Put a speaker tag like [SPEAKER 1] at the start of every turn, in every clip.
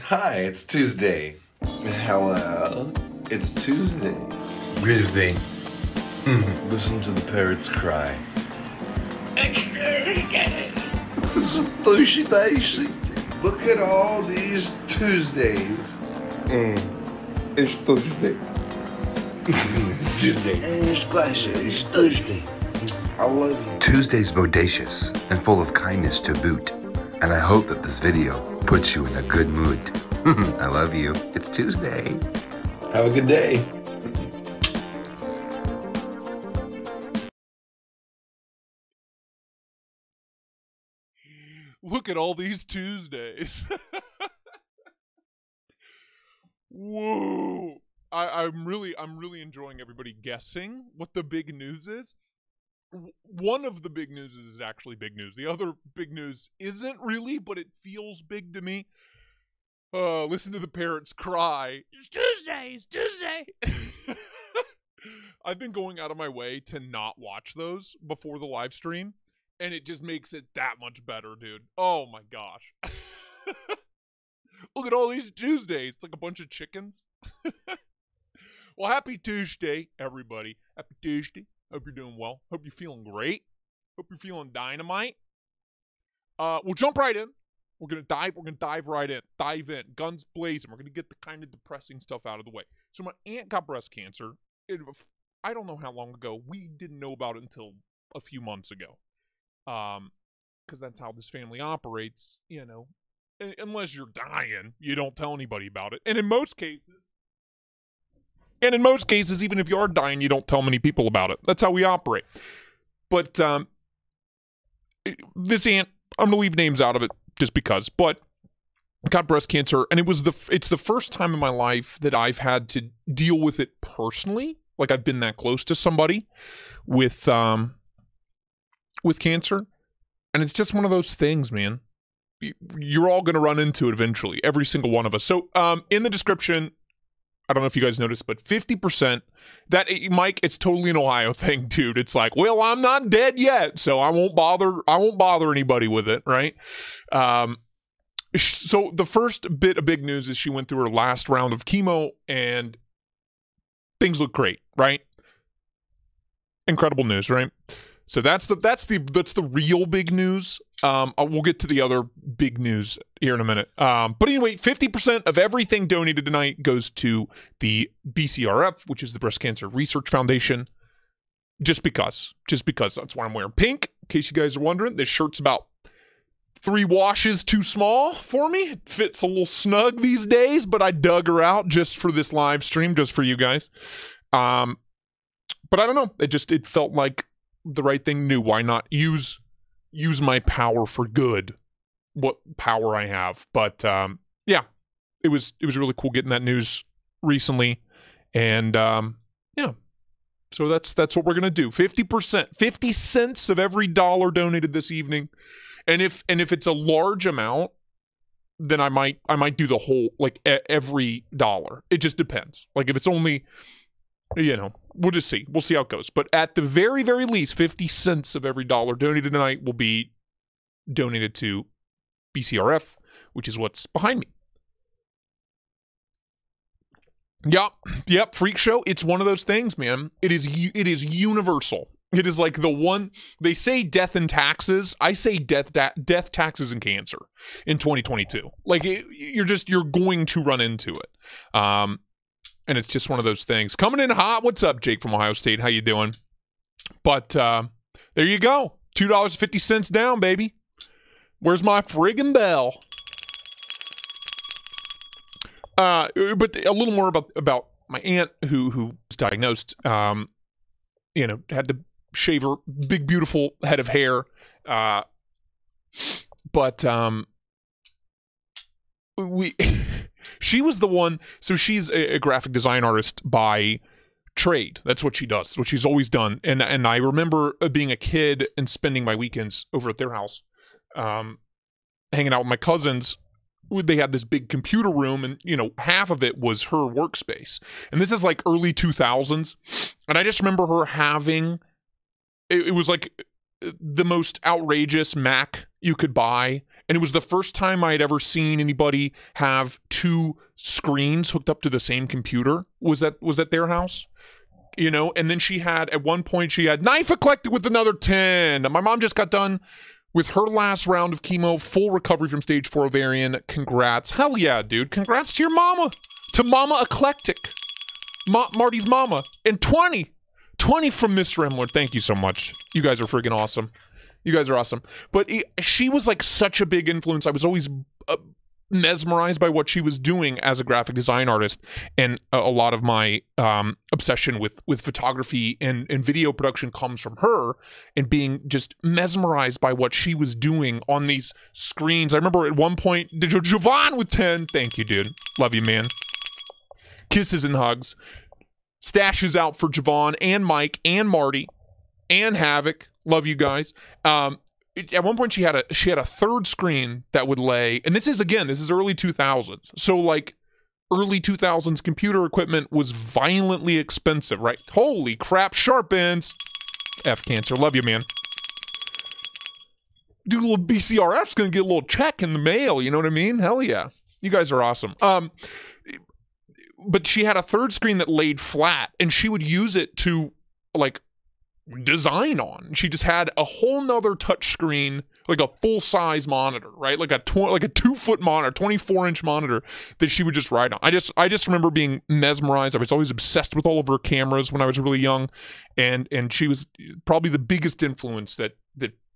[SPEAKER 1] Hi, it's Tuesday. Hello. It's Tuesday.
[SPEAKER 2] Tuesday.
[SPEAKER 1] Listen to the parrots cry.
[SPEAKER 2] It's Tuesday.
[SPEAKER 1] It's Tuesday. Look at all these Tuesdays.
[SPEAKER 2] It's Tuesday. Tuesday.
[SPEAKER 1] It's classic. It's Tuesday. I love you.
[SPEAKER 3] Tuesday's bodacious and full of kindness to boot. And I hope that this video puts you in a good mood. I love you. It's Tuesday.
[SPEAKER 1] Have a good day.
[SPEAKER 4] Look at all these Tuesdays. Whoa. I'm really enjoying everybody guessing what the big news is. One of the big news is actually big news. The other big news isn't really, but it feels big to me. Listen to the parrots cry. It's Tuesday. It's Tuesday. I've been going out of my way to not watch those before the live stream, and it just makes it that much better, dude. Oh my gosh. Look at all these Tuesdays. It's like a bunch of chickens. Well, happy Tuesday, everybody. Happy Tuesday. Hope you're doing well. Hope you're feeling great. Hope you're feeling dynamite. We'll jump right in. We're gonna dive right in. Dive in. Guns blazing. We're gonna get the kind of depressing stuff out of the way. So my aunt got breast cancer. I don't know how long ago. We didn't know about it until a few months ago. Because that's how this family operates, you know. Unless you're dying, you don't tell anybody about it. And in most cases, even if you are dying, you don't tell many people about it. That's how we operate. But this aunt, I'm gonna leave names out of it just because, but got breast cancer, and it's the first time in my life that I've had to deal with it personally. Like I've been that close to somebody with cancer, and it's just one of those things, man. You're all gonna run into it eventually, every single one of us. So in the description, I don't know if you guys noticed, but 50%, that, Mike, it's totally an Ohio thing, dude. It's like, well, I'm not dead yet, so I won't bother anybody with it, right? So the first bit of big news is she went through her last round of chemo, and things look great, right? Incredible news, right? So that's the real big news. We'll get to the other big news here in a minute. But anyway, 50% of everything donated tonight goes to the BCRF, which is the Breast Cancer Research Foundation. Just because that's why I'm wearing pink. In case you guys are wondering, this shirt's about 3 washes too small for me. It fits a little snug these days, but I dug her out just for this live stream, just for you guys. But I don't know. It felt like the right thing to do. Why not use my power for good? What power I have. But yeah, it was really cool getting that news recently. And yeah. So that's what we're gonna do. 50%, 50 cents of every dollar donated this evening. And if it's a large amount, then I might do the whole, like, every dollar. It just depends. Like, if it's only, we'll just see. We'll see how it goes. But at the very, very least, 50 cents of every dollar donated tonight will be donated to BCRF, which is what's behind me. Yep, Freak Show. It's one of those things, man. It is universal. It is like the one, they say death and taxes. I say death, taxes, and cancer in 2022. Like, you're going to run into it. And it's just one of those things. Coming in hot. What's up, Jake from Ohio State? How you doing? But there you go. $2.50 down, baby. Where's my friggin' bell? But a little more about my aunt who was diagnosed. Had to shave her big, beautiful head of hair. But she was the one. So she's a graphic design artist by trade. That's what she does. What she's always done. And I remember being a kid and spending my weekends over at their house, hanging out with my cousins. They had this big computer room, and half of it was her workspace. And this is like early 2000s, and I just remember her having it was like the most outrageous Mac you could buy, and it was the first time I had ever seen anybody have two screens hooked up to the same computer. Was at their house, and then at one point she had knife eclectic with another 10. My mom just got done with her last round of chemo, full recovery from stage 4 ovarian. Congrats. Hell yeah, dude. Congrats to your mama. To Mama Eclectic. Marty's mama. And 20 from Mr. Emler. Thank you so much. You guys are freaking awesome. You guys are awesome. But she was like such a big influence. I was always mesmerized by what she was doing as a graphic design artist, and a lot of my obsession with photography and video production comes from her, and being just mesmerized by what she was doing on these screens. I remember at one point, Javon with 10. Thank you, dude. Love you, man. Kisses and hugs. Stashes out for Javon and Mike and Marty and Havoc. Love you guys. At one point she had a third screen that would lay, and this is early 2000s. So like early 2000s computer equipment was violently expensive, right? Holy crap, Sharpens. F cancer. Love you, man. Dude, a little BCRF's gonna get a little check in the mail, you know what I mean? Hell yeah. You guys are awesome. But she had a third screen that laid flat, and she would use it to like design on. She just had a whole nother touch screen, like a full-size monitor, right? Like a 2-foot monitor, 24-inch monitor that she would just write on. I just remember being mesmerized. I was always obsessed with all of her cameras when I was really young, and she was probably the biggest influence that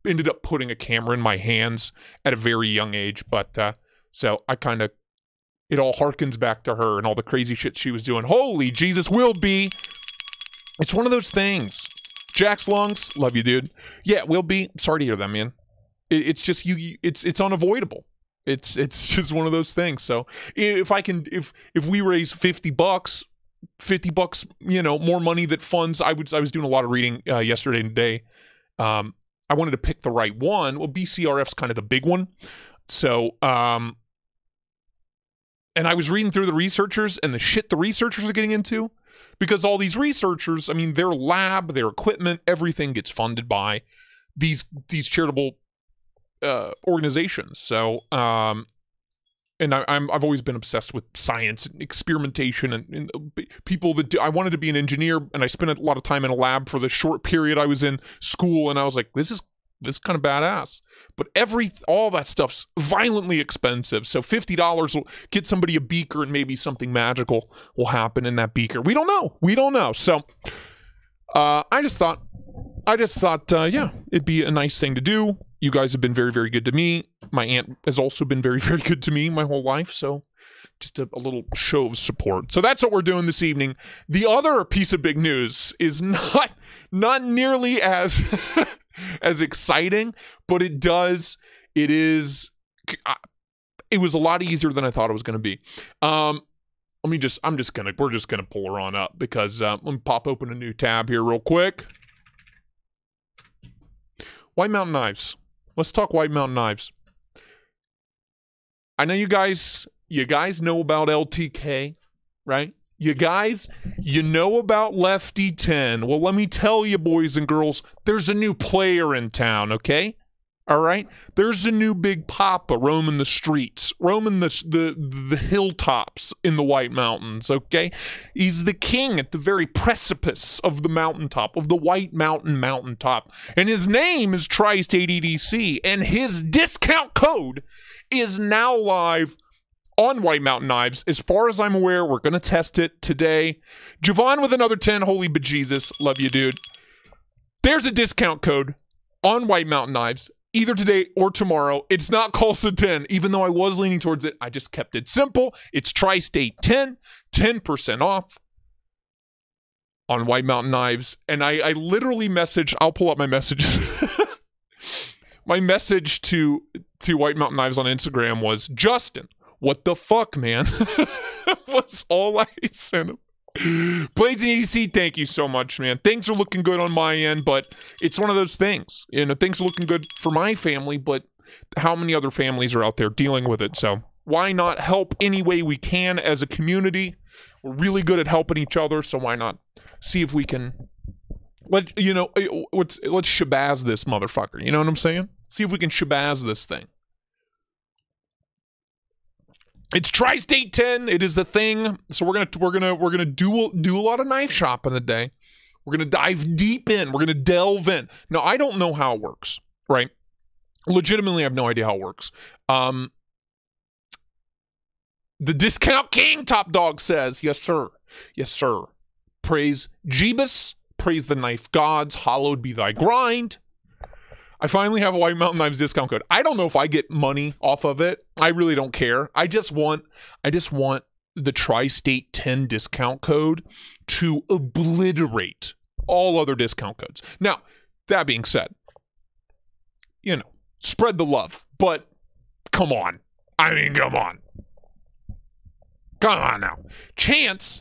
[SPEAKER 4] ended up putting a camera in my hands at a very young age. But so it all harkens back to her and all the crazy shit she was doing. Holy Jesus, Will be. It's one of those things. Jack's lungs, love you, dude. Yeah, Will be. Sorry to hear that, man. It's just it's unavoidable. It's just one of those things. So if we raise $50, more money that funds. I was doing a lot of reading yesterday and today. I wanted to pick the right one. Well, BCRF's kind of the big one. So and I was reading through the researchers and the shit the researchers are getting into. Because all these researchers, I mean, their lab, their equipment, everything gets funded by these charitable organizations. So, and I've always been obsessed with science and experimentation and people that I wanted to be an engineer, and I spent a lot of time in a lab for the short period I was in school, and I was like, this is kind of badass. But all that stuff's violently expensive. So $50 will get somebody a beaker, and maybe something magical will happen in that beaker. We don't know. So I just thought, yeah, it'd be a nice thing to do. You guys have been very, very good to me. My aunt has also been very, very good to me my whole life. So just a little show of support. So that's what we're doing this evening. The other piece of big news is not nearly as as exciting, but it is It was a lot easier than I thought it was going to be. We're just gonna pull her on up because let me pop open a new tab here real quick. White Mountain Knives. Let's talk White Mountain Knives. I know you guys know about LTK, right? You know about Lefty 10. Well, let me tell you, boys and girls, there's a new player in town, okay? All right? There's a new Big Papa roaming the streets, roaming the hilltops in the White Mountains, okay? He's the king at the very precipice of the mountaintop, of the White Mountain mountaintop. And his name is Tristate EDC, and his discount code is now live on White Mountain Knives. As far as I'm aware, we're going to test it today. Javon with another 10. Holy bejesus. Love you, dude. There's a discount code on White Mountain Knives, either today or tomorrow. It's not Colsa 10, even though I was leaning towards it. I just kept it simple. It's Tristate 10, 10% off on White Mountain Knives. And I literally messaged, I'll pull up my messages. My message to White Mountain Knives on Instagram was, Justin, what the fuck, man? Was all I sent him. Blades and EDC, thank you so much, man. Things are looking good on my end, but it's one of those things. You know, things are looking good for my family, but how many other families are out there dealing with it? So why not help any way we can as a community? We're really good at helping each other, so why not see if we can let's shabazz this motherfucker. You know what I'm saying? See if we can shabazz this thing. It's Tri-State 10. It is the thing. So we're gonna do a lot of knife shopping today. We're gonna dive deep in. We're gonna delve in. Now I don't know how it works, right? Legitimately, I have no idea how it works. The Discount King Top Dog says, yes sir, yes sir. Praise Jeebus, praise the knife gods. Hallowed be thy grind. I finally have a White Mountain Knives discount code. I don't know if I get money off of it. I really don't care. I just want the Tri-State 10 discount code to obliterate all other discount codes. Now, that being said, you know, spread the love, but come on. I mean, come on. Come on now. Chance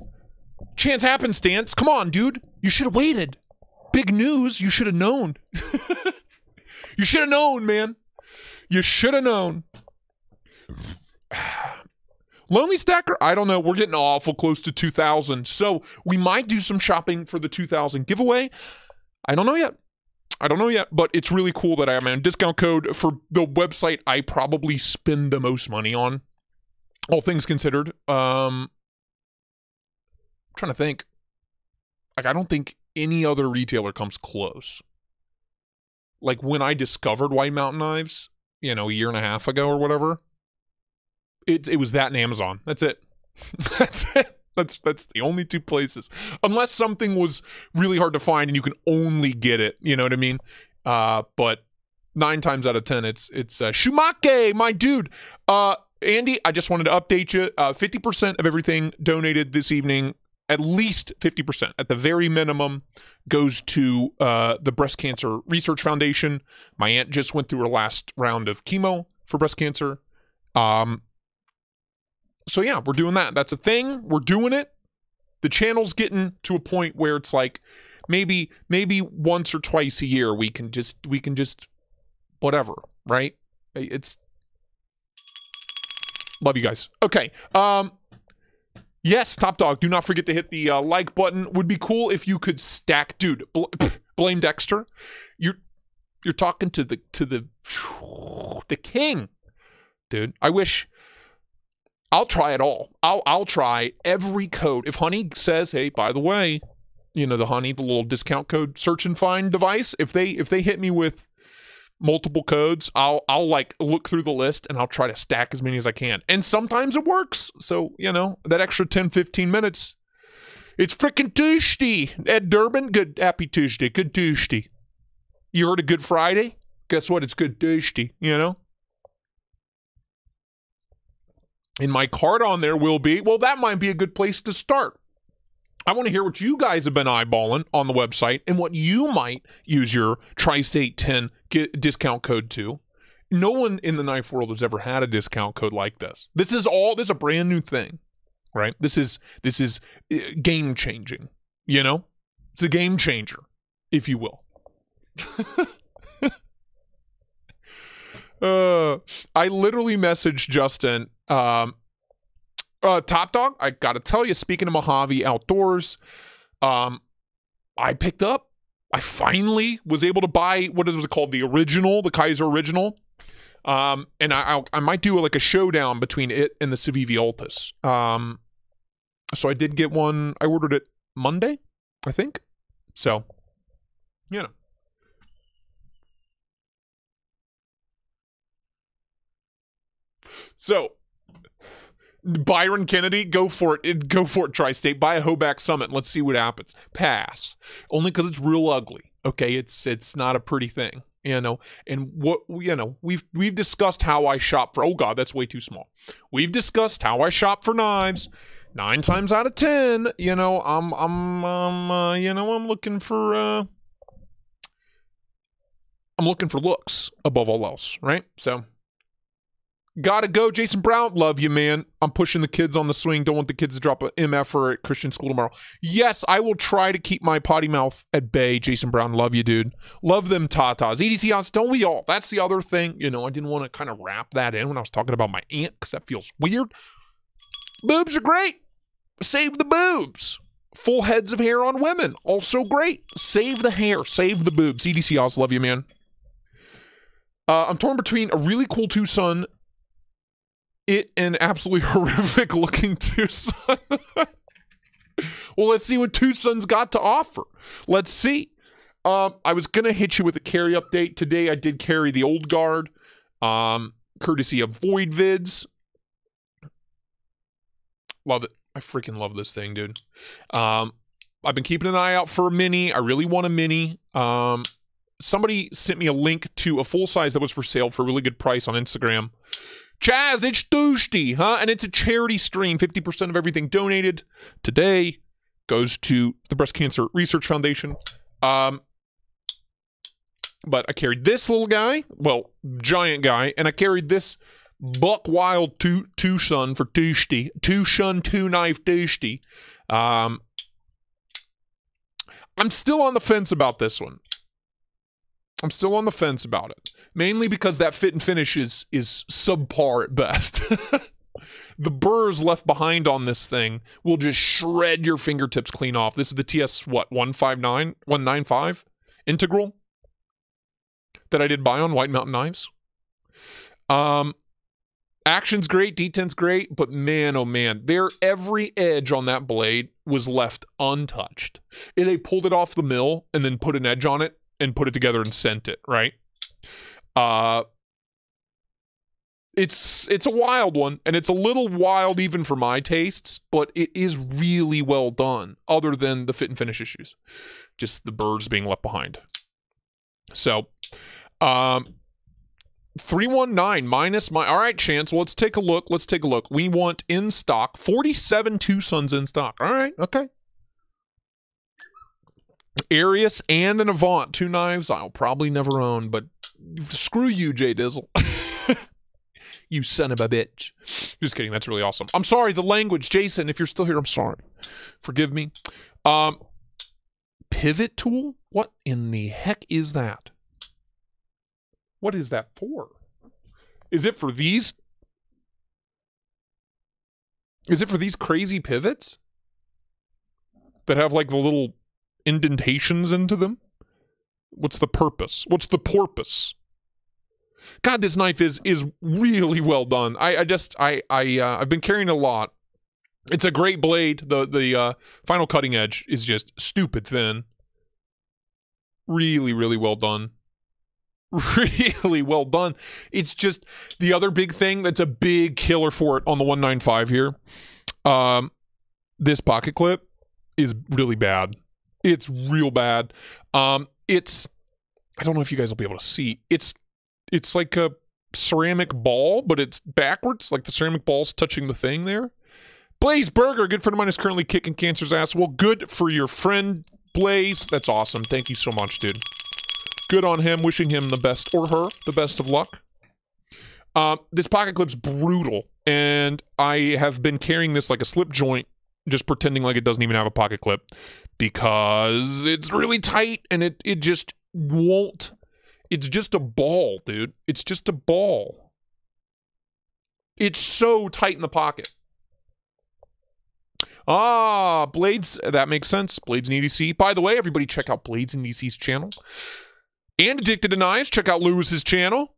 [SPEAKER 4] happenstance. Come on, dude. You should have waited. Big news. You should have known. You should have known, man. You should have known. Lonely Stacker? I don't know. We're getting awful close to 2,000. So we might do some shopping for the 2,000 giveaway. I don't know yet. But it's really cool that I have a discount code for the website I probably spend the most money on. All things considered. I'm trying to think. Like, I don't think any other retailer comes close. Like, when I discovered White Mountain Knives, you know, a year and a half ago or whatever, it was that and Amazon. That's it. That's it. That's the only two places. Unless something was really hard to find and you can only get it, you know what I mean? But 9 times out of 10, it's Shumake, my dude. Andy, I just wanted to update you. 50% of everything donated this evening, at least 50%, at the very minimum, goes to the Breast Cancer Research Foundation. My aunt just went through her last round of chemo for breast cancer. So yeah, we're doing that. That's a thing. We're doing it. The channel's getting to a point where it's like maybe once or twice a year we can just whatever, right? It's love you guys. Okay. Yes, Top Dog, do not forget to hit the like button. Would be cool if you could stack, dude. Blame Dexter. You're talking to the king, dude. I wish. I'll try it all. I'll try every code. If Honey says, hey, by the way, you know, the Honey, the little discount code search and find device, if they hit me with multiple codes, I'll like look through the list and I'll try to stack as many as I can. And sometimes it works. So, you know, that extra 10, 15 minutes, it's freaking Tuesday. Ed Durbin, good, happy Tuesday, good Tuesday. You heard of Good Friday? Guess what? It's Good Tuesday, you know? And my card on there will be, well, that might be a good place to start. I want to hear what you guys have been eyeballing on the website and what you might use your Tri-State 10 discount code to. No one in the knife world has ever had a discount code like this. This is a brand new thing, right? This is game changing, you know? It's a game changer, if you will. I literally messaged Justin, Top Dog, I gotta tell you, speaking of Mojave Outdoors, I finally was able to buy, what is it called? The Kaiser original. And I might do like a showdown between it and the Civivi Altus. So I did get one. I ordered it Monday, I think. So, you know. So, Byron Kennedy, go for it. Go for it, Tristate. Buy a Hoback Summit. Let's see what happens. Pass. Only because it's real ugly. Okay, it's not a pretty thing. You know, and what, you know, we've discussed how I shop for, oh God, that's way too small. We've discussed how I shop for knives. 9 times out of 10, you know, I'm looking for looks above all else, right? So, gotta go, Jason Brown. Love you, man. I'm pushing the kids on the swing. Don't want the kids to drop a MF or at Christian school tomorrow. Yes, I will try to keep my potty mouth at bay, Jason Brown. Love you, dude. Love them tatas. EDC odds, don't we all? That's the other thing. You know, I didn't want to kind of wrap that in when I was talking about my aunt because that feels weird. Boobs are great. Save the boobs. Full heads of hair on women. Also great. Save the hair. Save the boobs. EDC odds, love you, man. I'm torn between a really cool Tucson, it an absolutely horrific looking Tucson. Well, let's see what Tucson's got to offer. Let's see. I was going to hit you with a carry update. Today I did carry the old guard, courtesy of Void Vids. Love it. I freaking love this thing, dude. I've been keeping an eye out for a mini. I really want a mini. Somebody sent me a link to a full size that was for sale for a really good price on Instagram. Chaz, it's Tuesday, huh? And it's a charity stream. 50% of everything donated today goes to the Breast Cancer Research Foundation. But I carried this little guy, well, giant guy, and I carried this Buck Wild Tucson for Tuesday. Tucson 2-knife Tuesday. I'm still on the fence about this one. I'm still on the fence about it. Mainly because that fit and finish is subpar at best. The burrs left behind on this thing will just shred your fingertips clean off. This is the TS, what, 195 integral that I did buy on White Mountain Knives. Action's great, deten's great, but man, oh man, every edge on that blade was left untouched. They pulled it off the mill and then put an edge on it and put it together and sent it, right? It's a wild one, and it's a little wild even for my tastes, but it is really well done, other than the fit and finish issues. Just the birds being left behind. So, 319 minus my, all right, Chance, well, let's take a look. We want in stock, 47 Tucsons in stock. All right, okay. Arius and an Avant, 2 knives I'll probably never own, but screw you, Jay Dizzle. You son of a bitch. Just kidding, that's really awesome. I'm sorry, the language. Jason, if you're still here, I'm sorry. Forgive me. Pivot tool? What in the heck is that? What is that for? Is it for these? Is it for these crazy pivots? That have like the little indentations into them? What's the purpose? What's the porpoise? God, this knife is really well done. I've been carrying a lot. It's a great blade. The final cutting edge is just stupid thin. Really, really well done. Really well done. It's just the other big thing that's a big killer for it on the 195 here. This pocket clip is really bad. It's real bad. I don't know if you guys will be able to see. It's like a ceramic ball, but it's backwards. Like the ceramic ball's touching the thing there. Blaze Burger, good friend of mine, is currently kicking cancer's ass. Well, good for your friend, Blaze. That's awesome. Thank you so much, dude. Good on him. Wishing him the best, or her, the best of luck. This pocket clip's brutal, and I have been carrying this like a slip joint, just pretending like it doesn't even have a pocket clip, because it's really tight, and it just won't. It's just a ball, dude. It's just a ball. It's so tight in the pocket. Ah, Blades, that makes sense. Blades and EDC. By the way, everybody check out Blades and EDC's channel. And Addicted to Knives, check out Lewis's channel.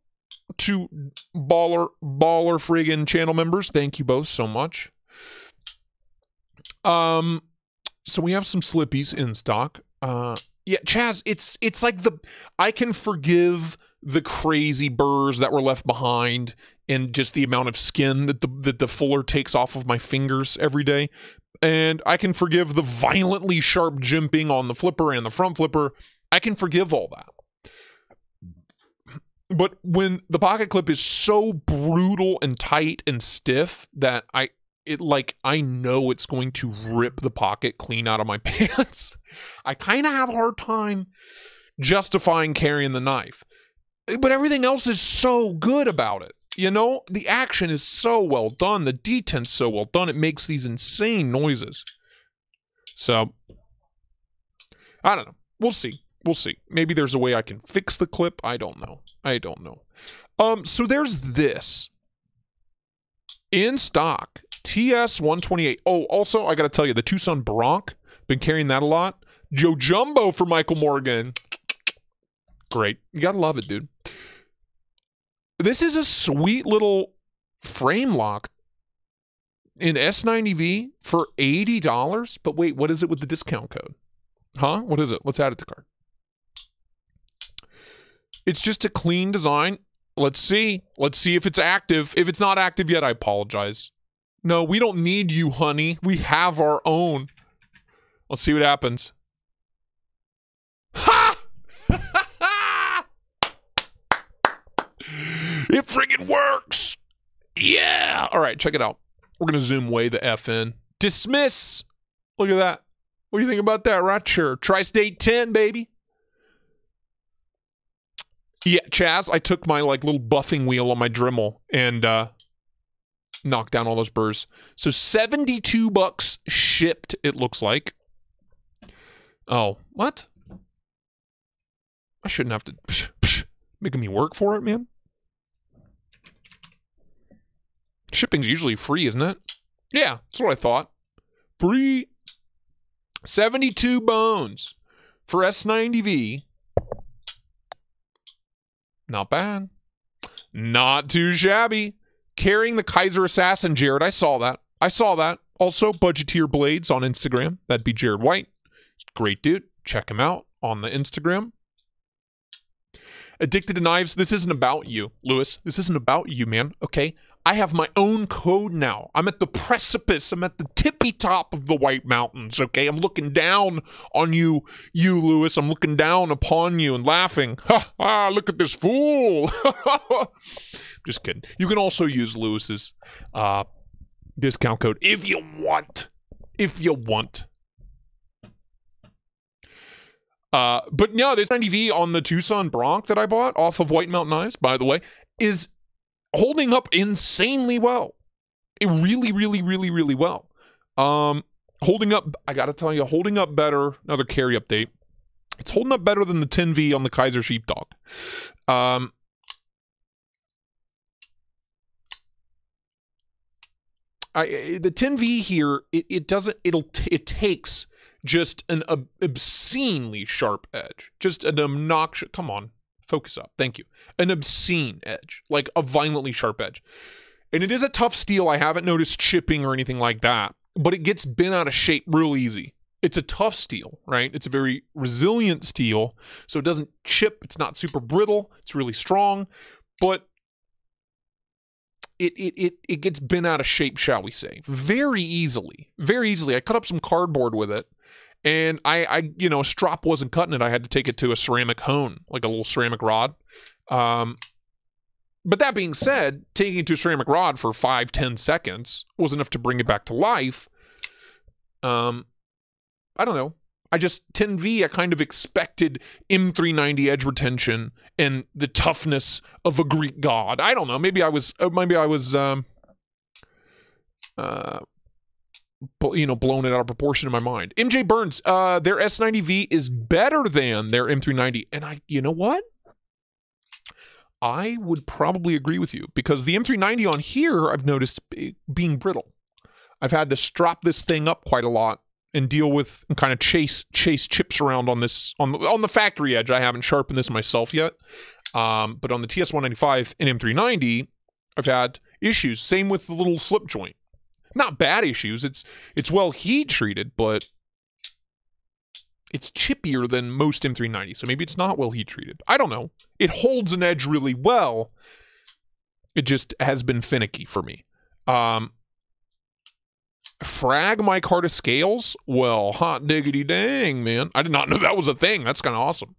[SPEAKER 4] 2 baller friggin' channel members. Thank you both so much. So we have some slippies in stock. Yeah, Chaz, it's like I can forgive the crazy burrs that were left behind and just the amount of skin that the fuller takes off of my fingers every day. And I can forgive the violently sharp jimping on the flipper and the front flipper. I can forgive all that. But when the pocket clip is so brutal and tight and stiff that I know it's going to rip the pocket clean out of my pants, I kind of have a hard time justifying carrying the knife. But everything else is so good about it. You know, the action is so well done. The detent's so well done. It makes these insane noises. So, I don't know. We'll see. We'll see. Maybe there's a way I can fix the clip. I don't know. So there's this. In stock. TS-128. Oh, also, I got to tell you, the Tucson Bronc. Been carrying that a lot. Joe Jumbo for Michael Morgan. Great. You got to love it, dude. This is a sweet little frame lock in S90V for $80. But wait, what is it with the discount code? Huh? What is it? Let's add it to cart. It's just a clean design. Let's see. Let's see if it's active. If it's not active yet, I apologize. No, we don't need you, honey. We have our own. Let's see what happens. Ha! It friggin' works. Yeah. All right, check it out. We're going to zoom way the F in. Dismiss. Look at that. What do you think about that right here? Tristate 10, baby. Yeah, Chaz, I took my like little buffing wheel on my Dremel and knocked down all those burrs. So $72 shipped, it looks like. Oh, what? I shouldn't have to making me work for it, man. Shipping's usually free, isn't it? Yeah, that's what I thought. Free. 72 bones for S90V. Not bad. Not too shabby. Carrying the Kaiser Assassin, Jared. I saw that. Also, Budgeteer Blades on Instagram. That'd be Jared White. Great dude. Check him out on the Instagram. Addicted to Knives. This isn't about you, Lewis. This isn't about you, man. Okay? I have my own code now. I'm at the precipice. I'm at the tippy top of the White Mountains, okay? I'm looking down on you, Lewis. I'm looking down upon you and laughing. Ha ha, look at this fool. Just kidding. You can also use Lewis's discount code if you want. But no, this 90V on the Tucson Bronc that I bought off of White Mountain Knives, by the way, is holding up insanely well. Really well. Holding up, I gotta tell you, holding up better. Another carry update. It's holding up better than the 10V on the Kaiser Sheepdog. The 10V here, it takes just an obscenely sharp edge. Just an obnoxious, come on, focus up, thank you. An obscene edge, like a violently sharp edge. And it is a tough steel. I haven't noticed chipping or anything like that, but it gets bent out of shape real easy. It's a tough steel, right? It's a very resilient steel, so it doesn't chip. It's not super brittle. It's really strong, but it gets bent out of shape, shall we say, very easily. Very easily. I cut up some cardboard with it, and I a strop wasn't cutting it. I had to take it to a ceramic hone, like a little ceramic rod. But that being said, taking it to a ceramic rod for 5-10 seconds was enough to bring it back to life. I don't know. 10V, I kind of expected M390 edge retention and the toughness of a Greek god. I don't know. Maybe I was blown it out of proportion in my mind. MJ Burns, their S90V is better than their M390. And you know what? I would probably agree with you, because the M390 on here, I've noticed being brittle. I've had to strap this thing up quite a lot and deal with and kind of chase chips around on this on the factory edge. I haven't sharpened this myself yet, but on the TS195 and M390, I've had issues. Same with the little slip joint. Not bad issues. It's well heat treated, but it's chippier than most M390, so maybe it's not well heat treated. I don't know. It holds an edge really well. It just has been finicky for me. Frag micarta scales? Well, hot diggity dang, man. I did not know that was a thing. That's kind of awesome.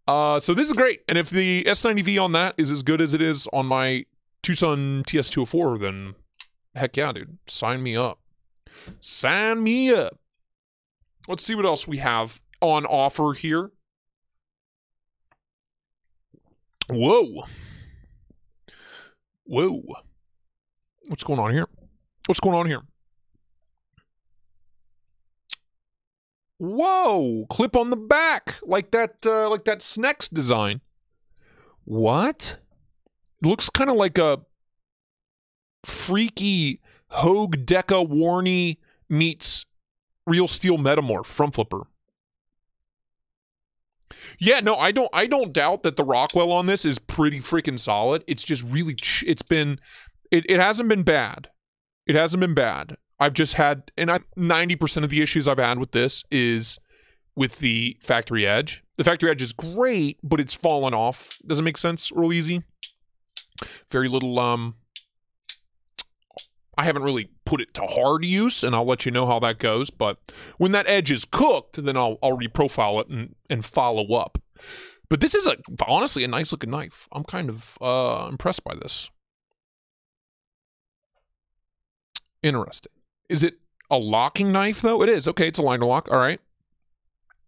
[SPEAKER 4] So this is great. And if the S90V on that is as good as it is on my Tucson TS204, then heck yeah, dude. Sign me up. Sign me up. Let's see what else we have on offer here. Whoa. Whoa. What's going on here? What's going on here? Whoa, clip on the back, like that Snex design. What? It looks kind of like a freaky Hogue Deca Warney meets Real Steel Metamorph front flipper. Yeah, no, I don't doubt that the Rockwell on this is pretty freaking solid. It's just really, it hasn't been bad. It hasn't been bad. I've just had, 90% of the issues I've had with this is with the factory edge. The factory edge is great, but it's fallen off. Doesn't make sense real easy. Very little, I haven't really put it to hard use, and I'll let you know how that goes. But when that edge is cooked, then I'll reprofile it and follow up. But this is honestly a nice looking knife. I'm kind of impressed by this. Interesting. Is it a locking knife, though? It is. Okay, it's a liner lock. All right.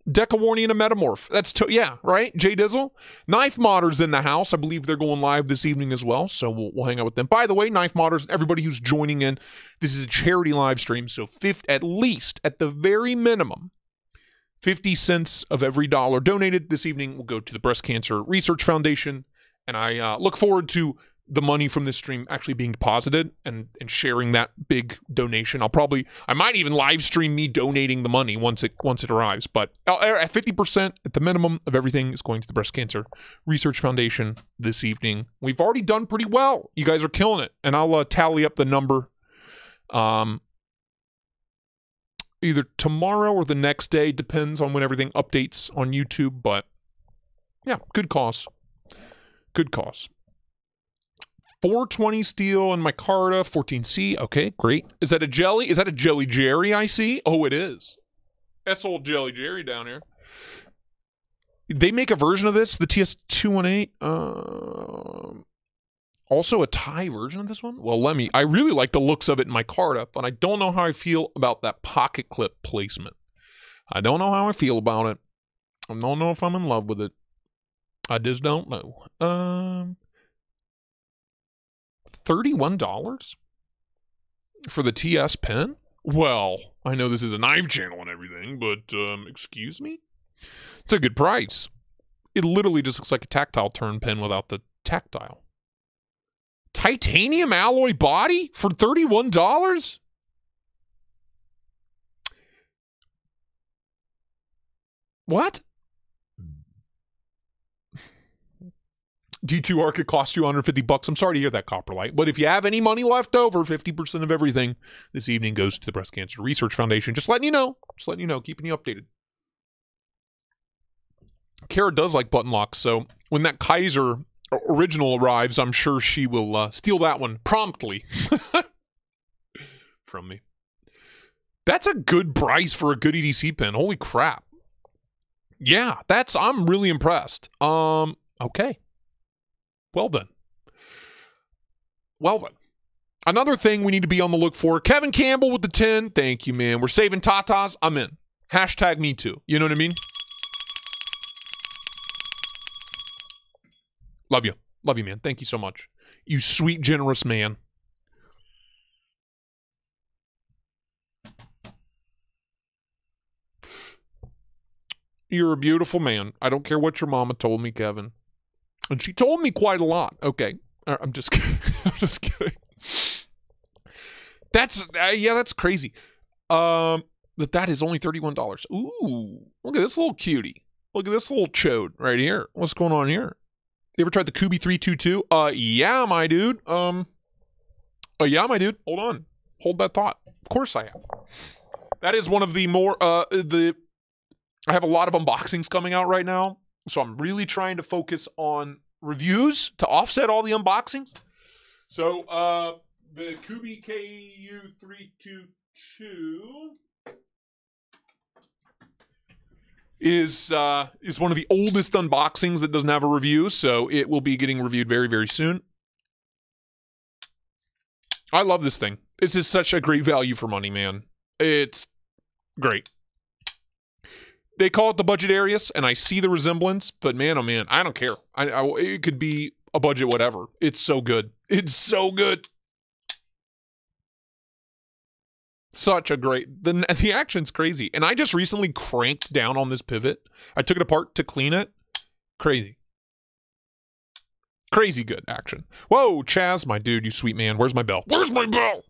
[SPEAKER 4] Deca Warney and a Metamorph. That's, yeah, right? J Dizzle. Knife Modders in the house. I believe they're going live this evening as well, so we'll hang out with them. By the way, Knife Modders, everybody who's joining in, this is a charity live stream, so at least, at the very minimum, 50 cents of every dollar donated this evening will go to the Breast Cancer Research Foundation, and I look forward to the money from this stream actually being deposited and sharing that big donation. I might even live stream me donating the money once it arrives. But at 50% at the minimum of everything is going to the Breast Cancer Research Foundation this evening. We've already done pretty well. You guys are killing it. And I'll tally up the number either tomorrow or the next day. Depends on when everything updates on YouTube. But yeah, good cause. Good cause. 420 steel and micarta, 14C. Okay, great. Is that a jelly? Is that a Jelly Jerry I see? Oh, it is. That's old Jelly Jerry down here. They make a version of this, the TS218. Also a Thai version of this one? Well, I really like the looks of it in micarta, but I don't know how I feel about that pocket clip placement. I don't know how I feel about it. I don't know if I'm in love with it. I just don't know. $31 for the TS pen? Well, I know this is a knife channel and everything, but excuse me? It's a good price. It literally just looks like a tactile turn pen without the tactile. Titanium alloy body for $31? What? D2 ARC, it costs you $150. I'm sorry to hear that, Copperlight. But if you have any money left over, 50% of everything this evening goes to the Breast Cancer Research Foundation. Just letting you know. Just letting you know. Keeping you updated. Kara does like button locks, so when that Kaiser original arrives, I'm sure she will steal that one promptly from me. That's a good price for a good EDC pen. Holy crap. Yeah, I'm really impressed. Okay. Well then. Well then. Another thing we need to be on the look for. Kevin Campbell with the 10. Thank you, man. We're saving tatas. I'm in. Hashtag me too. You know what I mean? Love you. Love you, man. Thank you so much. You sweet, generous man. You're a beautiful man. I don't care what your mama told me, Kevin. And she told me quite a lot. Okay. I'm just kidding. I'm just kidding. That's, that's crazy. That is only $31. Ooh, look at this little cutie. Look at this little chode right here. What's going on here? You ever tried the Kubi 322? Yeah, my dude. Yeah, my dude. Hold on. Hold that thought. Of course I have. That is one of the more, I have a lot of unboxings coming out right now, so I'm really trying to focus on reviews to offset all the unboxings. So, the Kubi KU322 is one of the oldest unboxings that doesn't have a review, so it will be getting reviewed very, very soon. I love this thing. This is such a great value for money, man. It's great. They call it the budget Arius, and I see the resemblance, but man, oh man, I don't care. It could be a budget whatever. It's so good. It's so good. Such a great... The action's crazy. And I just recently cranked down on this pivot. I took it apart to clean it. Crazy. Crazy good action. Whoa, Chaz, my dude, you sweet man. Where's my bell? Where's my bell?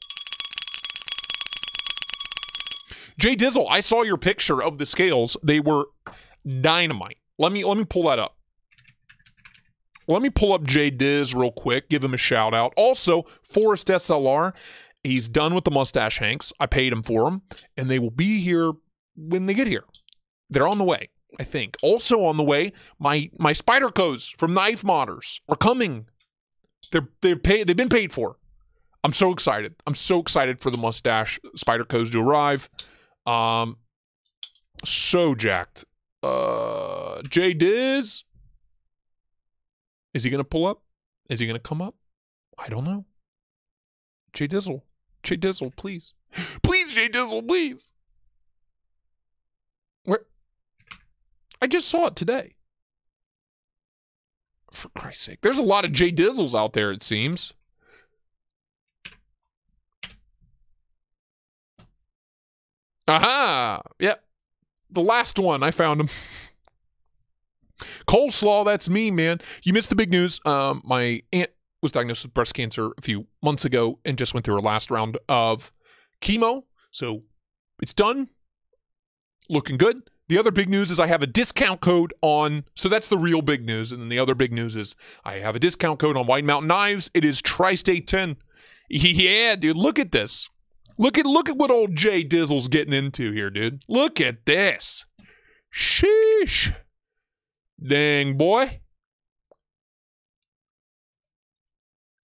[SPEAKER 4] Jay Dizzle, I saw your picture of the scales. They were dynamite. Let me pull that up. Let me pull up Jay Diz real quick. Give him a shout out. Also, Forrest SLR. He's done with the mustache hanks. I paid him for them, and they will be here when they get here. They're on the way, I think. Also on the way, my spider codes from Knife Modders are coming. They've been paid for. I'm so excited. I'm so excited for the mustache spider codes to arrive. So jacked. Jay Diz. Is he gonna pull up? Is he gonna come up? I don't know. Jay Dizzle. Jay Dizzle, please. Please, Jay Dizzle, please. Where? I just saw it today. For Christ's sake. There's a lot of Jay Dizzles out there, it seems. Aha! Yep. The last one, I found him. Coleslaw, that's me, man. You missed the big news. My aunt was diagnosed with breast cancer a few months ago and just went through her last round of chemo. So it's done. Looking good. The other big news is I have a discount code on, so that's the real big news. And then the other big news is I have a discount code on White Mountain Knives. It is Tristate 10. Yeah, dude, look at this. Look at what old Jay Dizzle's getting into here, dude. Look at this. Sheesh. Dang, boy.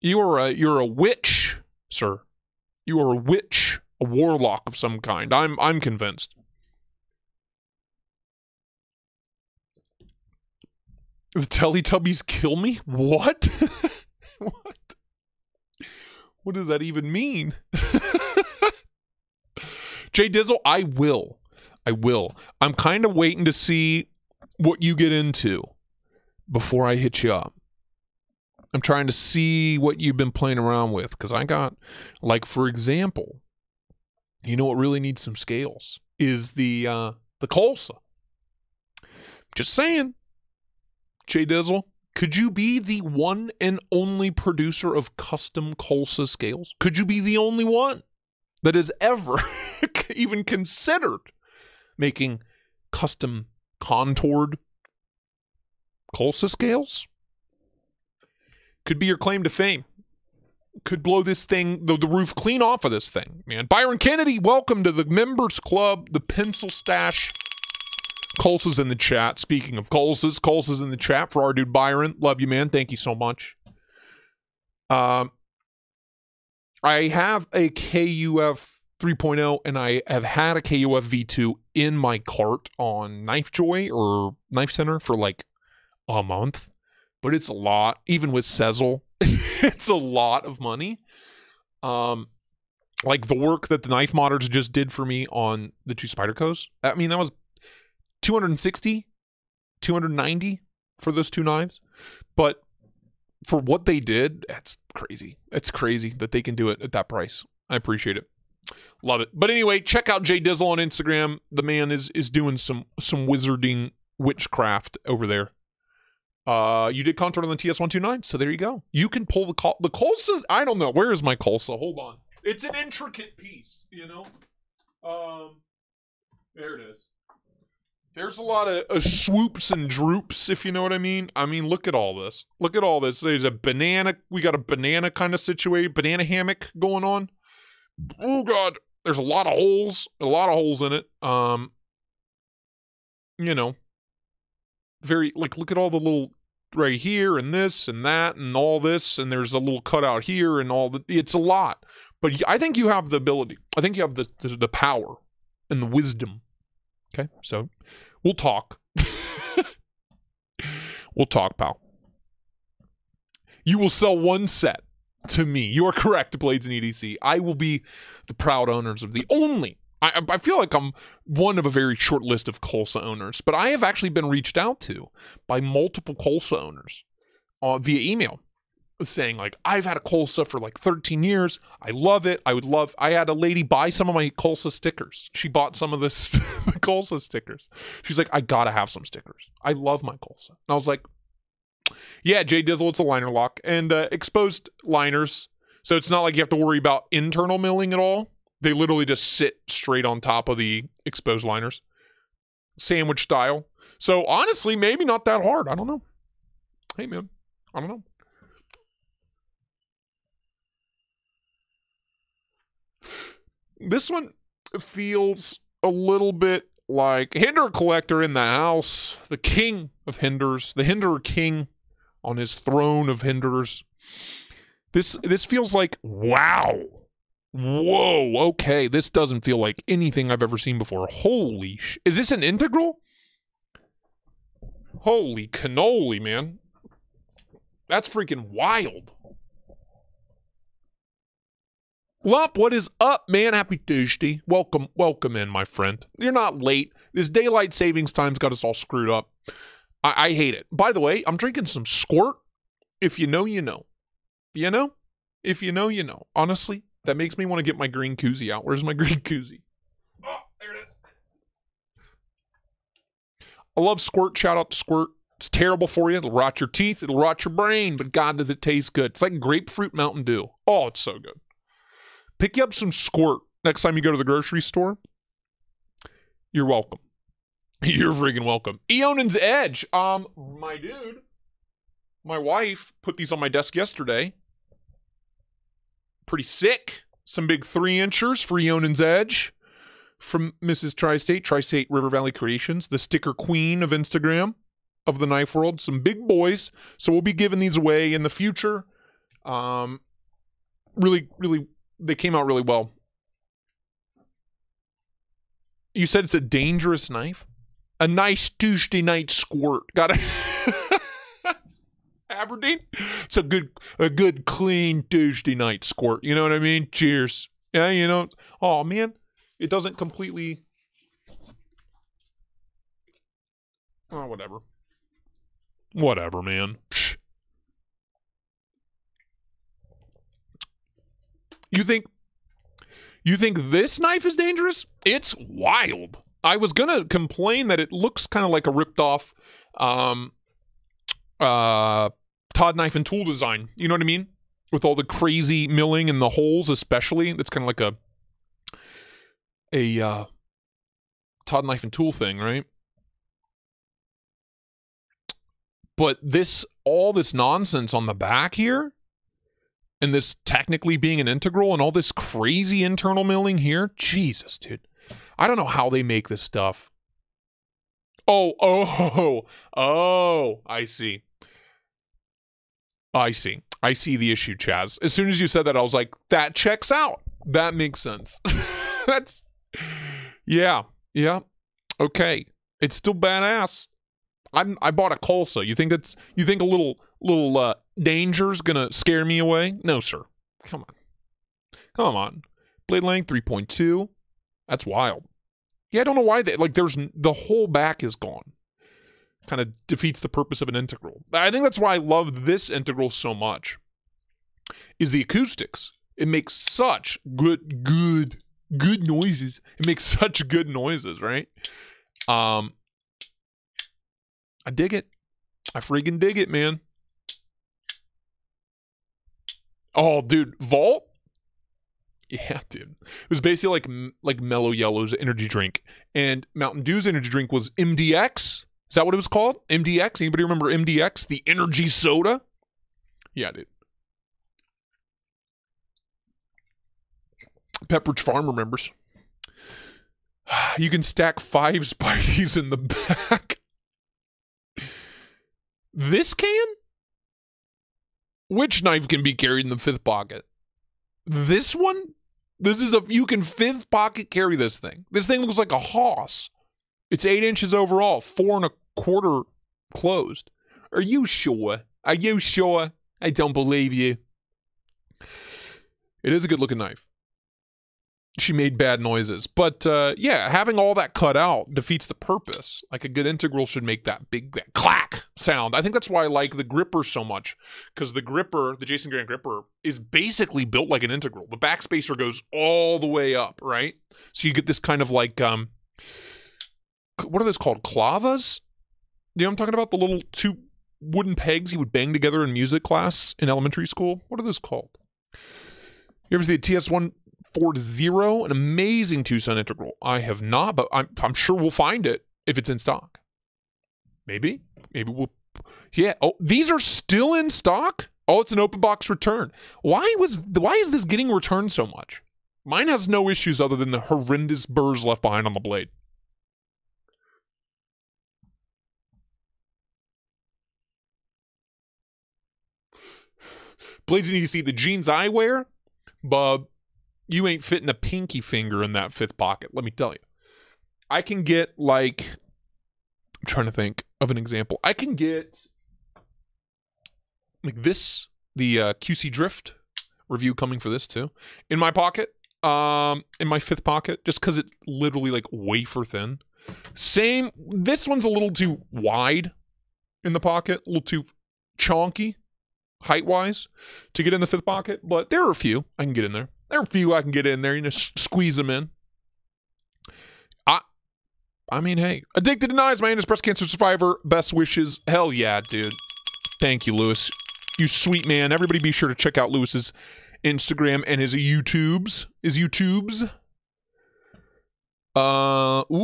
[SPEAKER 4] You're a witch, sir. You are a witch, a warlock of some kind. I'm convinced. The Teletubbies kill me? What? What? What does that even mean? Jay Dizzle, I will. I'm kind of waiting to see what you get into before I hit you up. I'm trying to see what you've been playing around with, because I got, like, for example, you know what really needs some scales is the Colsa. Just saying. Jay Dizzle, could you be the one and only producer of custom Colsa scales? Could you be the only one that has ever even considered making custom contoured Colsa scales? Could be your claim to fame. Could blow this thing, the roof clean off of this thing, man. Byron Kennedy, welcome to the members club, the pencil stash. Colsa's in the chat. Speaking of Colsa's in the chat for our dude Byron. Love you, man. Thank you so much. I have a KUF 3.0 and I have had a KUF V2 in my cart on Knife Joy or Knife Center for like a month. But it's a lot, even with Sezzle. It's a lot of money. Like the work that the knife modders just did for me on the 2 Spydercos. I mean, that was 260, 290 for those 2 knives. But for what they did, that's crazy. It's crazy that they can do it at that price. I appreciate it. Love it. But anyway, check out Jay Dizzle on Instagram. The man is doing some wizarding witchcraft over there. You did contour on the TS129, so there you go. You can pull the Colsa. I don't know. Where is my Colsa? Hold on. It's an intricate piece, you know? There it is. There's a lot of swoops and droops, if you know what I mean. I mean, look at all this. Look at all this. There's a banana. We got a banana kind of situation, banana hammock going on. Oh, God. There's a lot of holes. A lot of holes in it. You know. Very, like, look at all the little, right here, and this, and that, and all this, and there's a little cutout here, and all the, it's a lot. But I think you have the ability. I think you have the power and the wisdom. Okay? So, we'll talk. We'll talk, pal. You will sell 1 set to me. You are correct, Blades and EDC. I will be the proud owners of the only. I feel like I'm one of a very short list of Colsa owners, but I have actually been reached out to by multiple Colsa owners via email saying, like, I've had a Colsa for like 13 years. I love it. I had a lady buy some of my Colsa stickers. She bought some of the Colsa stickers. She's like, I gotta have some stickers. I love my Colsa. And I was like, yeah, Jay Dizzle, it's a liner lock and exposed liners. So it's not like you have to worry about internal milling at all. They literally just sit straight on top of the exposed liners. Sandwich style. So honestly, maybe not that hard. I don't know. Hey, man. I don't know. This one feels a little bit like Hinder Collector in the house. The king of Hinders. The Hinder king on his throne of Hinders. This feels like, wow. Whoa, okay. This doesn't feel like anything I've ever seen before. Holy is this an integral? Holy cannoli, man. That's freaking wild. Lump, what is up, man? Happy Tuesday. Welcome in, my friend. You're not late. This daylight savings time's got us all screwed up. I hate it. By the way, I'm drinking some Squirt. If you know, you know. You know? If you know, you know. Honestly, that makes me want to get my green koozie out. Where's my green koozie? Oh, there it is. I love Squirt. Shout out to Squirt. It's terrible for you. It'll rot your teeth. It'll rot your brain. But God, does it taste good. It's like grapefruit Mountain Dew. Oh, it's so good. Pick you up some Squirt next time you go to the grocery store. You're welcome. You're friggin' welcome. Eonan's Edge. My dude, my wife put these on my desk yesterday. Pretty sick. Some big 3-inchers for Eonan's Edge from Mrs. Tristate, Tristate River Valley Creations, the sticker queen of Instagram of the knife world. Some big boys. So we'll be giving these away in the future. Really, they came out really well. You said it's a dangerous knife? A nice Tuesday night squirt. Got it. Aberdeen? It's a good clean Tuesday night squirt. You know what I mean? Cheers. Yeah, you know. Oh, man. It doesn't completely. Oh, whatever. Whatever, man. Psh. You think this knife is dangerous? It's wild. I was gonna complain that it looks kind of like a ripped off Todd knife and tool design. You know what I mean? With all the crazy milling and the holes, especially. That's kind of like a Todd knife and tool thing, right? But all this nonsense on the back here, and this technically being an integral and all this crazy internal milling here, Jesus, dude. I don't know how they make this stuff. Oh, I see. I see the issue, Chaz. As soon as you said that, I was like, that checks out. That makes sense. Yeah. Okay. It's still badass. I bought a Colsa. You think a little danger's gonna scare me away? No, sir. Come on. Blade length 3.2. That's wild. Yeah, I don't know why there's the whole back is gone. Kind of defeats the purpose of an integral. I think that's why I love this integral so much. Is the acoustics. It makes such good noises. It makes such good noises, right? I dig it. I freaking dig it, man. Oh, dude, Vault? Yeah, dude. It was basically like Mellow Yellow's energy drink. And Mountain Dew's energy drink was MDX. Is that what it was called? MDX? Anybody remember MDX? The energy soda? Yeah, dude. Pepperidge Farm remembers. You can stack 5 Spideys in the back. This can? Which knife can be carried in the 5th pocket? This one? This is you can 5th pocket carry this thing. This thing looks like a hoss. It's 8 inches overall, 4 1/4 closed. Are you sure? Are you sure? I don't believe you. It is a good looking knife. She made bad noises. But yeah, having all that cut out defeats the purpose. Like a good integral should make that big that clack sound. I think that's why I like the gripper so much. Because the gripper, the Jason Grant gripper, is basically built like an integral. The backspacer goes all the way up, right? So you get this kind of like, what are those called? Clavas? You know what I'm talking about? The little 2 wooden pegs you would bang together in music class in elementary school? What are those called? You ever see the TS140, an amazing Tucson integral? I have not, but I'm sure we'll find it if it's in stock. Maybe we'll. Yeah. Oh, these are still in stock. Oh, it's an open box return. Why is this getting returned so much? Mine has no issues other than the horrendous burrs left behind on the blade. Blades need to see the jeans I wear, bub. You ain't fitting a pinky finger in that 5th pocket, let me tell you. I can get like, I'm trying to think of an example. I can get like this, the QC Drift review coming for this too, in my pocket, in my 5th pocket, just because it's literally like wafer thin. Same, this one's a little too wide in the pocket, a little too chonky, height-wise, to get in the 5th pocket, but there are a few I can get in there. There are a few I can get in there, you know, squeeze them in. I mean, hey, Addicted Denies, my aunt is breast cancer survivor. Best wishes. Hell yeah, dude. Thank you, Lewis. You sweet man. Everybody be sure to check out Lewis's Instagram and his YouTubes. Whoa.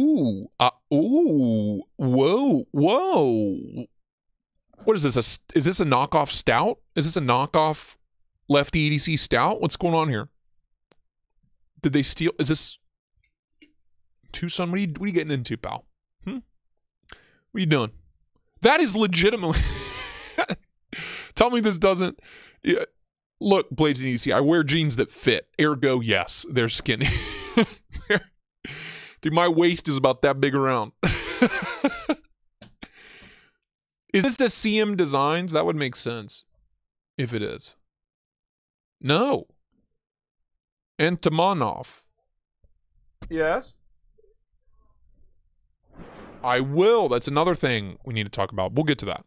[SPEAKER 4] What is this? Is this a knockoff stout? Is this a knockoff Lefty EDC stout? What's going on here? Did they steal? Is this Tucson? What are you getting into, pal? What are you doing? That is legitimately. Tell me this doesn't. Yeah. Look, Blades and EDC, I wear jeans that fit. Ergo, yes, they're skinny. Dude, my waist is about that big around. Is this the CM Designs? That would make sense if it is. No. Antimonov. Yes? I will. That's another thing we need to talk about. We'll get to that.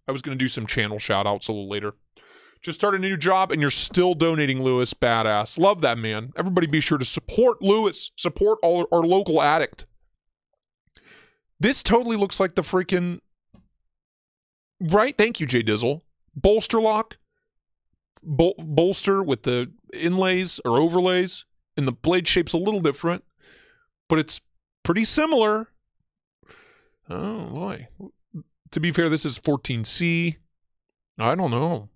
[SPEAKER 4] I was going to do some channel shout-outs a little later. Just started a new job, and you're still donating, Lewis. Badass. Love that, man. Everybody be sure to support Lewis. Support our local addict. This totally looks like the freaking... Right? Thank you, Jay Dizzle. Bolster lock. Bolster with the inlays or overlays, and the blade shape's a little different, but it's pretty similar. Oh boy. To be fair, this is 14C. I don't know.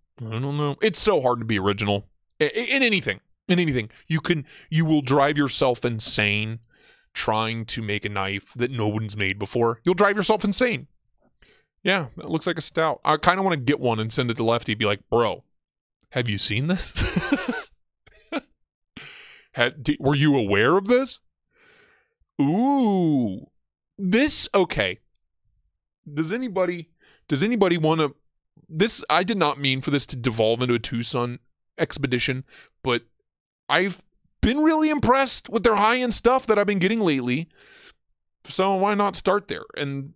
[SPEAKER 4] It's so hard to be original in anything. You will drive yourself insane trying to make a knife that no one's made before. You'll drive yourself insane. Yeah, that looks like a stout. I kind of want to get one and send it to Lefty. Be like, bro, have you seen this? Were you aware of this? Ooh, this, okay. Does anybody want to, this, I did not mean for this to devolve into a Tucson expedition, but I've been really impressed with their high-end stuff that I've been getting lately. So why not start there? And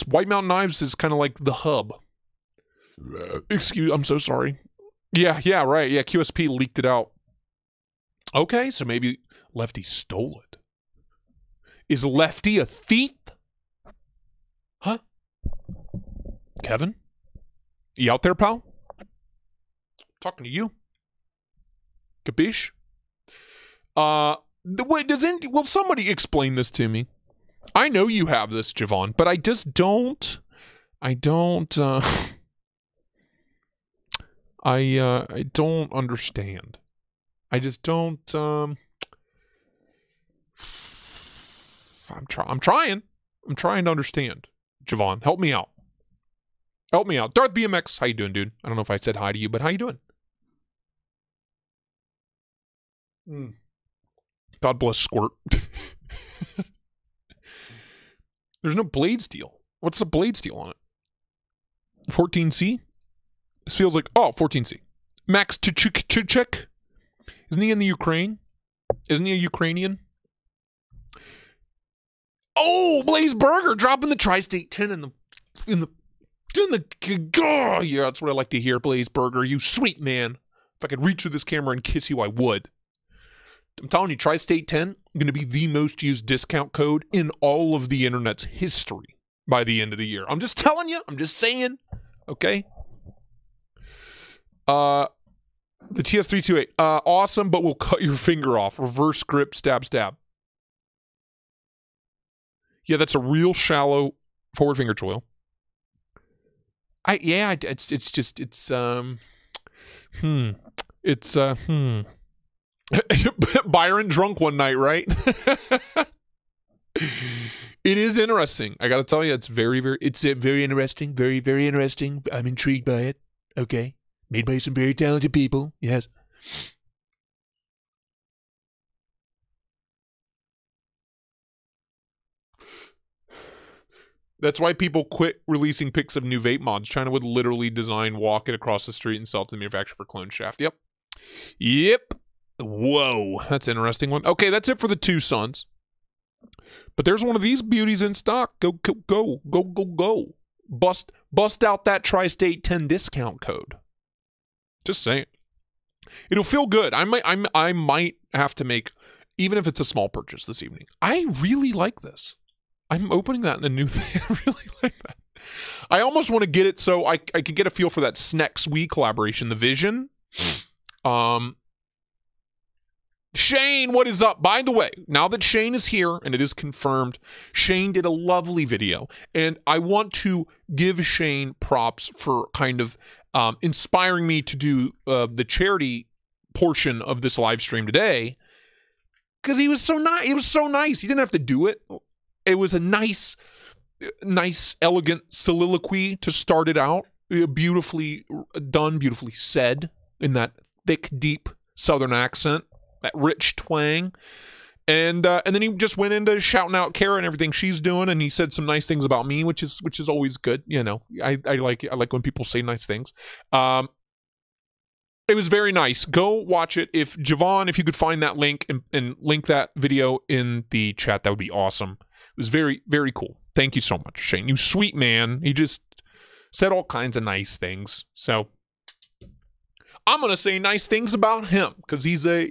[SPEAKER 4] White Mountain Knives is kind of like the hub. I'm so sorry. Yeah, right. Yeah, QSP leaked it out. Okay, so maybe Lefty stole it. Is Lefty a thief? Huh? Kevin? You out there, pal? Talking to you. Capiche? Wait, will somebody explain this to me? I know you have this, Javon, but I just don't. I don't understand. I just don't. I'm trying to understand. Javon, help me out. Help me out. Darth BMX, how you doing, dude? I don't know if I said hi to you, but how you doing? God bless Squirt. There's no blade steel. What's the blade steel on it? 14C? This feels like, 14C. Max Tuchek. Isn't he in the Ukraine? Isn't he a Ukrainian? Oh, Blaze Burger dropping the Tri-State 10 in the yeah, that's what I like to hear, Blaze Burger. You sweet man. If I could reach through this camera and kiss you, I would. I'm telling you, Tri-State 10 going to be the most used discount code in all of the internet's history by the end of the year. I'm just telling you. I'm just saying. Okay. The TS328. Awesome, but we'll cut your finger off. Reverse grip, stab. Yeah, that's a real shallow forward finger choil. Byron drunk one night, right? It is interesting. I got to tell you, it's very interesting. Very, very interesting. I'm intrigued by it. Okay. Made by some very talented people. Yes. That's why people quit releasing pics of new vape mods. China would literally design, walk it across the street, and sell it to the manufacturer for clone shaft. Yep. Whoa. That's an interesting one. Okay, that's it for the two sons. But there's one of these beauties in stock. Go. Bust out that Tri-State 10 discount code. Just saying. It'll feel good. I might have to make, even if it's a small purchase this evening. I really like this. I'm opening that in a new thing. I really like that. I almost want to get it so I can get a feel for that Snex Wii collaboration, the Vision. Shane, what is up? By the way, now that Shane is here and it is confirmed, Shane did a lovely video. And I want to give Shane props for kind of inspiring me to do the charity portion of this live stream today. Because he was so nice. It was so nice. He didn't have to do it. It was a nice, elegant soliloquy to start it out. Beautifully done, beautifully said in that thick, deep Southern accent, that rich twang. And then he just went into shouting out Kara and everything she's doing, and he said some nice things about me, which is always good. You know, I like when people say nice things. It was very nice. Go watch it. If Javon, if you could find that link and link that video in the chat, that would be awesome. It was very, very cool. Thank you so much, Shane. You sweet man. He just said all kinds of nice things. So I'm gonna say nice things about him because he's a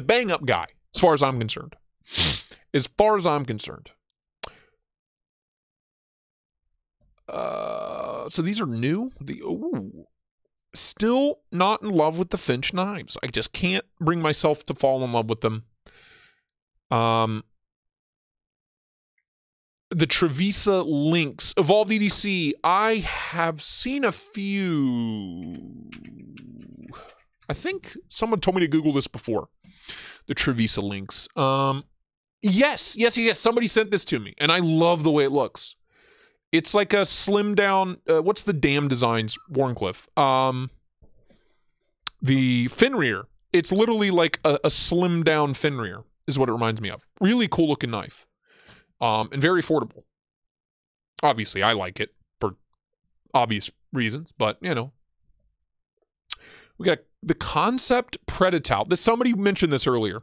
[SPEAKER 4] bang up guy as far as I'm concerned. As far as I'm concerned. So these are new. Still not in love with the Finch knives. I just can't bring myself to fall in love with them. The Trevisa links. Evolve EDC, I have seen a few. I think someone told me to Google this before. The Trevisa links. Yes. Somebody sent this to me, and I love the way it looks. It's like a slim down. What's the Dam Designs Warncliffe? The fin rear. It's literally like a slim down fin rear is what it reminds me of. Really cool looking knife. And very affordable. Obviously, I like it for obvious reasons, but you know. We got the Concept Predatout. Somebody mentioned this earlier.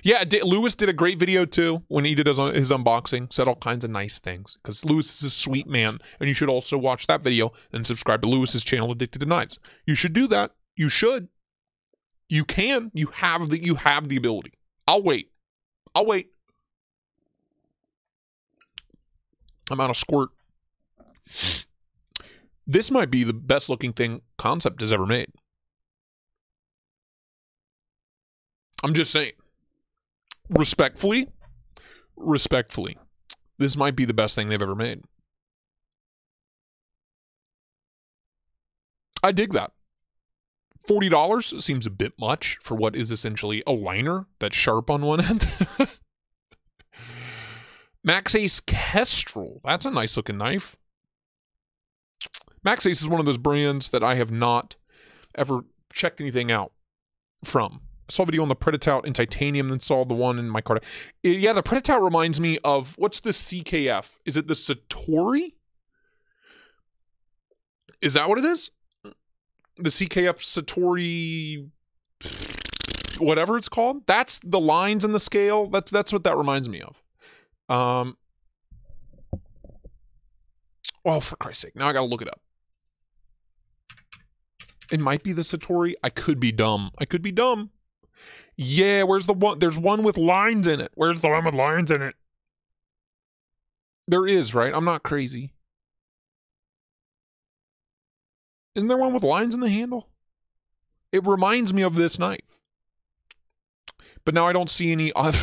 [SPEAKER 4] Yeah, Lewis did a great video too when he did his unboxing. Said all kinds of nice things because Lewis is a sweet man, and you should also watch that video and subscribe to Lewis's channel, Addicted to Knives. You should do that. You should. You can. You have the ability. I'll wait. I'm out of squirt. This might be the best looking thing Concept has ever made. I'm just saying. Respectfully, this might be the best thing they've ever made. I dig that. $40 seems a bit much for what is essentially a liner that's sharp on one end. Max Ace Kestrel. That's a nice looking knife. Max Ace is one of those brands that I have not ever checked anything out from. I saw a video on the Predatout in titanium and saw the one in my card. Yeah, the Predatout reminds me of, what's the CKF? Is it the Satori? Is that what it is? The CKF Satori, whatever it's called? That's the lines in the scale. That's what that reminds me of. Oh, for Christ's sake. Now I gotta look it up. It might be the Satori. I could be dumb. Yeah, where's the one? There's one with lines in it. Where's the one with lines in it? There is, right? I'm not crazy. Isn't there one with lines in the handle? It reminds me of this knife. But now I don't see any other.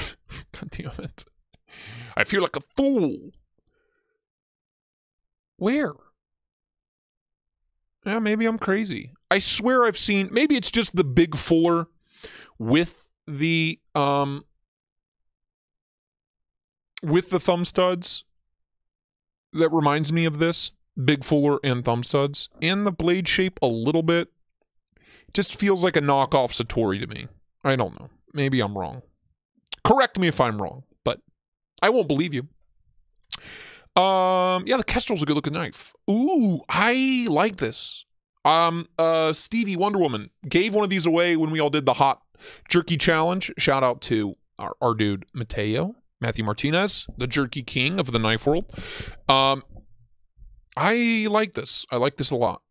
[SPEAKER 4] God damn it. I feel like a fool. Where? Yeah, maybe I'm crazy. I swear I've seen, maybe it's just the big fuller with the thumb studs that reminds me of this. Big fuller and thumb studs. And the blade shape a little bit. Just feels like a knockoff Satori to me. I don't know. Maybe I'm wrong. Correct me if I'm wrong, but I won't believe you. Yeah, the Kestrel's a good looking knife. Ooh, I like this. Stevie Wonder Woman gave one of these away when we all did the hot jerky challenge. Shout out to our dude Matthew Martinez, the jerky king of the knife world. I like this. I like this a lot.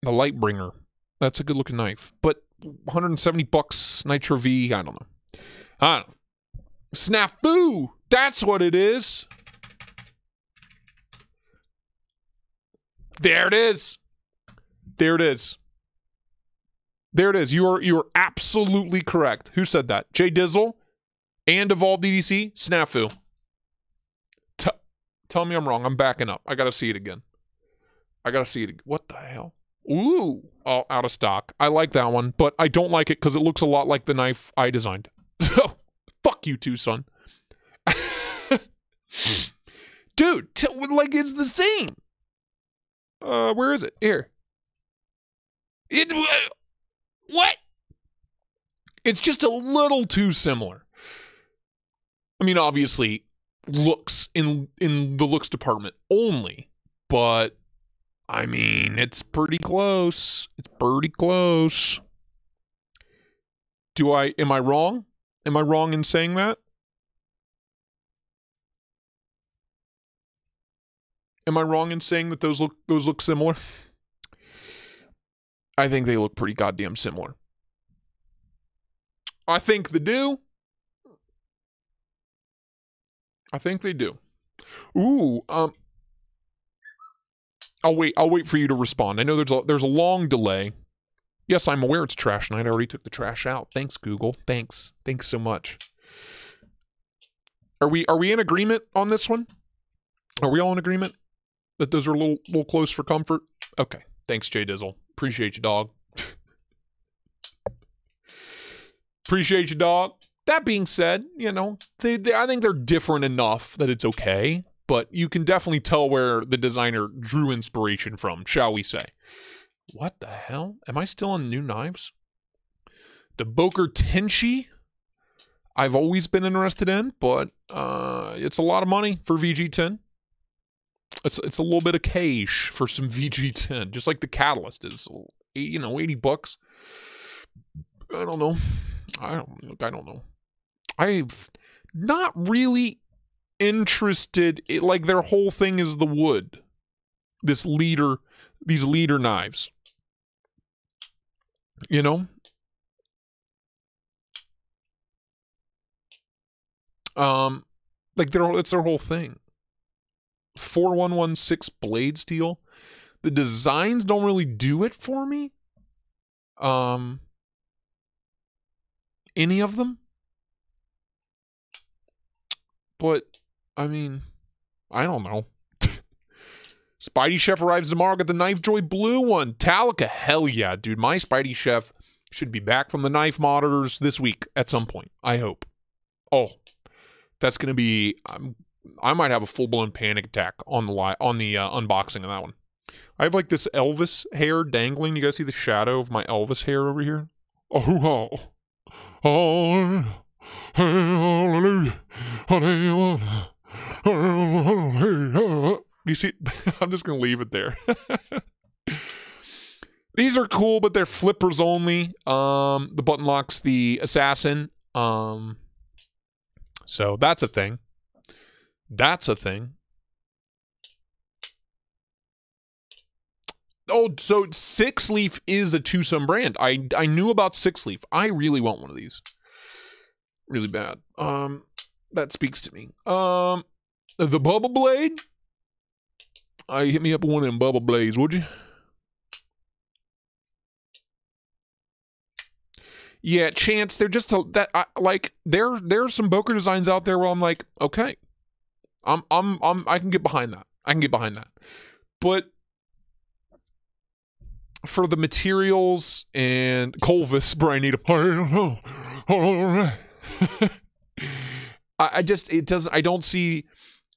[SPEAKER 4] The Lightbringer. That's a good looking knife. But $170 Nitro V, I don't know. Snafu! That's what it is. There it is. There it is. There it is. You are absolutely correct. Who said that? Jay Dizzle and Evolved DDC? Snafu. Tell me I'm wrong. I'm backing up. I got to see it again. What the hell? Ooh. Oh, out of stock. I like that one, but I don't like it because it looks a lot like the knife I designed. So, fuck you too, son. Dude, like it's the same. Where is it? Here. What? It's just a little too similar. I mean, obviously, looks in the looks department only, but I mean, it's pretty close. Am I wrong? Am I wrong in saying that? Am I wrong in saying that those look similar? I think they look pretty goddamn similar. I think they do. Ooh, I'll wait for you to respond. I know there's a long delay. Yes, I'm aware it's trash night. I already took the trash out. Thanks, Google. Thanks so much. Are we in agreement on this one? Are we all in agreement that those are a little close for comfort? Okay. Thanks, Jay Dizzle. Appreciate you, dog. Appreciate you, dog. That being said, you know, I think they're different enough that it's okay, but you can definitely tell where the designer drew inspiration from, shall we say. What the hell? Am I still on new knives? The Boker Tenchi, I've always been interested in, but it's a lot of money for VG10. It's a little bit of cash for some VG10, just like the Catalyst is. 80 bucks. I don't know. I don't know. I've not really interested. Like their whole thing is the wood. These leader knives. You know? Like it's their whole thing. 4116 blade steel. The designs don't really do it for me. Any of them. But, I mean, I don't know. Spidey Chef arrives tomorrow. Got the Knife Joy blue one. Talica, hell yeah, dude. My Spidey Chef should be back from the knife monitors this week at some point. I hope. Oh, that's going to be... I might have a full-blown panic attack on the unboxing of that one. I have like this Elvis hair dangling. You guys see the shadow of my Elvis hair over here? Oh, hallelujah. You see, I'm just going to leave it there. These are cool, but they're flippers only. The button lock's the assassin. So that's a thing. That's a thing. Oh, so Six Leaf is a Twosome brand. I knew about Six Leaf. I really want one of these. Really bad. That speaks to me. The Bubble Blade. Hit me up with one of them Bubble Blades, would you? Yeah, Chance. They're just there's some Boker designs out there where I'm like, okay, I can get behind that. I can get behind that. But for the materials and Colvis, Brian need I don't see,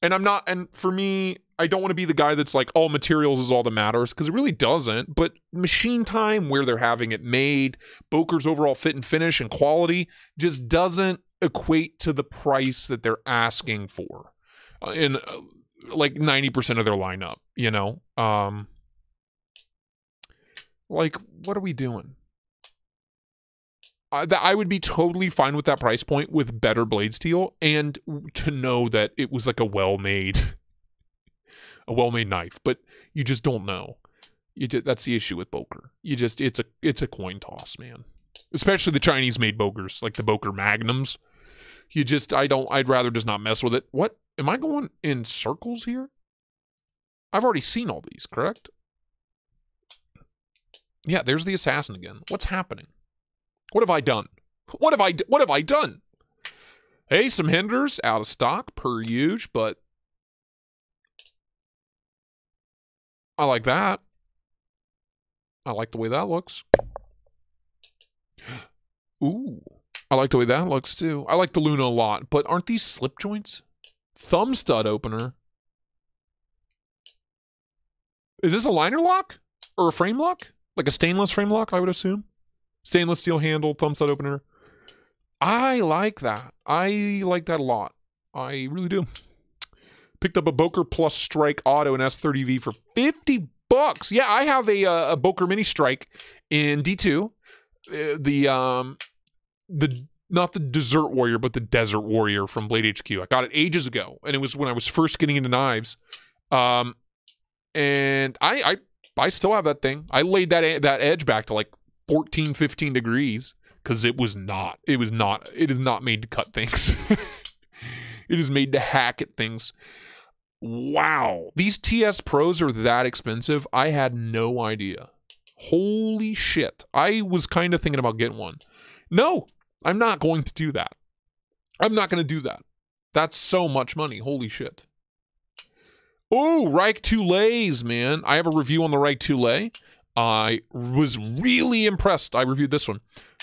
[SPEAKER 4] and for me, I don't want to be the guy that's like, all materials is all that matters, because it really doesn't. But machine time, where they're having it made, Boker's overall fit and finish and quality just doesn't equate to the price that they're asking for in like 90% of their lineup, you know? Like, what are we doing? I would be totally fine with that price point with better blade steel, and to know that it was like a well-made knife, but you just don't know. That's the issue with Boker. It's a coin toss, man. Especially the Chinese-made Bokers, like the Boker Magnums. I'd rather just not mess with it. What? Am I going in circles here? I've already seen all these, correct? Yeah, there's the assassin again. What's happening? What have I done? What have I done? Hey, some Hinders out of stock per usual, but I like that. I like the way that looks. Ooh, I like the way that looks too. I like the Luna a lot, but aren't these slip joints? Thumb stud opener. Is this a liner lock or a frame lock? Like a stainless frame lock, I would assume. Stainless steel handle, thumb stud opener. I like that. I like that a lot. I really do. Picked up a Boker Plus Strike Auto and S30V for $50. Yeah, I have a Boker Mini Strike in D2. Not the Desert Warrior, but the Desert Warrior from Blade HQ. I got it ages ago, and it was when I was first getting into knives. And I still have that thing. I laid that edge back to like 14, 15 degrees because it is not made to cut things. It is made to hack at things. Wow. These TS Pros are that expensive. I had no idea. Holy shit. I was kind of thinking about getting one. No, I'm not going to do that. I'm not going to do that. That's so much money. Holy shit. Oh, Reich Toulees, man. I have a review on the Reich Toulee. I was really impressed. I reviewed this one.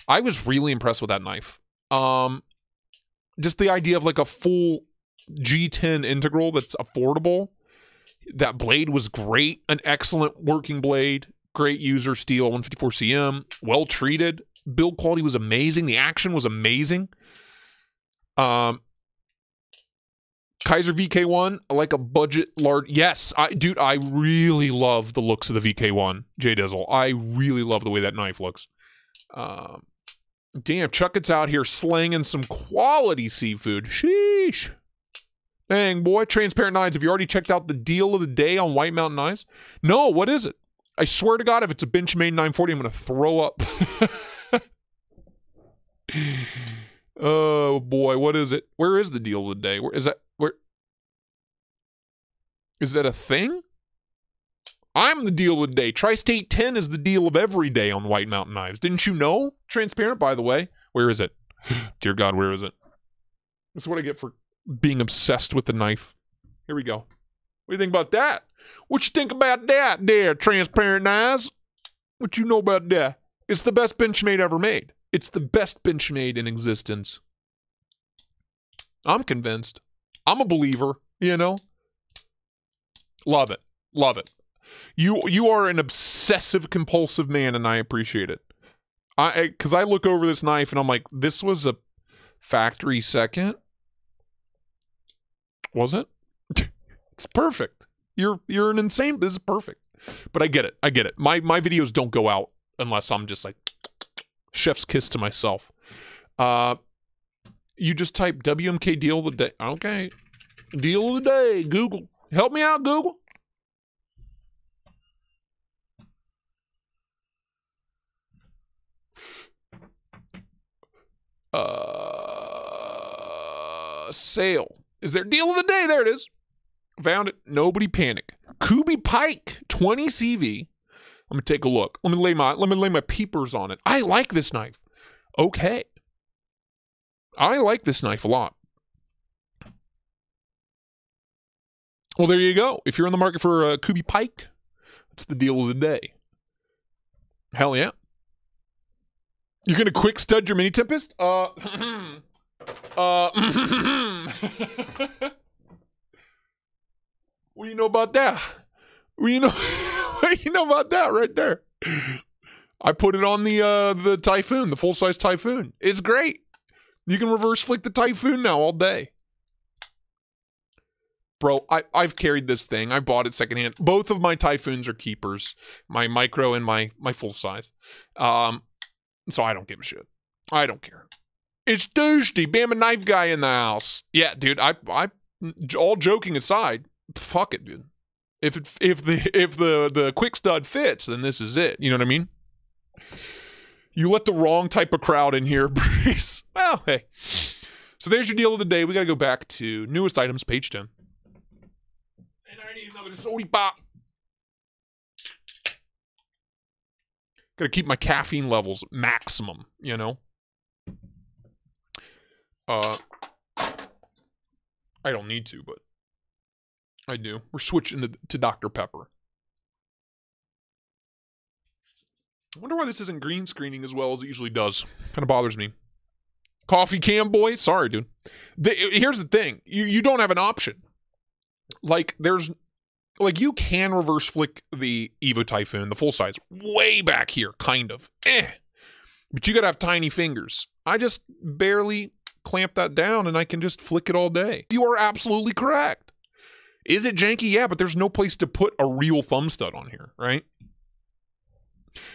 [SPEAKER 4] I was really impressed with that knife. Just the idea of like a full G10 integral that's affordable. That blade was great. An excellent working blade. Great user steel, 154 cm. Well treated. Build quality was amazing. The action was amazing. Kaiser VK1, like a budget large. Yes, dude, I really love the looks of the VK1, J Dizzle. I really love the way that knife looks. Damn, Chuck, it's out here slanging some quality seafood. Sheesh. Dang, boy. Transparent knives. Have you already checked out the deal of the day on White Mountain knives? No, what is it? I swear to God, if it's a Benchmade 940, I'm going to throw up. Oh, boy. What is it? Where is the deal of the day? Where is that? Where? Is that a thing? I'm the deal of the day. Tristate 10 is the deal of every day on White Mountain knives. Didn't you know? Transparent, by the way. Where is it? Dear God, where is it? This is what I get for being obsessed with the knife. Here we go. What do you think about that? What you think about that there, Transparent knives? What you know about that? It's the best Benchmade ever made. It's the best Benchmade in existence. I'm convinced. I'm a believer, you know? Love it. Love it. You are an obsessive compulsive man, and I appreciate it. Because I look over this knife and I'm like, this was a factory second. Was it? It's perfect. You're an insane. This is perfect. But I get it. I get it. My videos don't go out unless I'm just like chef's kiss to myself. You just type WMK deal of the day. Okay. Deal of the day. Google. Help me out, Google. Sale. Is there deal of the day? There it is. Found it. Nobody panic. Kubi Pike 20 CV. Let me take a look. Let me lay my peepers on it. I like this knife. Okay. I like this knife a lot. Well, there you go. If you're in the market for a Kubi Pike, that's the deal of the day. Hell yeah. You're going to quick stud your Mini Tempest? What do you know about that? What do you know about that right there? I put it on the Typhoon, the full-size Typhoon. It's great. You can reverse flick the Typhoon now all day. Bro, I've carried this thing. I bought it secondhand. Both of my Typhoons are keepers. My micro and my full-size. So I don't give a shit. I don't care. It's Tuesday. Bama Knife Guy in the house. Yeah, dude. I all joking aside, fuck it, dude. If the quick stud fits, then this is it. You know what I mean? You let the wrong type of crowd in here, Breeze. Well, hey. So there's your deal of the day. We got to go back to newest items, page 10. And I need another sody pop. Got to keep my caffeine levels maximum, you know? I don't need to, but I do. We're switching to Dr. Pepper. I wonder why this isn't green screening as well as it usually does. Kind of bothers me. Coffee can boy? Sorry, dude. Here's the thing. You don't have an option. Like, you can reverse flick the Evo Typhoon, the full size, way back here, kind of. But you gotta have tiny fingers. I just barely clamp that down and I can just flick it all day. You are absolutely correct. Is it janky? Yeah, but there's no place to put a real thumb stud on here, right?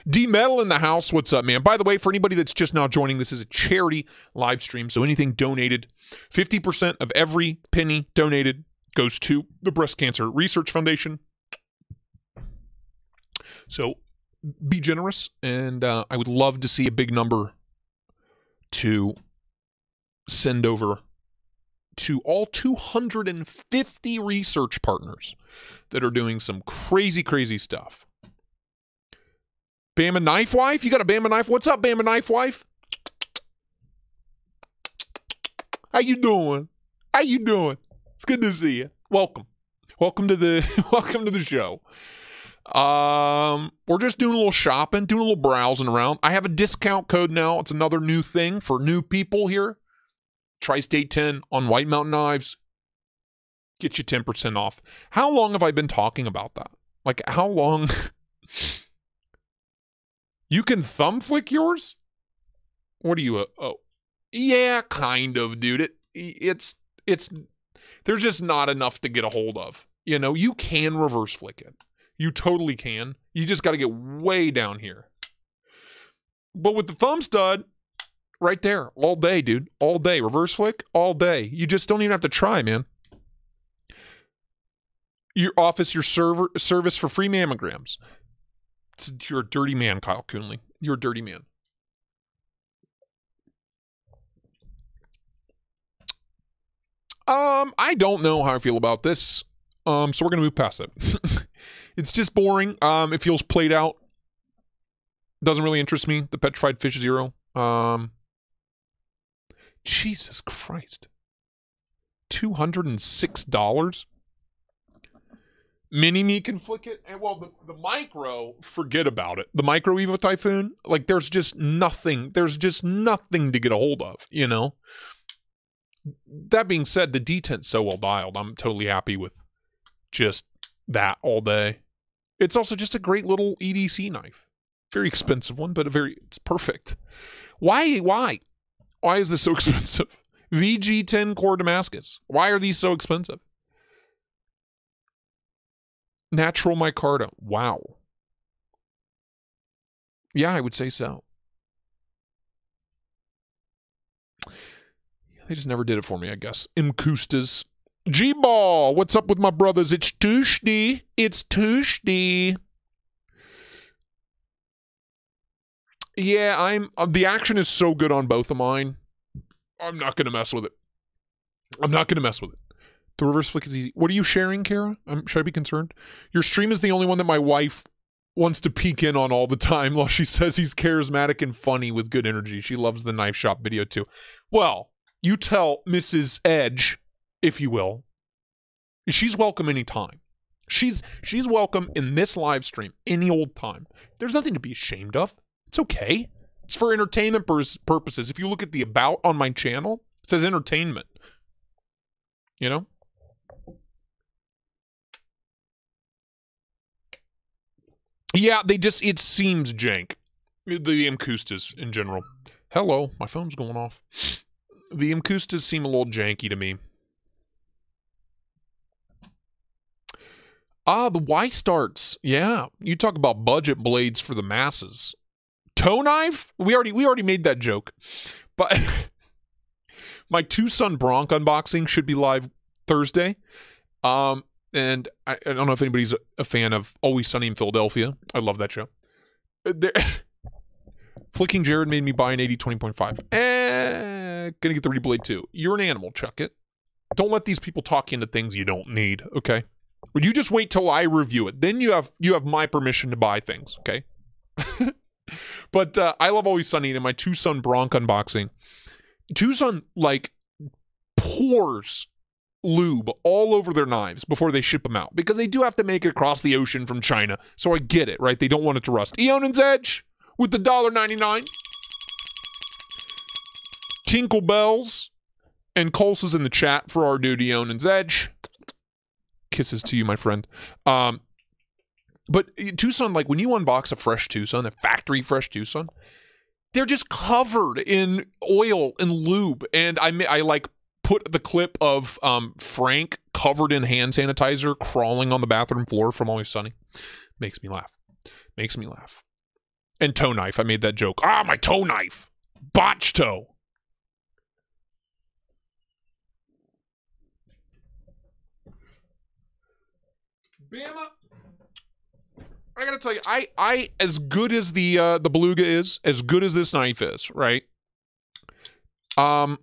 [SPEAKER 4] D-Metal in the house, what's up, man? By the way, for anybody that's just now joining, this is a charity live stream, so anything donated, 50% of every penny donated goes to the Breast Cancer Research Foundation. So be generous, and I would love to see a big number to send over to all 250 research partners that are doing some crazy, crazy stuff. Bama Knife Wife? You got a Bama Knife? What's up, Bama Knife Wife? How you doing? How you doing? It's good to see you. Welcome. Welcome to the show. We're just doing a little shopping, doing a little browsing around. I have a discount code now. It's another new thing for new people here. Tristate 10 on White Mountain Knives. Get you 10% off. How long have I been talking about that? Like, how long? You can thumb flick yours? What are you? Oh, yeah, kind of, dude. There's There's just not enough to get a hold of. You know, you can reverse flick it. You totally can. You just got to get way down here. But with the thumb stud, right there, all day, dude. All day. Reverse flick, all day. You just don't even have to try, man. Your office, your service for free mammograms. You're a dirty man, Kyle Coonley. You're a dirty man. I don't know how I feel about this. So we're gonna move past it. It's just boring. It feels played out. Doesn't really interest me. The Petrified Fish Zero. Jesus Christ. $206? Mini-Me can flick it. And well, the micro, forget about it. The micro Evo Typhoon, like there's just nothing. There's just nothing to get a hold of, you know? That being said, the detent's so well dialed. I'm totally happy with just that all day. It's also just a great little EDC knife. Very expensive one, but it's perfect. Why is this so expensive? VG10 Core Damascus. Why are these so expensive? Natural micarta. Wow. Yeah, I would say so. They just never did it for me, I guess. Imkustas. G-Ball. What's up with my brothers? It's Tuesday. It's Tuesday. Yeah, the action is so good on both of mine. I'm not going to mess with it. I'm not going to mess with it. The reverse flick is easy. What are you sharing, Kara? Should I be concerned? Your stream is the only one that my wife wants to peek in on all the time while she says he's charismatic and funny with good energy. She loves the knife shop video too. Well, you tell Mrs. Edge, if you will, she's welcome anytime. She's welcome in this live stream any old time. There's nothing to be ashamed of. It's okay. It's for entertainment purposes. If you look at the about on my channel, it says entertainment. You know? Yeah, it seems jank. The Imkustas in general. Hello, my phone's going off. The Imkustas seem a little janky to me. The Y-Starts. Yeah, you talk about budget blades for the masses. Toe knife? We already made that joke. But my Tucson Bronc unboxing should be live Thursday. And I don't know if anybody's a fan of Always Sunny in Philadelphia. I love that show. Flicking Jared made me buy an 80 20.5. Gonna get the Reblade too. You're an animal, chuck it. Don't let these people talk you into things you don't need, okay? Would you just wait till I review it? Then you have my permission to buy things, okay? But I love Always Sunny, and in my Tucson Bronc unboxing, Tucson like pours lube all over their knives before they ship them out because they do have to make it across the ocean from China. So I get it, right? They don't want it to rust. Eonan's Edge with the $1.99. Tinkle Bells and Coles is in the chat for our dude Eonan's Edge. Kisses to you, my friend. But Tucson, like when you unbox a fresh Tucson, a factory fresh Tucson, they're just covered in oil and lube. And I like put the clip of Frank covered in hand sanitizer crawling on the bathroom floor from Always Sunny. Makes me laugh. Makes me laugh. And toe knife. I made that joke. Ah, my toe knife. Botch toe. Bama. I gotta tell you, I as good as the Beluga is, as good as this knife is, right? Man,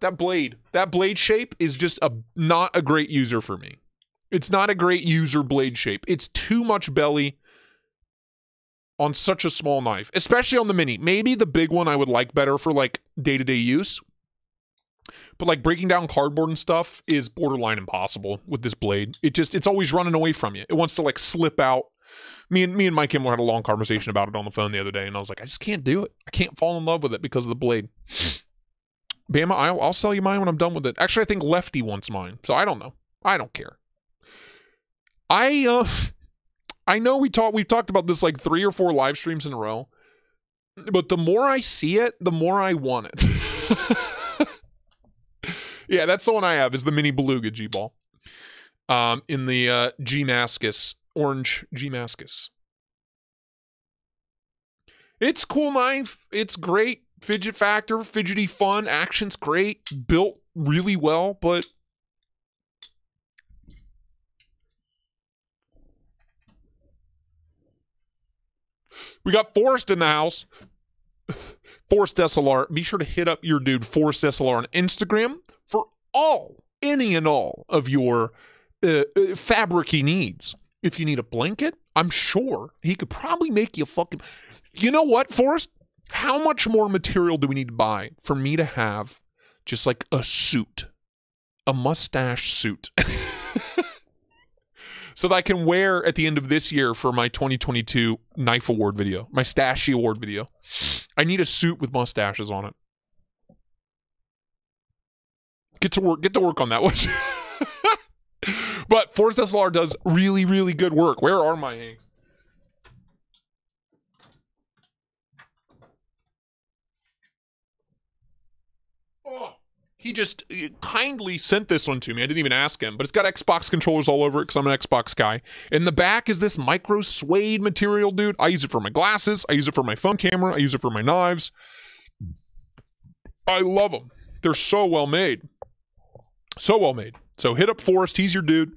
[SPEAKER 4] that blade shape is just not a great user for me. It's not a great user blade shape. It's too much belly on such a small knife, especially on the mini. Maybe the big one I would like better for like day-to-day use. But like breaking down cardboard and stuff is borderline impossible with this blade. It's always running away from you. It wants to like slip out. Me and Mike Kimmler had a long conversation about it on the phone the other day, and I was like, I just can't do it. I can't fall in love with it because of the blade. Bama, I'll sell you mine when I'm done with it. Actually, I think Lefty wants mine, so I don't know. I don't care. I know we've talked about this like 3 or 4 live streams in a row, but the more I see it, the more I want it. Yeah, that's the one I have, is the mini beluga G-ball. In the G-Mascus, orange G-Mascus. It's cool knife. It's great. Fidget factor, fidgety fun. Action's great. Built really well, but we got Forrest in the house. Forrest SLR. Be sure to hit up your dude Forrest SLR on Instagram for any and all of your fabric-y needs. If you need a blanket, I'm sure he could probably make you fucking... You know what, Forrest? How much more material do we need to buy for me to have just like a suit? A mustache suit. So that I can wear at the end of this year for my 2022 Knife Award video, my Stashy Award video. I need a suit with mustaches on it. Get to work on that one. But Forrest SLR does really, really good work. Where are my eggs? Oh, he just kindly sent this one to me. I didn't even ask him, but it's got Xbox controllers all over it because I'm an Xbox guy. In the back is this micro suede material, dude. I use it for my glasses. I use it for my phone camera. I use it for my knives. I love them. They're so well made. So well made. So hit up Forrest. He's your dude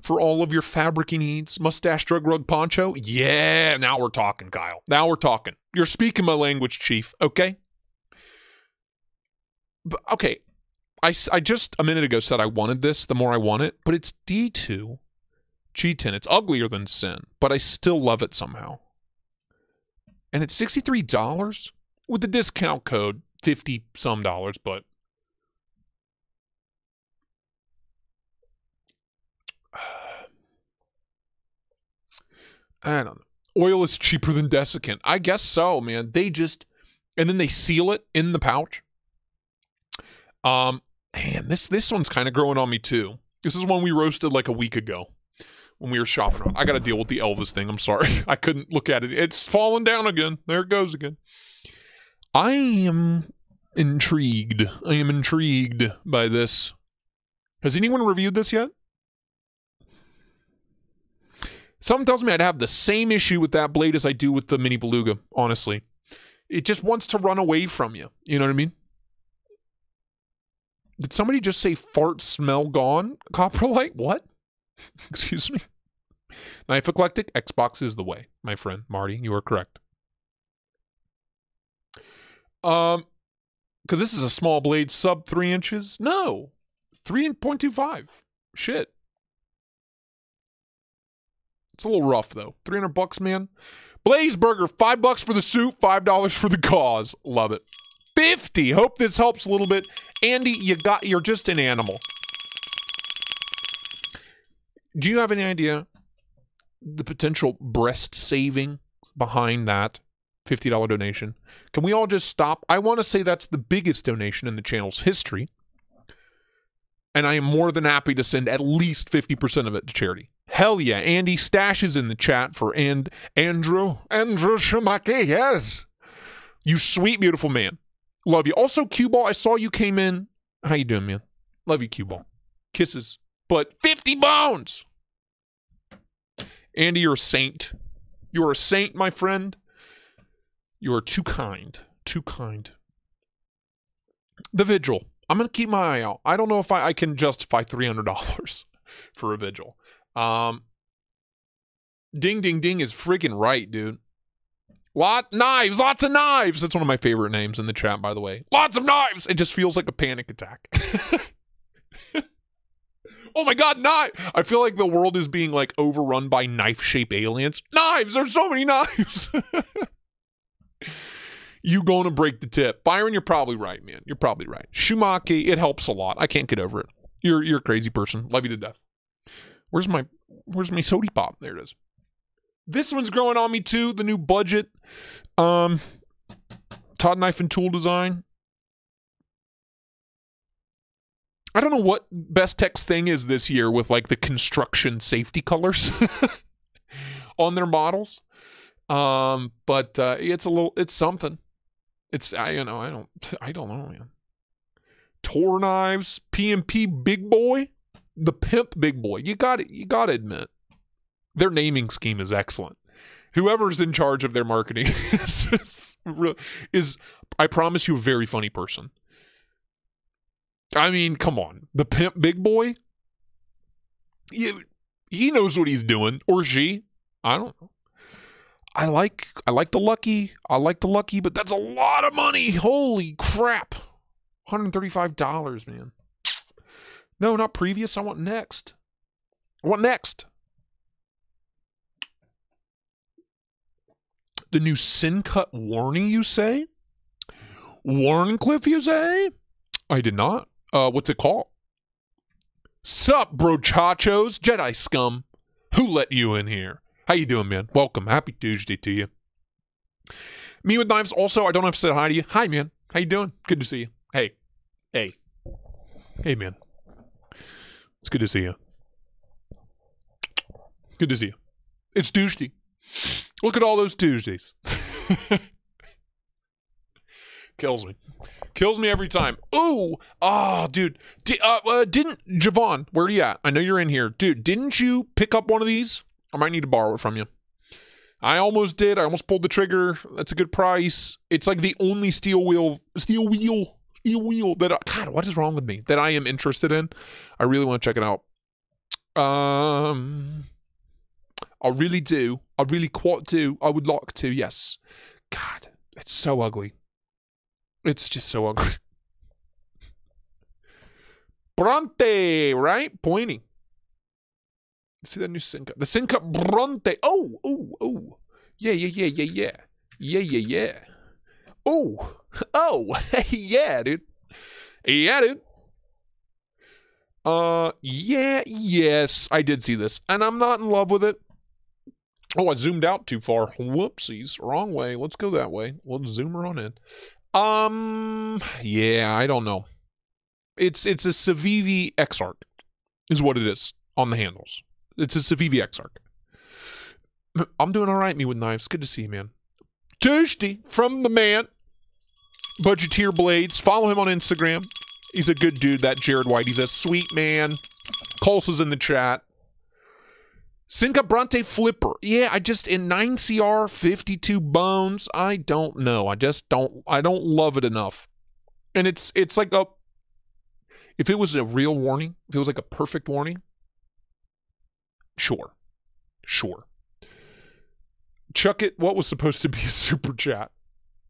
[SPEAKER 4] for all of your fabric needs. Mustache drug rug poncho. Yeah, now we're talking, Kyle. Now we're talking. You're speaking my language, Chief. Okay? But, okay. I just a minute ago said I wanted this the more I want it, but it's D2 G10. It's uglier than sin, but I still love it somehow. And it's $63 with the discount code, $50 some, but I don't know. Oil is cheaper than desiccant. I guess so, man. They just, and then they seal it in the pouch. Man, this one's kind of growing on me too. This is one we roasted like a week ago when we were shopping around. I got to deal with the Elvis thing. I'm sorry. I couldn't look at it. It's falling down again. There it goes again. I am intrigued. I am intrigued by this. Has anyone reviewed this yet? Something tells me I'd have the same issue with that blade as I do with the mini beluga, honestly. It just wants to run away from you. You know what I mean? Did somebody just say fart smell gone? Coprolite? What? Excuse me? Knife Eclectic? Xbox is the way, my friend. Marty, you are correct. Because this is a small blade, sub 3 inches? No. 3.25. Shit. It's a little rough, though. $300, man. Blaze Burger, $5 for the suit, $5 for the cause. Love it. 50. Hope this helps a little bit. Andy, you're just an animal. Do you have any idea the potential breast saving behind that $50 donation? Can we all just stop? I want to say that's the biggest donation in the channel's history. And I am more than happy to send at least 50% of it to charity. Hell yeah. Andy, Stash is in the chat for Andrew Shamaki, yes. You sweet, beautiful man. Love you. Also, Q-Ball, I saw you came in. How you doing, man? Love you, Q-Ball. Kisses. But 50 bones! Andy, you're a saint. You are a saint, my friend. You are too kind. Too kind. The Vigil. I'm going to keep my eye out. I don't know if I can justify $300 for a Vigil. Ding, ding, ding is freaking right, dude. Lots of knives. That's one of my favorite names in the chat, by the way. Lots of knives. It just feels like a panic attack. Oh my God, knife. I feel like the world is being like overrun by knife-shaped aliens. Knives. There's so many knives. You going to break the tip. Byron, you're probably right, man. You're probably right. Shumaki, it helps a lot. I can't get over it. You're a crazy person. Love you to death. Where's my sody pop? There it is. This one's growing on me too. The new budget. Todd Knife and Tool Design. I don't know what Best Tech's thing is this year with like the construction safety colors on their models. But it's something. I don't know, man. tour knives, P&P Big Boy, the Pimp Big Boy. You got to admit, their naming scheme is excellent. Whoever's in charge of their marketing is, I promise you, a very funny person. I mean, come on. The Pimp Big Boy? He knows what he's doing. Or she. I don't know. I like the Lucky. I like the Lucky, but that's a lot of money. Holy crap. $135, man. No, not previous. I want next. The new Sin Cut Warning, you say? Warncliffe, you say? I did not. What's it called? Sup, brochachos, Jedi scum. Who let you in here? How you doing, man? Welcome. Happy Tuesday to you. Me with Knives. Also, I don't have to say hi to you. Hi, man. How you doing? Good to see you. Hey, man. It's good to see you. Good to see you. It's Tuesday. Look at all those Tuesdays. Kills me every time. Ooh, dude. Didn't Javon? Where are you at? I know you're in here, dude. Didn't you pick up one of these? I might need to borrow it from you. I almost did. I almost pulled the trigger. That's a good price. It's like the only steel wheel that God, what is wrong with me? That I am interested in. I really want to check it out. I really do. I really quite do. I would like to, yes. God, it's so ugly. It's just so ugly. Bronte, right? Pointy. See that new Sinca? The Sinca Bronte. Oh. Yeah. Oh. Yeah, dude. Yes, I did see this. And I'm not in love with it. Oh, I zoomed out too far. Whoopsies. Wrong way. Let's go that way. Let's zoom her on in. Yeah, I don't know. It's a Civivi X-Arc is what it is on the handles. It's a Civivi X-Arc. I'm doing all right, me with Knives. Good to see you, man. Tuesday from the man. Budgeteer Blades. Follow him on Instagram. He's a good dude, that Jared White. He's a sweet man. Pulse is in the chat. Sinca Bronte Flipper. Yeah, I just, in 9CR, 52 bones, I don't know. I don't love it enough. And it's like if it was a real warning, if it was like a perfect warning, sure. Chuck it, what was supposed to be a super chat?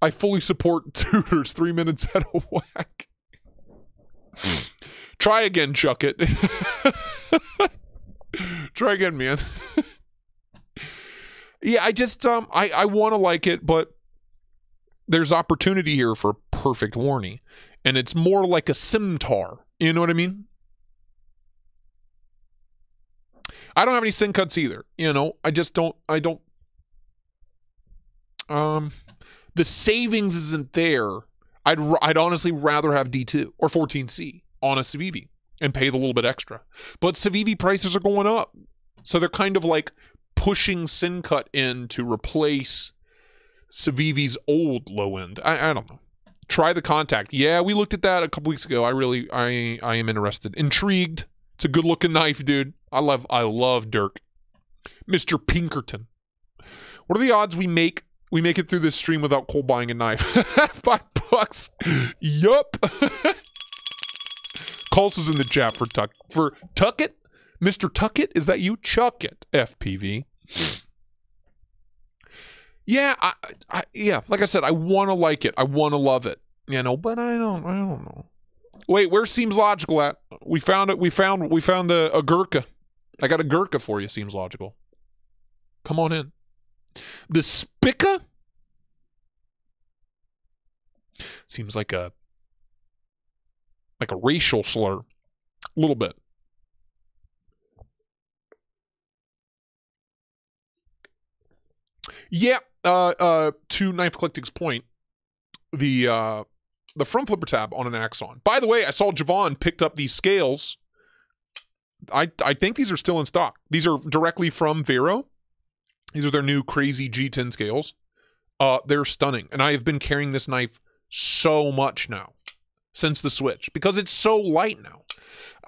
[SPEAKER 4] I fully support tutors 3 minutes out of whack. Try again, Chuck it. Try again, man. Yeah, I just I want to like it, but there's opportunity here for perfect warning, and it's more like a scimitar. You know what I mean? I don't have any sin cuts either. You know, I don't. The savings isn't there. I'd honestly rather have D2 or 14C on a Civivi and pay the little bit extra. But Civivi prices are going up. So they're kind of like pushing Sin Cut in to replace Civivi's old low end. I don't know. Try the Contact. Yeah, we looked at that a couple weeks ago. I am interested. Intrigued. It's a good looking knife, dude. I love Dirk. Mr. Pinkerton. What are the odds we make it through this stream without Cole buying a knife? $5. Yup. Calls is in the chat for Tuckit. Mr. Tuckit, is that you? Chuck it, FPV. Yeah, yeah. Like I said, I want to like it. I want to love it. You know, but I don't know. Wait, where Seems Logical at? We found it. We found a Gurkha. I got a Gurkha for you. Seems Logical. Come on in. The Spica seems like a racial slur, a little bit. Yeah. To Knife Collecting's point, the front flipper tab on an Axon. By the way, I saw Javon picked up these scales. I think these are still in stock. These are directly from Vero. These are their new crazy G10 scales. They're stunning. And I have been carrying this knife so much now. since the switch because it's so light now.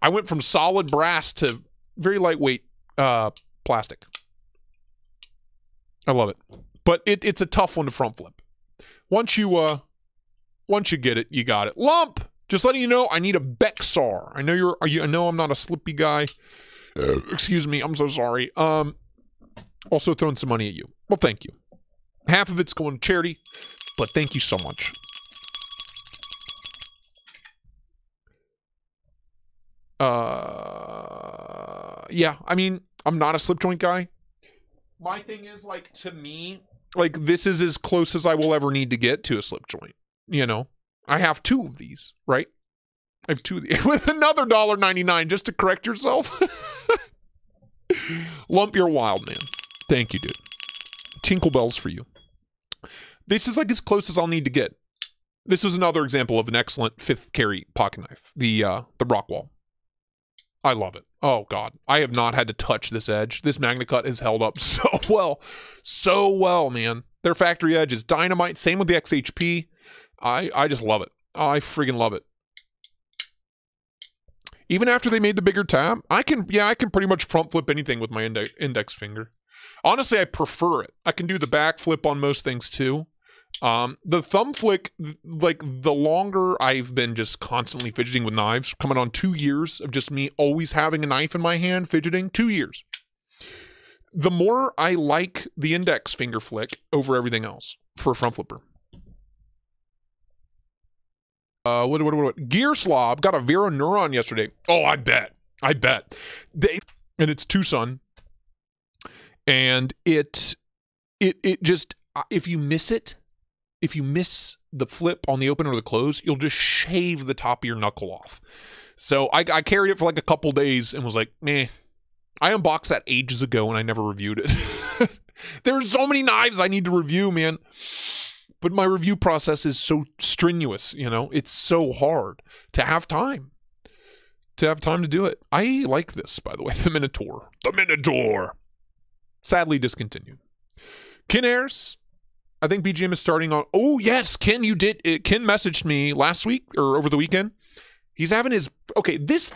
[SPEAKER 4] I went from solid brass to very lightweight plastic. I love it. But it's a tough one to front flip. Once you get it, you got it. Lump! Just letting you know, I need a Bexar. I know I know I'm not a slippy guy. Excuse me, I'm so sorry. Also throwing some money at you. Well, thank you. Half of it's going to charity, but thank you so much. Yeah, I mean, I'm not a slip joint guy. My thing is, like, to me, like, this is as close as I will ever need to get to a slip joint. You know, I have 2 of these, right? I have 2 of these with another $1.99 just to correct yourself. Lump, you're wild, man. Thank you, dude. Tinkle bells for you. This is like as close as I'll need to get. This is another example of an excellent 5th carry pocket knife. The Rockwall. I love it. Oh, God. I have not had to touch this edge. This MagnaCut has held up so well. So well, man. Their factory edge is dynamite. Same with the XHP. I just love it. I friggin' love it. Even after they made the bigger tab, I can pretty much front flip anything with my index finger. Honestly, I prefer it. I can do the back flip on most things too. The thumb flick, like the longer I've been just constantly fidgeting with knives, coming on 2 years of just me always having a knife in my hand, fidgeting, 2 years. The more I like the index finger flick over everything else for a front flipper. What? Gear Slob got a Vero Neuron yesterday. Oh, I bet. And it's Tucson. And it just, if you miss the flip on the open or the close, you'll just shave the top of your knuckle off. So I carried it for like a couple days and was like, meh. I unboxed that ages ago and I never reviewed it. There's so many knives I need to review, man. But my review process is so strenuous, you know? It's so hard to have time. To do it. I like this, by the way. The Minotaur. The Minotaur! Sadly discontinued. Ken Ayers. I think BGM is starting on... Oh, yes, Ken, you did... Ken messaged me last week or over the weekend. He's having his... Okay, this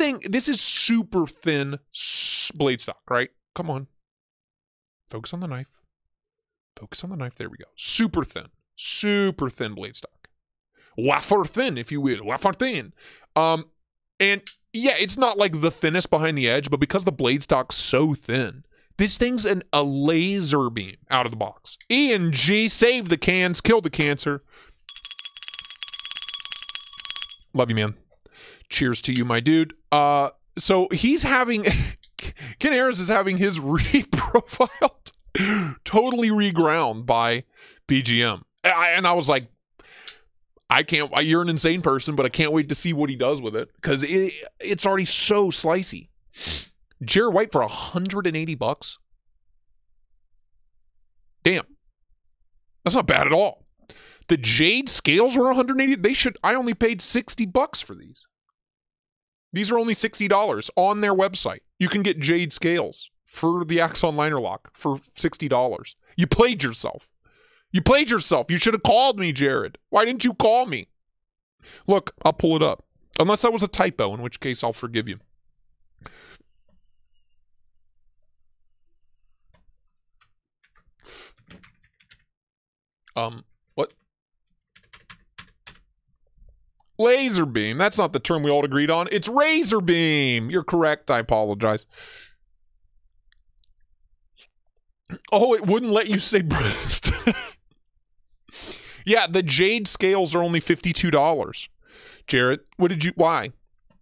[SPEAKER 4] is super thin blade stock, right? Come on. Focus on the knife. Focus on the knife. There we go. Super thin blade stock. Wafer thin, if you will. Wafer thin. And yeah, it's not like the thinnest behind the edge, but because the blade stock's so thin, this thing's a laser beam out of the box. Ian G, save the cans, kill the cancer. Love you, man. Cheers to you, my dude. So he's having... Ken Ayers is having his reprofiled, totally reground by BGM. And I was like, you're an insane person, but I can't wait to see what he does with it because it's already so slicey. Jared White for $180. Damn. That's not bad at all. The Jade scales were $180. I only paid $60 for these. These are only $60 on their website. You can get Jade scales for the Axon liner lock for $60. You played yourself. You should have called me, Jared. Why didn't you call me? Look, I'll pull it up. Unless that was a typo, in which case I'll forgive you. What? Laser beam. That's not the term we all agreed on. It's razor beam. You're correct. I apologize. Oh, it wouldn't let you say breast. Yeah, the Jade scales are only $52. Jarrett, why?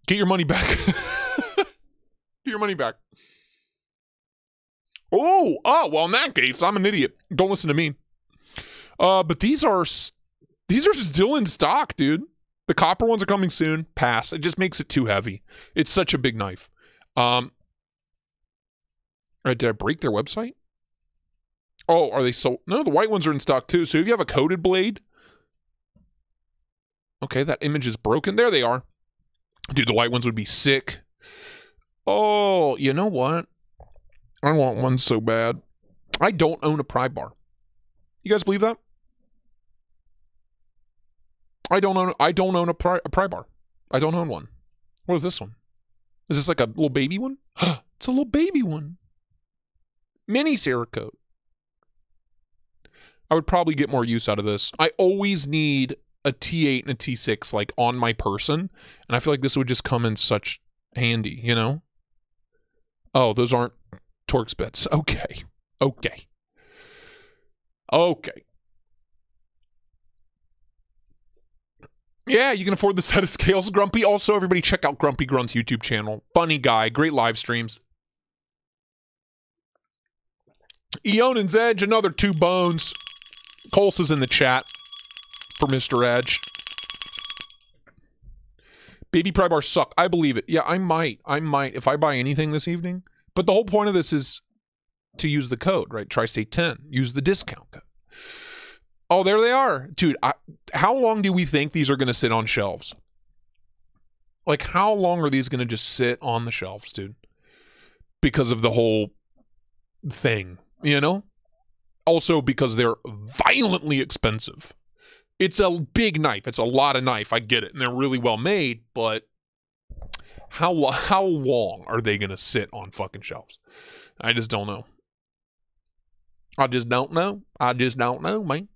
[SPEAKER 4] Get your money back. Get your money back. Oh, well, in that case, I'm an idiot. Don't listen to me. But these are still in stock, dude. The copper ones are coming soon. Pass. It just makes it too heavy. It's such a big knife. Did I break their website? Oh, are they sold? No, the white ones are in stock too. So if you have a coated blade. Okay, that image is broken. There they are. Dude, the white ones would be sick. Oh, you know what? I want one so bad. I don't own a pry bar. You guys believe that? I don't own a pry bar. I don't own one. What is this one? Is this like a little baby one? It's a little baby one. Mini Cerakote. I would probably get more use out of this. I always need a T8 and a T6 like on my person, and I feel like this would just come in such handy, you know? Oh, those aren't Torx bits. Okay. Okay. Okay. Yeah, you can afford the set of scales, Grumpy. Also, everybody check out Grumpy Grunt's YouTube channel. Funny guy, great live streams. Eonan's Edge, another 2 bones. Coles is in the chat for Mr. Edge. Baby pry bars suck. I believe it. Yeah, I might. If I buy anything this evening. But the whole point of this is to use the code, right? Tristate 10. Use the discount code. Oh, there they are. Dude, how long do we think these are going to sit on shelves? Like, how long are these going to just sit on the shelves, dude? Because of the whole thing, you know? Also because they're violently expensive. It's a big knife. It's a lot of knife. I get it. And they're really well made, but how long are they going to sit on fucking shelves? I just don't know. I just don't know, man.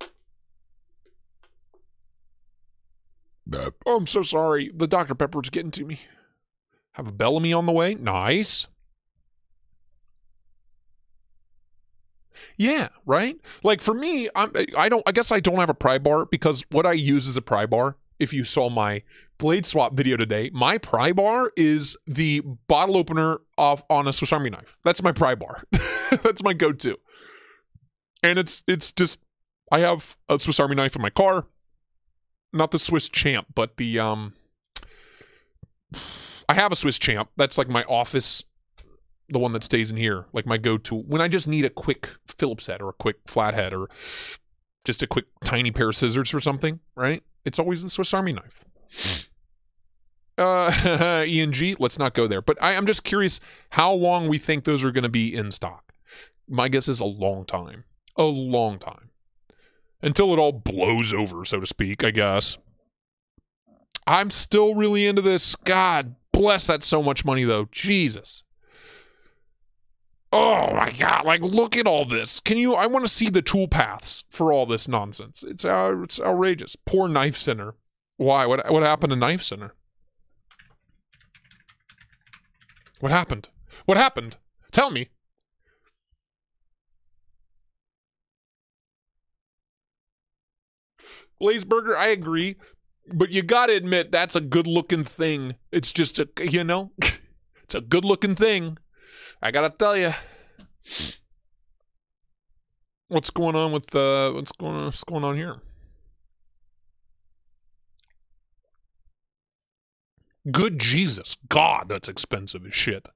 [SPEAKER 4] Oh, I'm so sorry. The Dr. Pepper's getting to me. Have a Bellamy on the way. Nice. Yeah, right? Like for me, I guess I don't have a pry bar because what I use is a pry bar. If you saw my blade swap video today, my pry bar is the bottle opener on a Swiss Army knife. That's my pry bar. That's my go-to. And it's just, I have a Swiss Army knife in my car. Not the Swiss Champ, but the, I have a Swiss Champ. That's like my office, the one that stays in here. Like my go-to when I just need a quick Phillips head or a quick flathead or just a quick tiny pair of scissors or something, right? It's always the Swiss Army knife. ENG, let's not go there. But I'm just curious how long we think those are going to be in stock. My guess is a long time. A long time. Until it all blows over, so to speak, I guess. I'm still really into this. God bless, that's so much money, though. Jesus. Oh, my God. Like, look at all this. I want to see the tool paths for all this nonsense. It's outrageous. Poor Knife Center. Why? What happened to Knife Center? What happened? What happened? Tell me. Blazeburger, I agree, but you gotta admit that's a good-looking thing. It's just it's a good-looking thing. I gotta tell you. What's going on with what's going on here? Good Jesus, God, that's expensive as shit.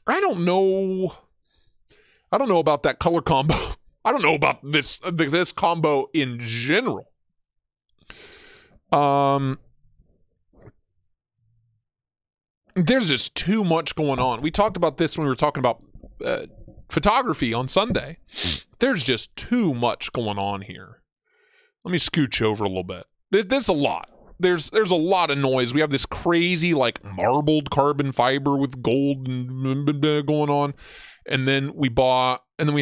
[SPEAKER 4] I don't know about that color combo. I don't know about this combo in general. There's just too much going on. We talked about this when we were talking about photography on Sunday. There's just too much going on here. Let me scooch over a little bit. There's a lot. There's a lot of noise. We have this crazy like marbled carbon fiber with gold and going on. And then we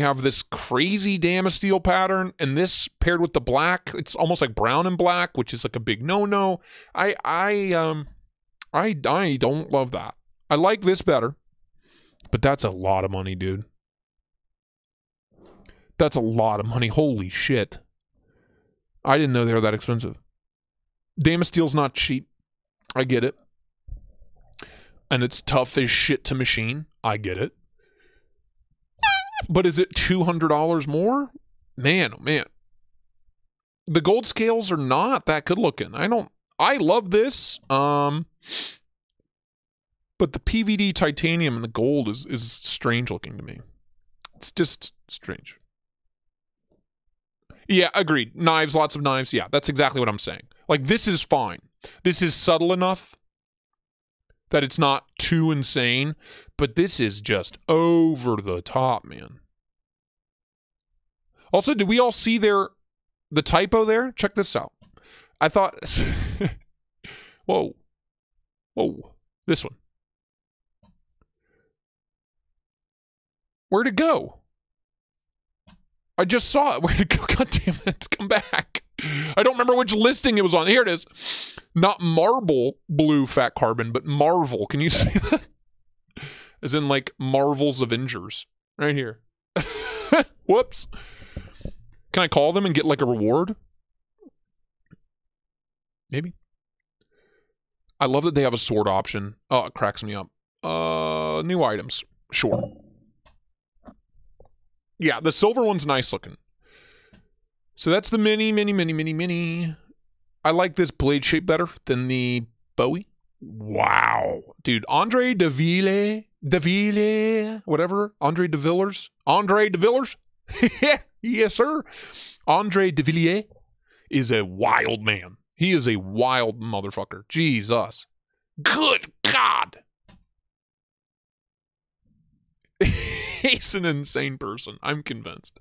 [SPEAKER 4] have this crazy Damasteel pattern, and this paired with the black, it's almost like brown and black, which is like a big no-no. I don't love that. I like this better, but that's a lot of money, dude. That's a lot of money. Holy shit. I didn't know they were that expensive. Damasteel's not cheap. I get it. And it's tough as shit to machine. I get it. But is it $200 more? Man, oh man. The gold scales are not that good looking. I love this. But the PVD titanium and the gold is strange looking to me. It's just strange. Yeah, agreed. Knives, lots of knives. Yeah, that's exactly what I'm saying. Like, this is fine. This is subtle enough that it's not too insane, but this is just over the top, man. Also, did we all see the typo there? Check this out. I thought, whoa, this one. Where'd it go? I just saw it. Where'd it go? God damn it, it's come back. I don't remember which listing it was on. Here it is. Not marble blue fat carbon, but Marvel. Can you see that? As in like Marvel's Avengers. Right here. Whoops. Can I call them and get like a reward? Maybe. I love that they have a sword option. Oh, it cracks me up. New items. Sure. Yeah, the silver one's nice looking. So that's the mini. I like this blade shape better than the Bowie. Wow. Dude, Andre de Villers, whatever. Andre de Villers? Yes, sir. Andre de Villiers is a wild man. He is a wild motherfucker. Jesus. Good God. He's an insane person. I'm convinced.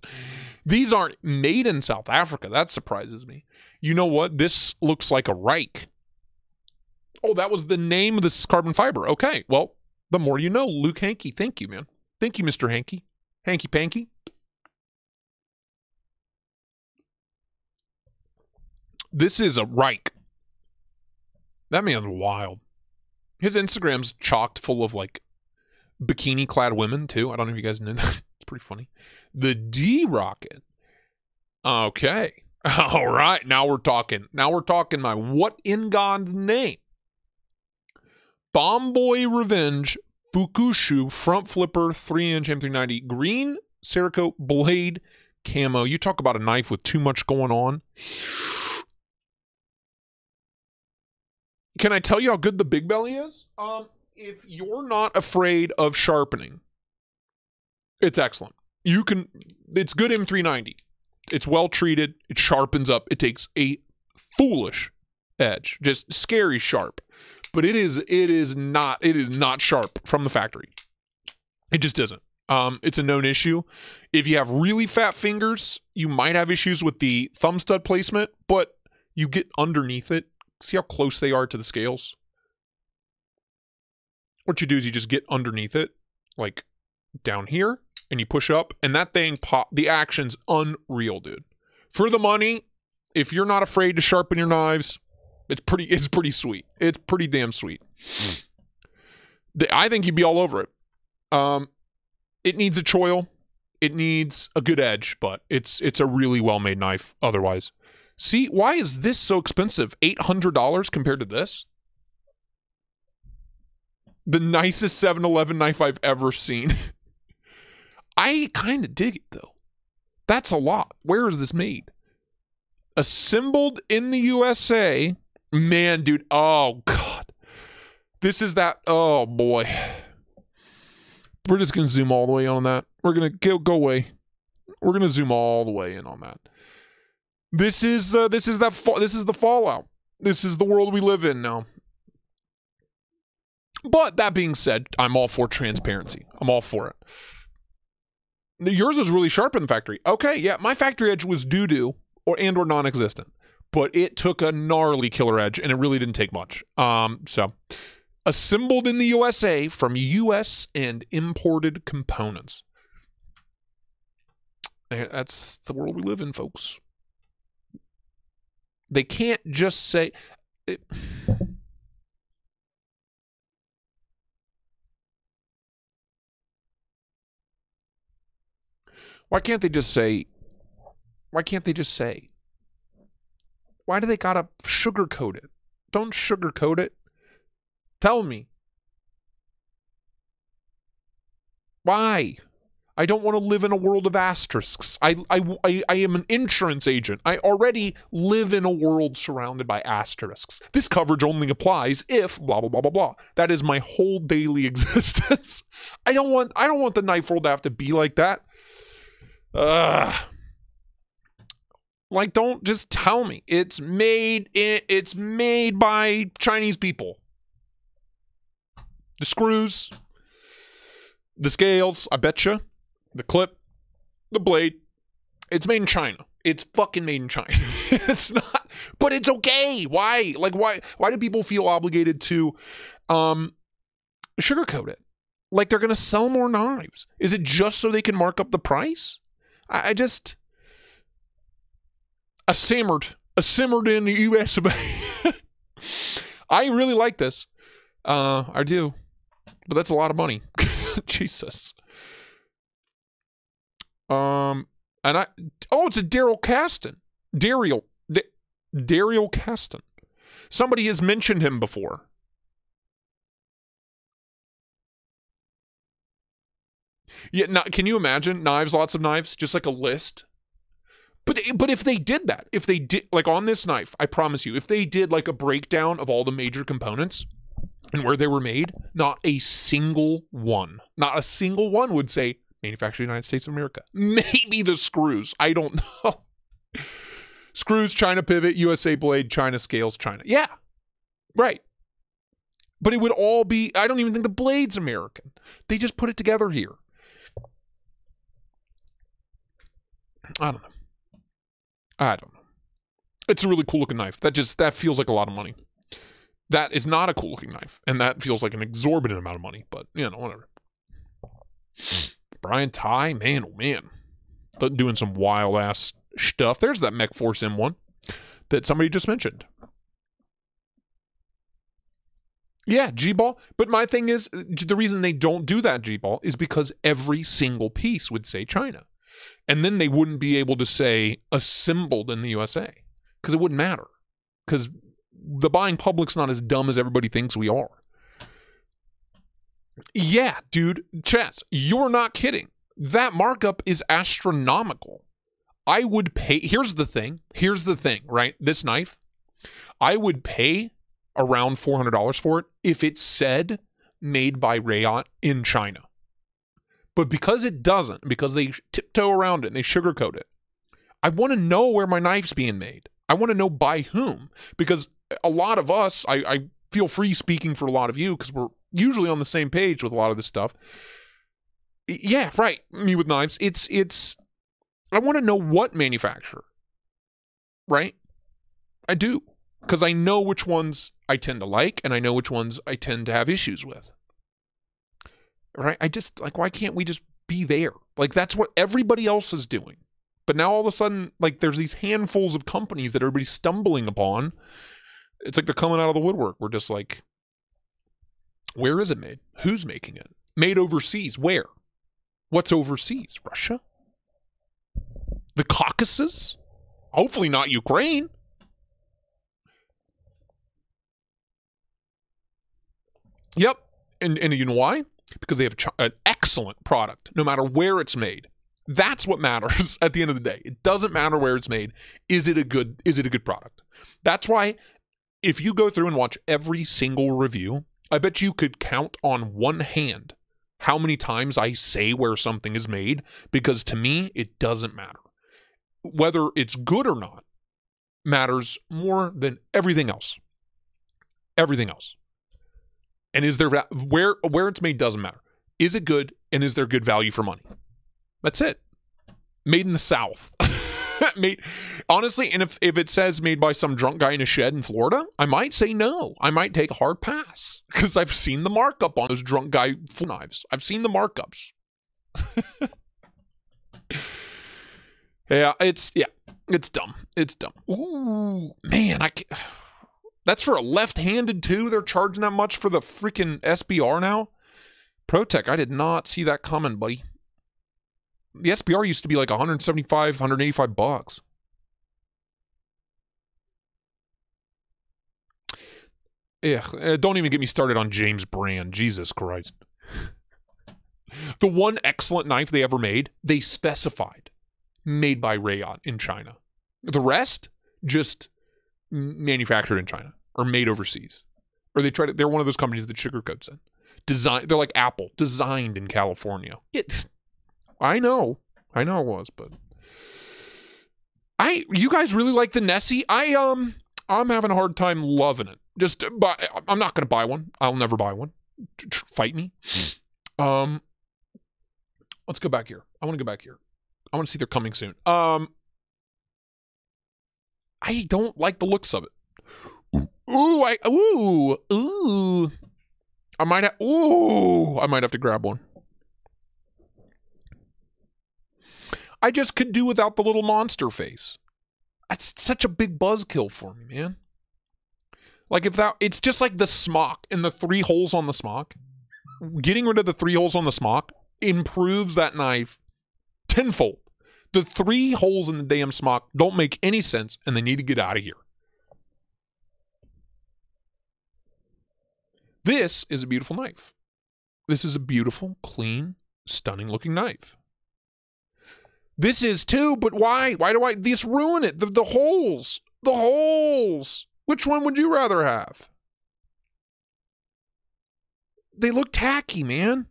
[SPEAKER 4] These aren't made in South Africa. That surprises me. You know what? This looks like a Reich. Oh, that was the name of this carbon fiber. Okay. Well, the more you know, Luke Hankey. Thank you, man. Thank you, Mr. Hankey. Hanky Panky. This is a Reich. That man's wild. His Instagram's chocked full of like bikini-clad women too. I don't know if you guys knew that. It's pretty funny. The D-Rocket. Okay. All right. Now we're talking. My what in God's name? Bomboy Revenge Fukushu front flipper 3-inch M390 green Cerakote blade camo. You talk about a knife with too much going on. Can I tell you how good the big belly is? If you're not afraid of sharpening, it's excellent. It's good M390. It's well treated. It sharpens up. It takes a foolish edge, just scary sharp. But it is not sharp from the factory. It just isn't. It's a known issue. If you have really fat fingers, you might have issues with the thumb stud placement, but you get underneath it. See how close they are to the scales? What you do is you just get underneath it, like down here, and you push up, and that thing the action's unreal, dude. For the money, if you're not afraid to sharpen your knives, it's pretty sweet. It's pretty damn sweet. I think you'd be all over it. It needs a choil. It needs a good edge, but it's a really well-made knife otherwise. See, why is this so expensive? $800 compared to this? The nicest 7-Eleven knife I've ever seen. I kind of dig it, though. That's a lot. Where is this made? Assembled in the USA. Man, dude. Oh, God. This is that. Oh, boy. We're just going to zoom all the way on that. We're going to go away. We're going to zoom all the way in on that. This is the fallout. This is the world we live in now. But that being said, I'm all for transparency. I'm all for it. Yours is really sharp in the factory. Okay, yeah, my factory edge was doo-doo or non-existent. But it took a gnarly killer edge, and it really didn't take much. So, assembled in the USA from US and imported components. That's the world we live in, folks. They can't just say... Why can't they just say? Why do they gotta sugarcoat it? Don't sugarcoat it. Tell me. Why? I don't want to live in a world of asterisks. I am an insurance agent. I already live in a world surrounded by asterisks. This coverage only applies if blah blah blah blah blah. That is my whole daily existence. I don't want the knife world to have to be like that. Like, don't just tell me it's made by Chinese people. The screws, the scales, I betcha, the clip, the blade, it's made in China. It's fucking made in China. It's not, but it's okay. Why? Like, why do people feel obligated to sugarcoat it? Like they're going to sell more knives. Is it just so they can mark up the price? I just, simmered in the US of A. I really like this. I do. But that's a lot of money. Jesus. And it's a Daryl Caston. Daryl Caston. Somebody has mentioned him before. Yeah, can you imagine knives, lots of knives, just like a list? But if they did that, if they did, like on this knife, I promise you, if they did like a breakdown of all the major components and where they were made, not a single one would say manufactured United States of America. Maybe the screws. I don't know. Screws, China pivot, USA blade, China scales, China. Yeah, right. But it would all be, I don't even think the blade's American. They just put it together here. I don't know. It's a really cool looking knife. That feels like a lot of money. That is not a cool looking knife. And that feels like an exorbitant amount of money. But, whatever. Brian Ty, man, oh man. Doing some wild ass stuff. There's that Mech Force M1 that somebody just mentioned. Yeah, G-Ball. But my thing is, the reason they don't do that G-Ball is because every single piece would say China. And then they wouldn't be able to say assembled in the USA. Because it wouldn't matter. Because the buying public's not as dumb as everybody thinks we are. Yeah, dude, Chaz, you're not kidding. That markup is astronomical. I would pay, here's the thing, right? This knife, I would pay around $400 for it if it said made by Rayot in China. But because it doesn't, because they tiptoe around it and they sugarcoat it, I want to know where my knife's being made. I want to know by whom. Because a lot of us, I feel free speaking for a lot of you because we're usually on the same page with a lot of this stuff. Yeah, right. Me with knives. It's I want to know what manufacturer. Right? I do. Because I know which ones I tend to like and I know which ones I tend to have issues with. Right? I just, like, why can't we just be there? Like, that's what everybody else is doing. But now all of a sudden, like, there's these handfuls of companies that everybody's stumbling upon. It's like they're coming out of the woodwork. We're just like, where is it made? Who's making it? Made overseas. Where? What's overseas? Russia? The Caucasus? Hopefully not Ukraine. Yep. And you know why? Because they have an excellent product, no matter where it's made. That's what matters at the end of the day. It doesn't matter where it's made. Is it a good product? That's why if you go through and watch every single review, I bet you could count on one hand how many times I say where something is made, because to me, it doesn't matter. Whether it's good or not matters more than everything else. Everything else. And is there where it's made doesn't matter. Is it good, and is there good value for money? That's it. Made in the South. Honestly, and if it says made by some drunk guy in a shed in Florida, I might say no. I might take a hard pass because I've seen the markup on those drunk guy knives. I've seen the markups. It's dumb. It's dumb. Ooh, man, that's for a left-handed too. They're charging that much for the freaking SBR now. ProTech, I did not see that coming, buddy. The SBR used to be like $175, $185. Yeah, don't even get me started on James Brand. Jesus Christ. The one excellent knife they ever made, they specified made by Rayot in China. The rest, just manufactured in China or made overseas. Or they're one of those companies that sugarcoats it. They're like Apple, designed in California. I know it was, but you guys really like the Nessie? I'm having a hard time loving it. I'm not going to buy one. I'll never buy one. Fight me. Let's go back here. I want to go back here. I want to see they're coming soon. I don't like the looks of it. Ooh. I might have to grab one. I just could do without the little monster face. That's such a big buzzkill for me, man. Like it's just like the smock and the 3 holes on the smock. Getting rid of the 3 holes on the smock improves that knife tenfold. The 3 holes in the damn smock don't make any sense, and they need to get out of here. This is a beautiful knife. This is a beautiful, clean, stunning looking knife. This is too, but why? Why do I this ruin it? The holes. The holes. Which one would you rather have? They look tacky, man.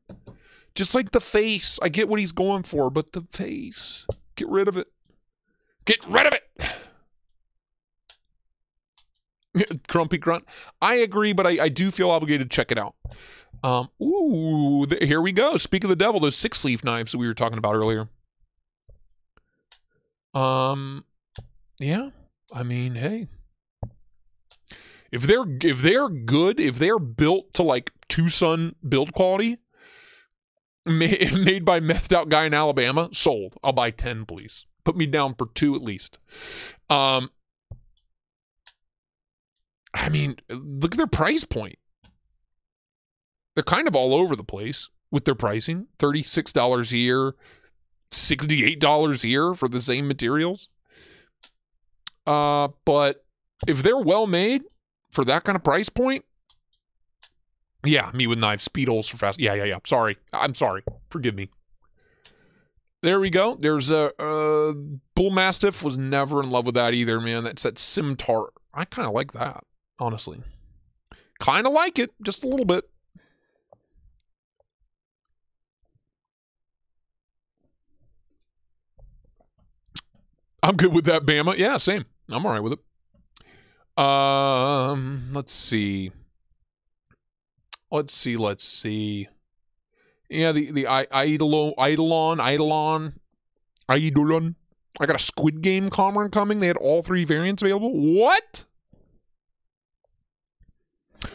[SPEAKER 4] Just like the face. I get what he's going for, but the face. Get rid of it. Get rid of it. Grumpy grunt. I agree, but I do feel obligated to check it out. Here we go. Speak of the devil, those 6-sleeve knives that we were talking about earlier. Yeah. I mean, hey. If they're good, if they're built to like Tucson build quality, made by methed out guy in Alabama, sold. I'll buy 10, please. Put me down for 2 at least. I mean, look at their price point. They're kind of all over the place with their pricing. $36 a year, $68 a year for the same materials. But if they're well made for that kind of price point, yeah, me with knives, speed holes for fast. Yeah. Sorry. I'm sorry. Forgive me. There we go. There's a Bull Mastiff. Was never in love with that either, man. That's that Scimitar. I kind of like that, honestly. Kind of like it, just a little bit. I'm good with that, Bama. Yeah, same. I'm all right with it. Let's see. Yeah, the Eidolon. I got a Squid Game Comrade coming. They had all 3 variants available. What?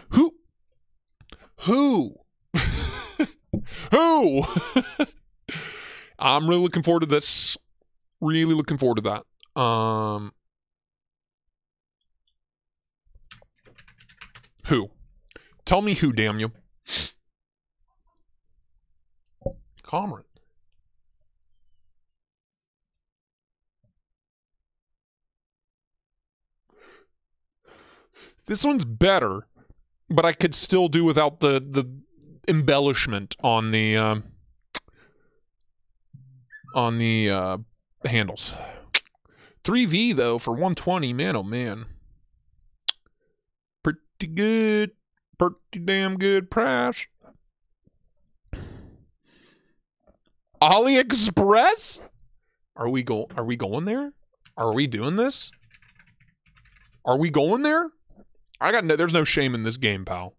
[SPEAKER 4] Who? Who? I'm really looking forward to this. Really looking forward to that. Who? Tell me who, damn you. Comrade. This one's better, but I could still do without the embellishment on the handles. 3V though for 120, man, oh man. Pretty good. Pretty damn good price. AliExpress? Are we going there? Are we doing this? Are we going there? There's no shame in this game, pal.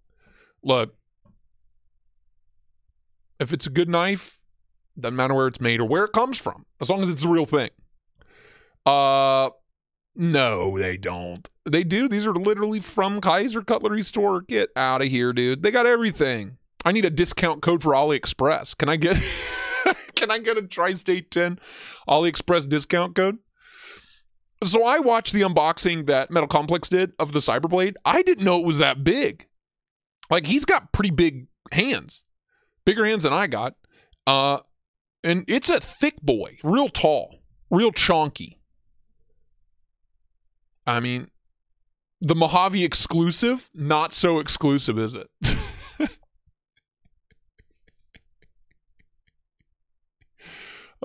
[SPEAKER 4] Look. If it's a good knife, doesn't matter where it's made or where it comes from, as long as it's the real thing. No, they don't. They do. These are literally from Kaiser Cutlery Store. Get out of here, dude. They got everything. I need a discount code for AliExpress. Can I get can I get a Tristate 10 AliExpress discount code? So I watched the unboxing that Metal Complex did of the Cyberblade. I didn't know it was that big. Like, he's got pretty big hands. Bigger hands than I got. And it's a thick boy. Real tall. Real chonky. I mean, the Mojave exclusive, not so exclusive, is it?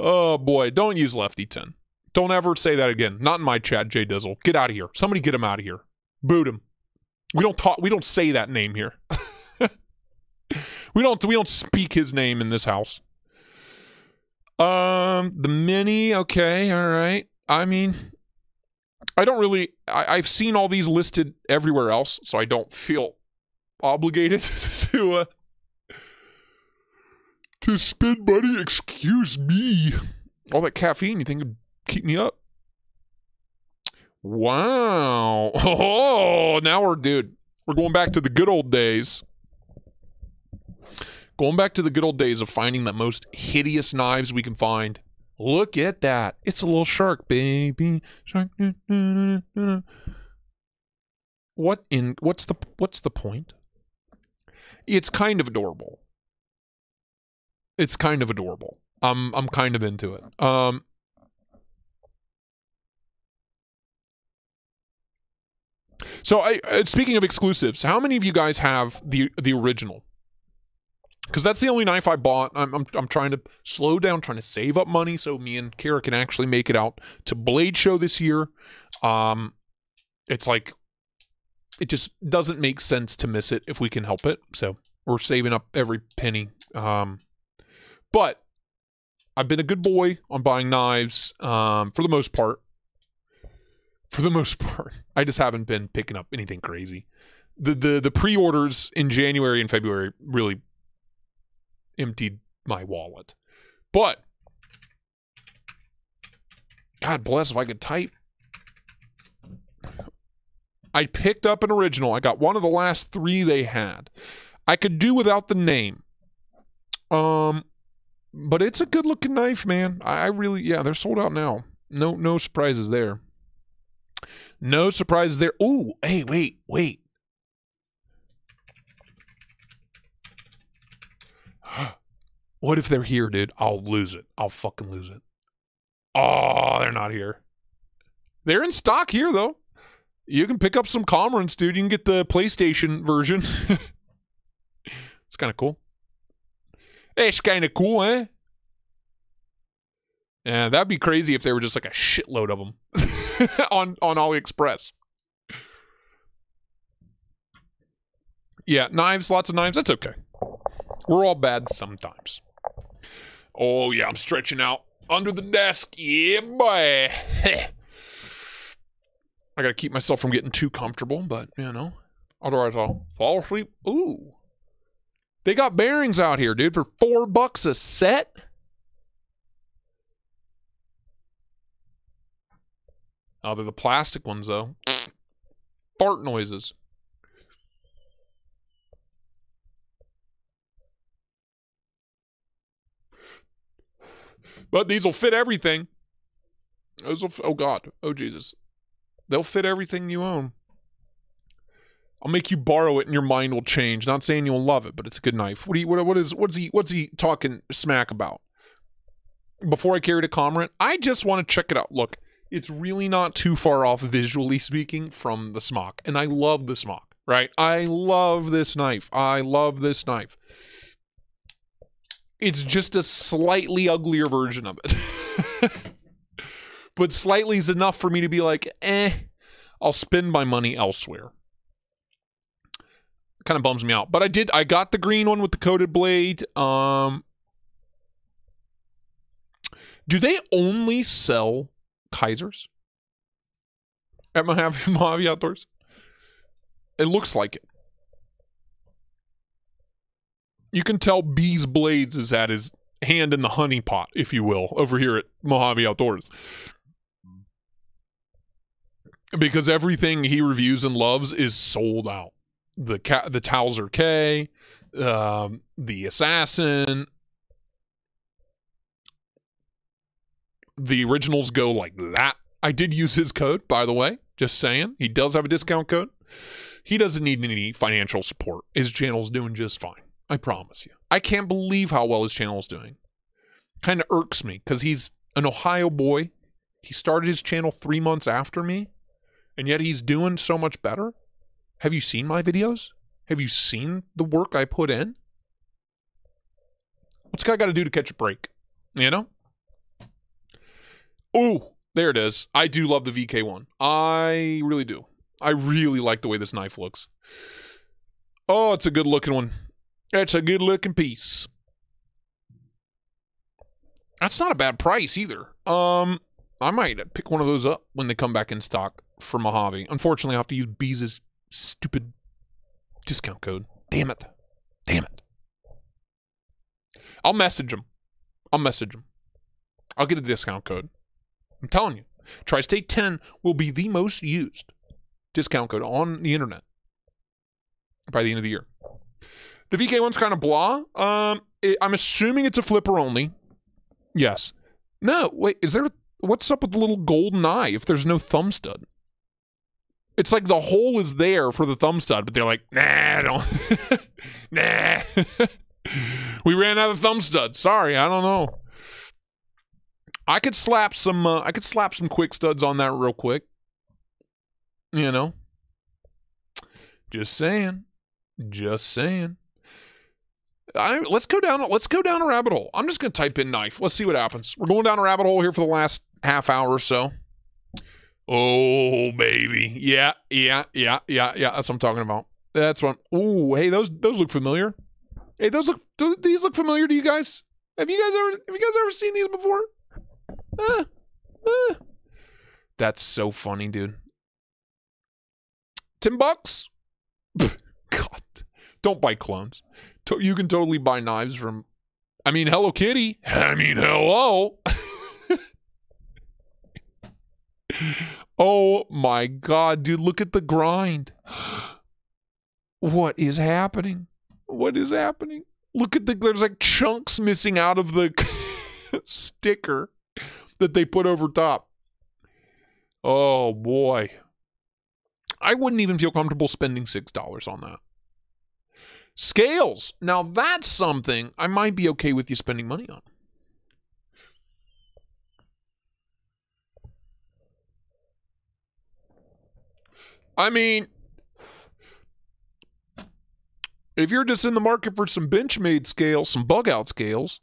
[SPEAKER 4] Oh, boy. Don't use Lefty 10. Don't ever say that again. Not in my chat, Jay Dizzle. Get out of here. Somebody get him out of here. Boot him. We don't say that name here. We don't speak his name in this house. The Mini, okay, all right. I mean, I don't really, I've seen all these listed everywhere else, so I don't feel obligated to spend money. Excuse me. All that caffeine, you think would keep me up? Wow. Oh, now we're going back to the good old days. Going back to the good old days of finding the most hideous knives we can find. Look at that. It's a little shark, baby. Shark. What's the point? It's kind of adorable. It's kind of adorable. I'm kind of into it. So speaking of exclusives, how many of you guys have the original? Because that's the only knife I bought. I'm trying to slow down, trying to save up money so me and Kara can actually make it out to Blade Show this year. It's like, it just doesn't make sense to miss it if we can help it. So we're saving up every penny. But I've been a good boy on buying knives for the most part. For the most part. I just haven't been picking up anything crazy. The pre-orders in January and February really emptied my wallet. But God bless if I could type. I picked up an original. I got one of the last 3 they had. I could do without the name. But it's a good looking knife, man. I really, yeah, they're sold out now. No surprises there. No surprises there. Ooh, hey, wait. What if they're here, dude? I'll lose it. I'll fucking lose it. Oh, they're not here. They're in stock here, though. You can pick up some Comrades, dude. You can get the PlayStation version. It's kind of cool. It's kind of cool, eh? Yeah, that'd be crazy if there were just like a shitload of them on AliExpress. Yeah, knives, lots of knives. That's okay. We're all bad sometimes. Oh, yeah, I'm stretching out under the desk. Yeah, boy. I gotta keep myself from getting too comfortable, but, you know, otherwise I'll fall asleep. Ooh. They got bearings out here, dude, for $4 a set. Oh, they're the plastic ones, though. Fart noises. But these will fit everything. Oh, God. Oh, Jesus. They'll fit everything you own. I'll make you borrow it and your mind will change. Not saying you'll love it, but it's a good knife. What's he talking smack about? Before I carry to Comrade, I just want to check it out. Look, it's really not too far off visually speaking from the smock. And I love the smock, right? I love this knife. It's just a slightly uglier version of it. But slightly is enough for me to be like, I'll spend my money elsewhere. Kind of bums me out. But I got the green one with the coated blade. Do they only sell Kaisers at Mojave Outdoors? It looks like it. You can tell B's Blades is at his hand in the honey pot, if you will, over here at Mojave Outdoors. Because everything he reviews and loves is sold out. The Towser K, the Assassin. The originals go like that. I did use his code, by the way. Just saying. He does have a discount code. He doesn't need any financial support. His channel's doing just fine. I promise you. I can't believe how well his channel's doing. Kind of irks me because he's an Ohio boy. He started his channel 3 months after me. And yet he's doing so much better. Have you seen my videos? Have you seen the work I put in? What's guy got to do to catch a break? You know? Ooh, there it is. I do love the VK1. I really do. I really like the way this knife looks. Oh, it's a good looking one. It's a good looking piece. That's not a bad price either. I might pick one of those up when they come back in stock for Mojave. Unfortunately, I have to use Beez's stupid discount code. Damn it. I'll message him. I'll get a discount code. I'm telling you. Tristate 10 will be the most used discount code on the internet by the end of the year. The VK1's kind of blah. I'm assuming it's a flipper only. Yes. No, wait, what's up with the little golden eye if there's no thumb stud? It's like the hole is there for the thumb stud, but they're like, nah, don't. Nah. We ran out of thumb studs. Sorry, I don't know. I could slap some quick studs on that real quick. You know. Just saying. Let's go down a rabbit hole. I'm just gonna type in knife. Let's see what happens. We're going down a rabbit hole here for the last half hour or so. Oh baby. Yeah. That's what I'm talking about. That's what. Ooh, hey, those look familiar. Hey, these look familiar to you guys? Have you guys ever seen these before? That's so funny, dude. $10? God, don't buy clones. You can totally buy knives from, Hello Kitty. Hello. Oh my God, dude, look at the grind. What is happening? Look at there's like chunks missing out of the sticker that they put over top. Oh boy. I wouldn't even feel comfortable spending $6 on that. Scales. Now that's something I might be okay with you spending money on. If you're just in the market for some Benchmade scales, some bug out scales,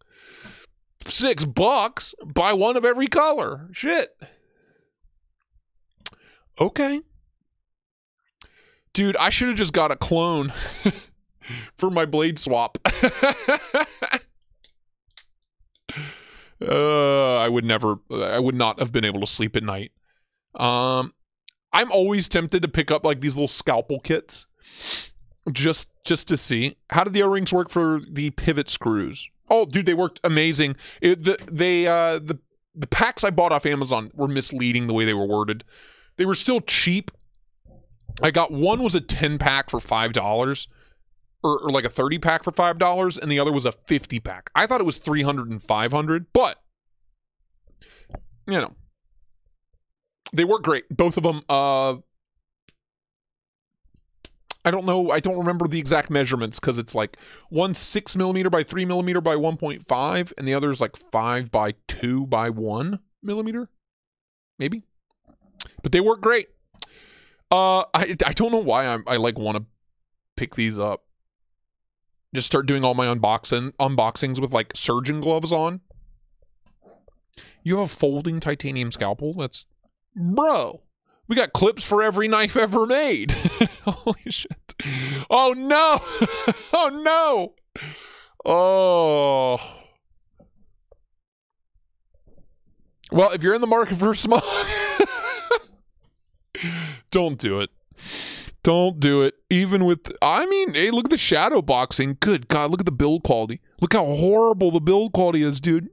[SPEAKER 4] $6, buy one of every color. Shit. Okay. Dude, I should have just got a clone for my blade swap. I would not have been able to sleep at night. I'm always tempted to pick up like these little scalpel kits just to see. How did the O-rings work for the pivot screws? Oh, dude, they worked amazing. The packs I bought off Amazon were misleading the way they were worded. They were still cheap. I got one was a 10-pack for $5 or like a 30-pack for $5, and the other was a 50-pack. I thought it was 300 and 500, but you know, they work great. Both of them, I don't know. I don't remember the exact measurements because it's like one 6mm by 3mm by 1.5, and the other is like 5 by 2 by 1mm, maybe. But they work great. I don't know why I like want to pick these up. Just start doing all my unboxings with like surgeon gloves on. You have a folding titanium scalpel? That's, bro. We got clips for every knife ever made. Holy shit. Oh no. Oh no. Oh. Well, if you're in the market for small, don't do it. Don't do it. Even with, hey, look at the shadow boxing. Good God, look at the build quality. Look how horrible the build quality is, dude.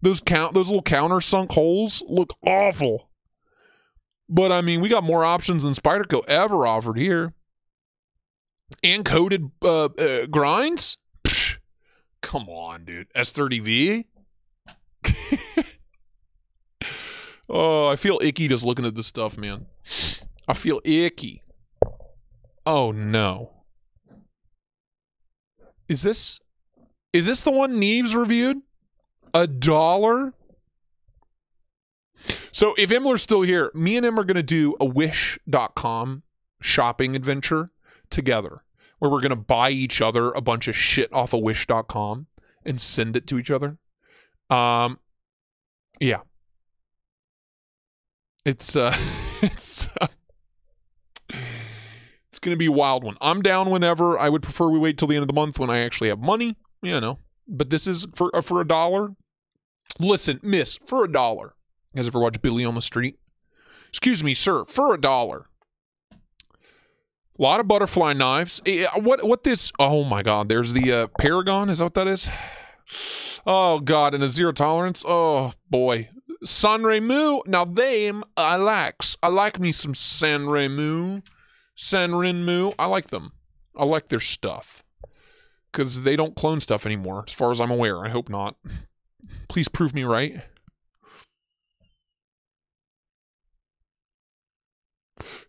[SPEAKER 4] Those little countersunk holes look awful. But we got more options than Spyderco ever offered here. And coated grinds? Psh, come on, dude. S30V? Oh, I feel icky just looking at this stuff, man. I feel icky. Oh no. Is this the one Neves reviewed? $1? So if Imler's still here, me and him are going to do a wish.com shopping adventure together where we're going to buy each other a bunch of shit off of wish.com and send it to each other. Yeah. It's going to be a wild one. I'm down whenever. I would prefer we wait till the end of the month when I actually have money, you know. But this is for $1. Listen, miss, for $1. You guys ever watch Billy on the Street? Excuse me, sir, for $1. A lot of butterfly knives. What this? Oh my God, there's the Paragon. Is that what that is? Oh God, and a zero tolerance. Oh boy, San Remu. Now them I likes. I like me some San Remu. San Renmu. I like them. I like their stuff. Because they don't clone stuff anymore, as far as I'm aware. I hope not. Please prove me right.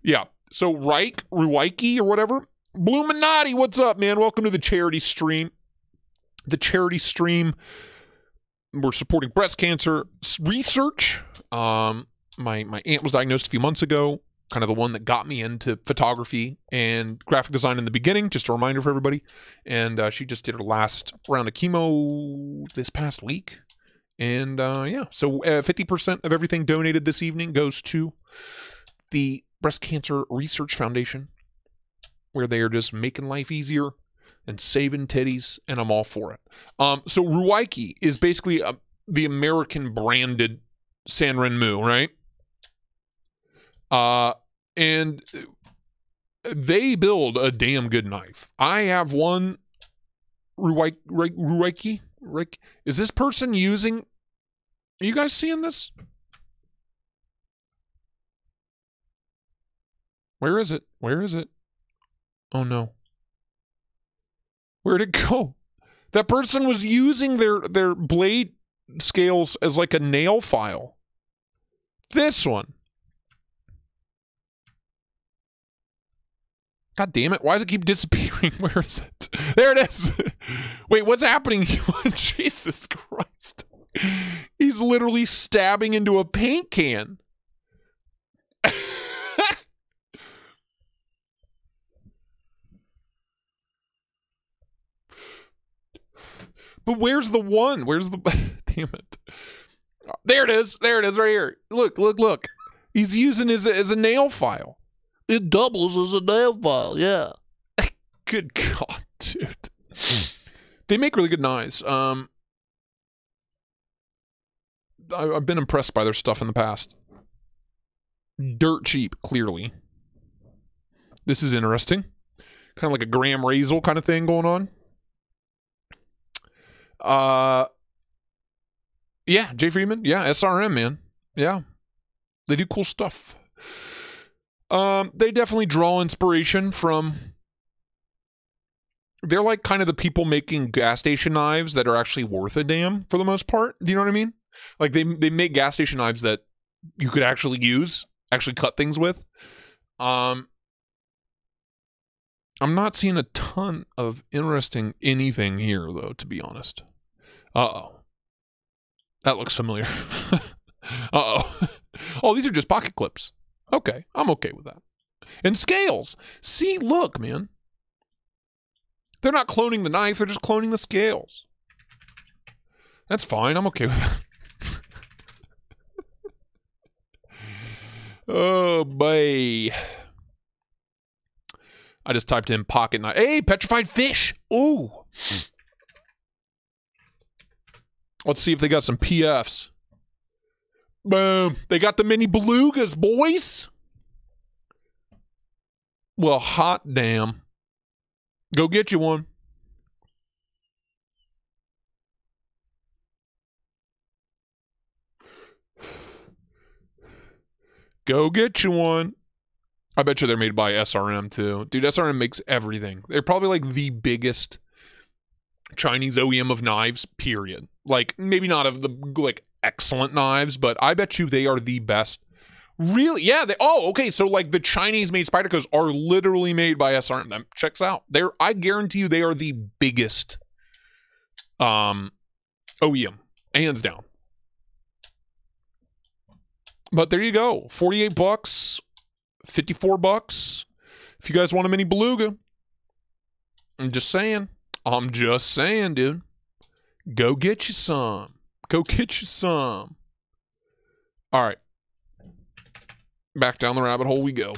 [SPEAKER 4] Yeah. So Ruwaiki or whatever. Bluminati, what's up, man? Welcome to the charity stream. The charity stream. We're supporting breast cancer research. My aunt was diagnosed a few months ago. Kind of the one that got me into photography and graphic design in the beginning. Just a reminder for everybody. And she just did her last round of chemo this past week. And yeah, so 50% of everything donated this evening goes to the Breast Cancer Research Foundation, where they are just making life easier and saving titties, and I'm all for it. So Ruwaiki is basically the American branded San Renmu, right? And they build a damn good knife. I have one Ruwaiki. Is this person using... Are you guys seeing this? Where is it? Where is it? Oh no. Where'd it go? That person was using their blade scales as like a nail file. This one. God damn it. Why does it keep disappearing? Where is it? There it is. Wait, what's happening? Jesus Christ. He's literally stabbing into a paint can. But where's the one? Where's the... Damn it. There it is. There it is right here. Look, look, look. He's using it as a nail file. It doubles as a nail file, yeah. Good God, dude. They make really good knives. I've been impressed by their stuff in the past. Dirt cheap, clearly. This is interesting. Kind of like a Graham Razel kind of thing going on. Yeah, Jay Freeman. Yeah, SRM, man. Yeah. They do cool stuff. They definitely draw inspiration from... They're like kind of the people making gas station knives that are actually worth a damn for the most part. Do you know what I mean? Like they make gas station knives that you could actually use, actually cut things with. I'm not seeing a ton of interesting anything here though, to be honest. Uh-oh. That looks familiar. Uh-oh. Oh, these are just pocket clips. Okay, I'm okay with that. And scales. See, look, man. They're not cloning the knife, they're just cloning the scales. That's fine, I'm okay with that. Oh, boy. I just typed in pocket knife. Hey, petrified fish. Ooh. Let's see if they got some PFs. Boom. They got the mini belugas, boys. Well, hot damn. Go get you one. Go get you one. I bet you they're made by SRM too. Dude, SRM makes everything. They're probably like the biggest Chinese OEM of knives, period. Like, maybe not of the, like, excellent knives, but I bet you they are the best. Really? Yeah. Okay. So, like, the Chinese-made Spydercos are literally made by SRM. That checks out. I guarantee you they are the biggest OEM. Hands down. But there you go. 48 bucks. 54 bucks. If you guys want a mini beluga. I'm just saying. I'm just saying, dude. Go get you some. Go get you some. All right. Back down the rabbit hole we go.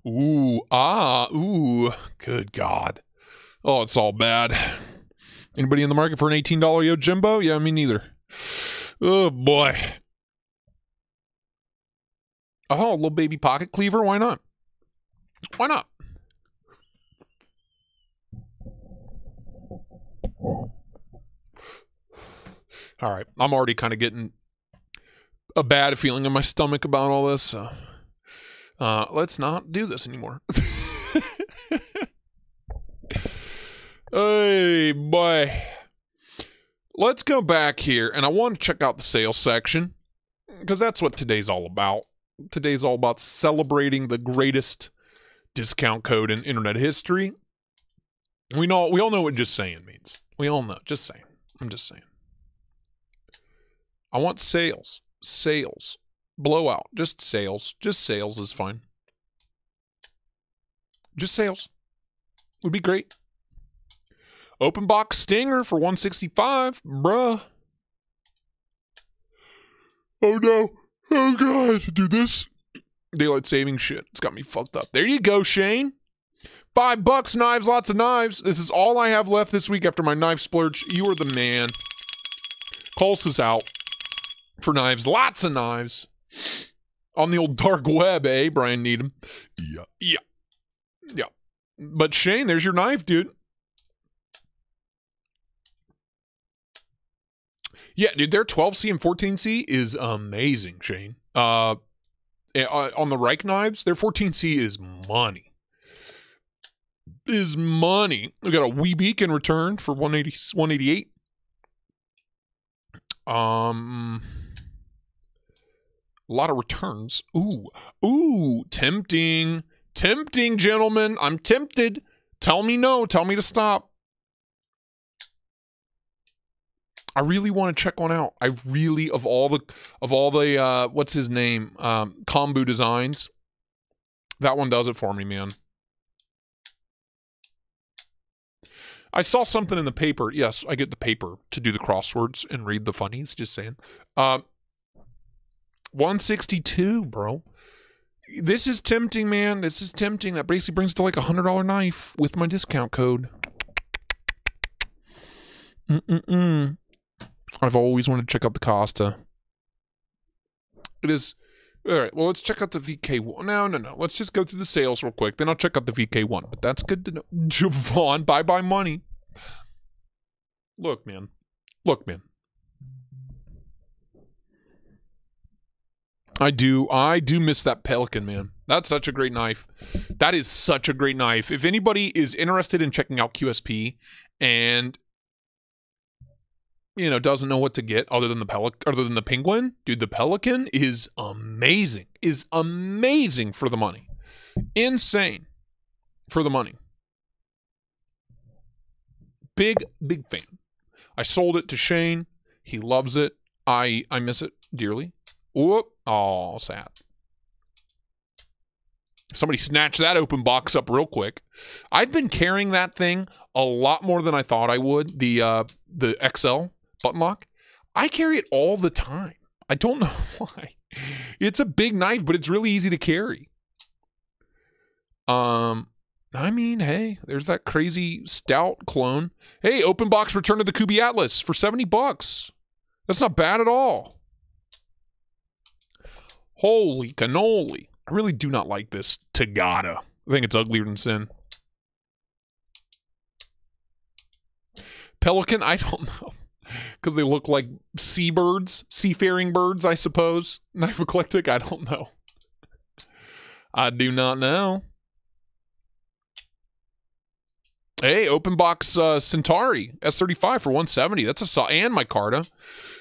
[SPEAKER 4] Ooh. Good God. Oh, it's all bad. Anybody in the market for an $18 Yojimbo? Yeah, me neither. Oh, boy. Oh, a little baby pocket cleaver. Why not? Why not? All right. I'm already kind of getting a bad feeling in my stomach about all this. So let's not do this anymore. Hey, boy. Let's go back here, and I want to check out the sales section because that's what today's all about. Today's all about celebrating the greatest discount code in internet history. We all know what just saying means. We all know. Just saying. I'm just saying. I want sales. Sales. Blowout. Just sales. Just sales is fine. Just sales. Would be great. Open box stinger for 165. Bruh. Oh no. Oh god. Do this. Daylight saving shit. It's got me fucked up. There you go, Shane. $5 knives, lots of knives. This is all I have left this week after my knife splurge. You are the man. Pulse is out for knives. Lots of knives. On the old dark web, eh, Brian Needham? Yeah. But Shane, there's your knife, dude. Yeah, dude, their 12C and 14C is amazing, Shane. On the Reich knives, their 14C is money. Is money. We got a wee beacon returned for 188. A lot of returns. Ooh, tempting, gentlemen. I'm tempted. Tell me no. Tell me to stop. I really want to check one out. I really, of all the what's his name, Kombu Designs, that one does it for me, man. I saw something in the paper. Yes, I get the paper to do the crosswords and read the funnies. Just saying. 162, bro. This is tempting, man. This is tempting. That basically brings it to like $100 knife with my discount code. I've always wanted to check out the Costa. It is. All right, well, let's check out the VK1. No. Let's just go through the sales real quick. Then I'll check out the VK1. But that's good to know. Javon, bye-bye money. Look, man. I do miss that Pelican, man. That's such a great knife. That is such a great knife. If anybody is interested in checking out QSP and doesn't know what to get other than the Penguin, dude, the Pelican is amazing. Is amazing for the money. Insane for the money. Big fan. I sold it to Shane. He loves it. I miss it dearly. Whoop. Oh, sad. Somebody snatched that open box up real quick. I've been carrying that thing a lot more than I thought I would. The XL button lock. I carry it all the time. I don't know why. It's a big knife, but it's really easy to carry. I mean, hey, there's that crazy stout clone. Hey, open box return of the Kubi Atlas for $70. That's not bad at all. Holy cannoli. I really do not like this Tagada. I think it's uglier than sin. Pelican, I don't know. Because they look like seabirds, seafaring birds, I suppose. Knife eclectic, I don't know. I do not know. Hey, open box Centauri S35 for 170. That's and my Carta.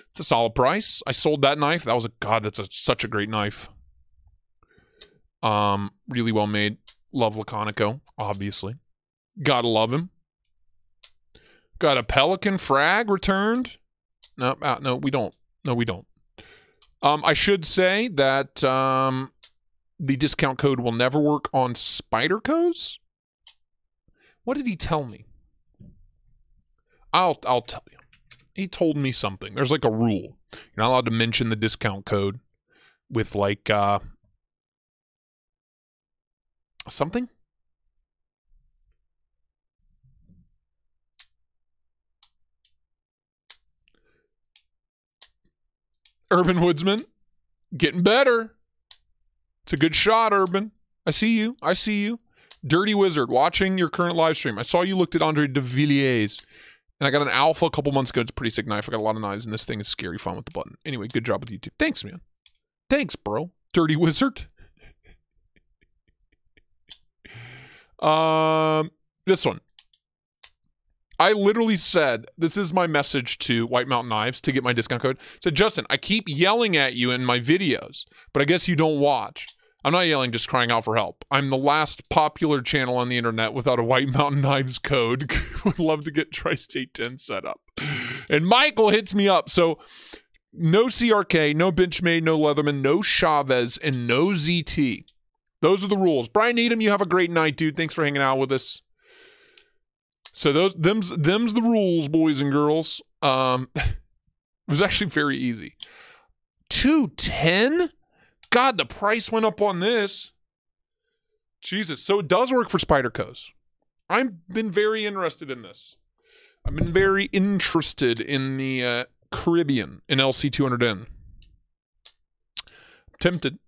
[SPEAKER 4] It's a solid price. I sold that knife. That was such a great knife. Really well made. Love Laconico, obviously. Gotta love him. Got a Pelican frag returned. No, we don't. No, we don't. I should say that the discount code will never work on Spyderco's. What did he tell me? I'll tell you. He told me something. There's like a rule. You're not allowed to mention the discount code with like something. Urban Woodsman, getting better. It's a good shot, Urban. I see you. I see you. Dirty Wizard, watching your current live stream. I saw you looked at Andre de Villiers And I got an alpha a couple months ago. It's a pretty sick knife. I got a lot of knives, and this thing is scary fun with the button. Anyway, good job with YouTube. Thanks, man. Thanks, bro. Dirty wizard. This one. I literally said, this is my message to White Mountain Knives to get my discount code. Said, Justin, I keep yelling at you in my videos, but I guess you don't watch. I'm not yelling, just crying out for help. I'm the last popular channel on the internet without a White Mountain Knives code. Would love to get Tristate 10 set up. And Michael hits me up. So no CRK, no Benchmade, no Leatherman, no Chavez, and no ZT. Those are the rules. Brian Needham, you have a great night, dude. Thanks for hanging out with us. So them's the rules, boys and girls. It was actually very easy. 210? God, the price went up on this. Jesus. So it does work for Spyderco's. I've been very interested in this. I've been very interested in the Caribbean in LC200N. Tempted.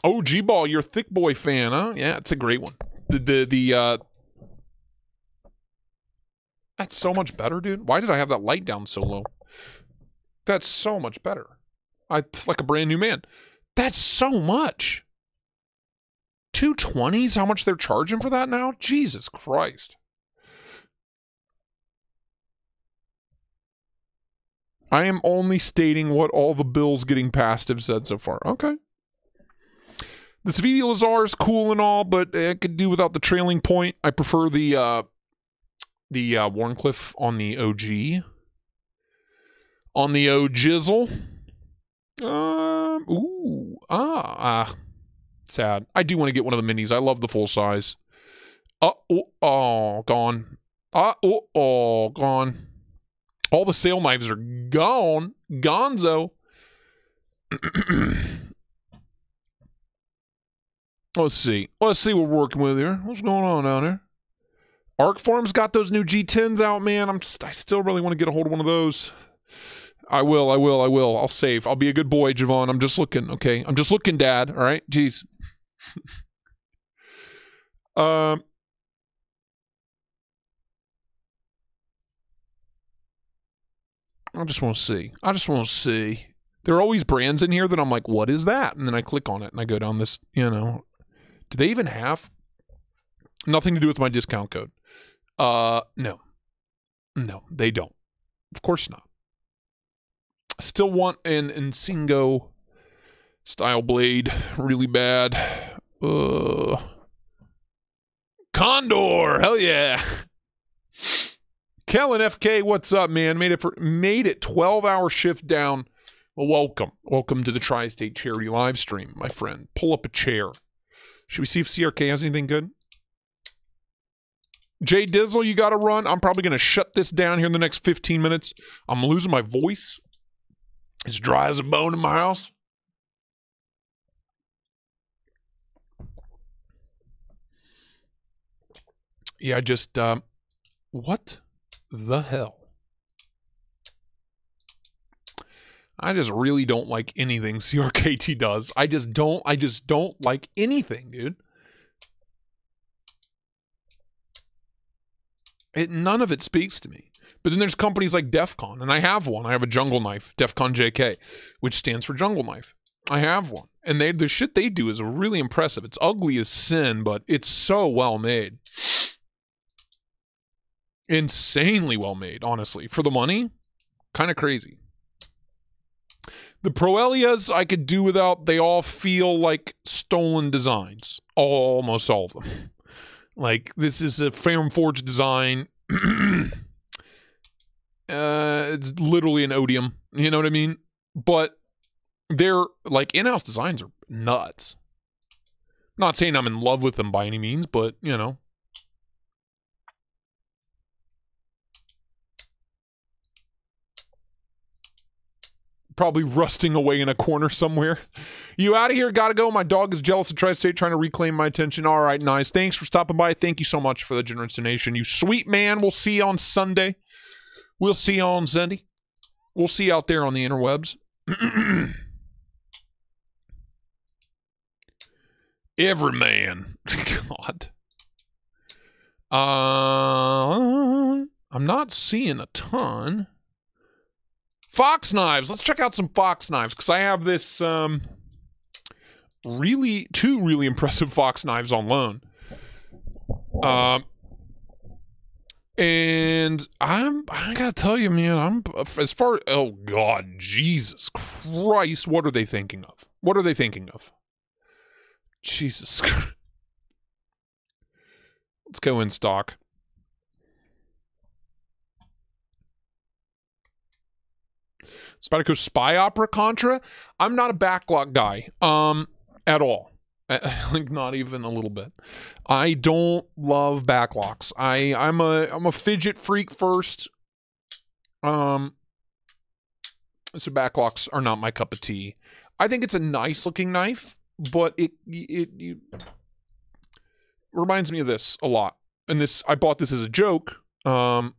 [SPEAKER 4] Oh, G-Ball, you're a thick boy fan, huh? Yeah, it's a great one. That's so much better, dude. Why did I have that light down so low? That's so much better. I like a brand new man. That's so much. 220s? How much they're charging for that now? Jesus Christ. I am only stating what all the bills getting passed have said so far. Okay. The Savidi Lazar is cool and all, but I could do without the trailing point. I prefer the Warncliffe on the OG. On the OGizzle. Sad. I do want to get one of the minis. I love the full size. Gone. Gone. All the sale knives are gone. Gonzo. Let's see. Let's see what we're working with here. What's going on down there? Arcform's got those new G10s out, man. I still really want to get a hold of one of those. I will. I'll save. I'll be a good boy, Javon. I'm just looking, okay? I'm just looking, Dad. All right? Jeez. I just want to see. There are always brands in here that I'm like, what is that? And then I click on it and I go down this, Do they even have? Nothing to do with my discount code. No. No, they don't. Of course not. I still want an Insingo style blade really bad. Condor, hell yeah. Kellen FK, what's up, man? Made it 12-hour shift down. Well, welcome to the Tri-State Charity live stream, my friend. Pull up a chair. Should we see if CRK has anything good? Jay Dizzle, you got to run. I'm probably going to shut this down here in the next 15 minutes. I'm losing my voice. It's dry as a bone in my house. Yeah, I just, what the hell? I just really don't like anything CRKT does. I just don't like anything, dude. None of it speaks to me. But then there's companies like Defcon, and I have one. I have a jungle knife, Defcon JK, which stands for jungle knife. I have one. And the shit they do is really impressive. It's ugly as sin, but it's so well made. Insanely well made, honestly. For the money, kind of crazy. The Proelias I could do without. They all feel like stolen designs. Almost all of them. Like, this is a Ferrum Forge design. It's literally an odium. You know what I mean? But their, like, in-house designs are nuts. Not saying I'm in love with them by any means, but, Probably rusting away in a corner somewhere. You out of here? Gotta go. My dog is jealous of Tri-State, trying to reclaim my attention. All right, nice. Thanks for stopping by. Thank you so much for the generous donation. You sweet man. We'll see you on Sunday. We'll see you on Sunday. We'll see you out there on the interwebs. Every man. God. I'm not seeing a ton. Fox knives. Let's check out some fox knives because I have this two really impressive fox knives on loan. And I gotta tell you, man, oh God, Jesus Christ, what are they thinking of? What are they thinking of? Jesus Christ. Let's go in stock. Spyderco Spy Opera Contra. I'm not a backlog guy, at all. Like not even a little bit. I don't love backlocks. I'm a fidget freak first. So backlocks are not my cup of tea. I think it's a nice looking knife, but it reminds me of this a lot. And I bought this as a joke. But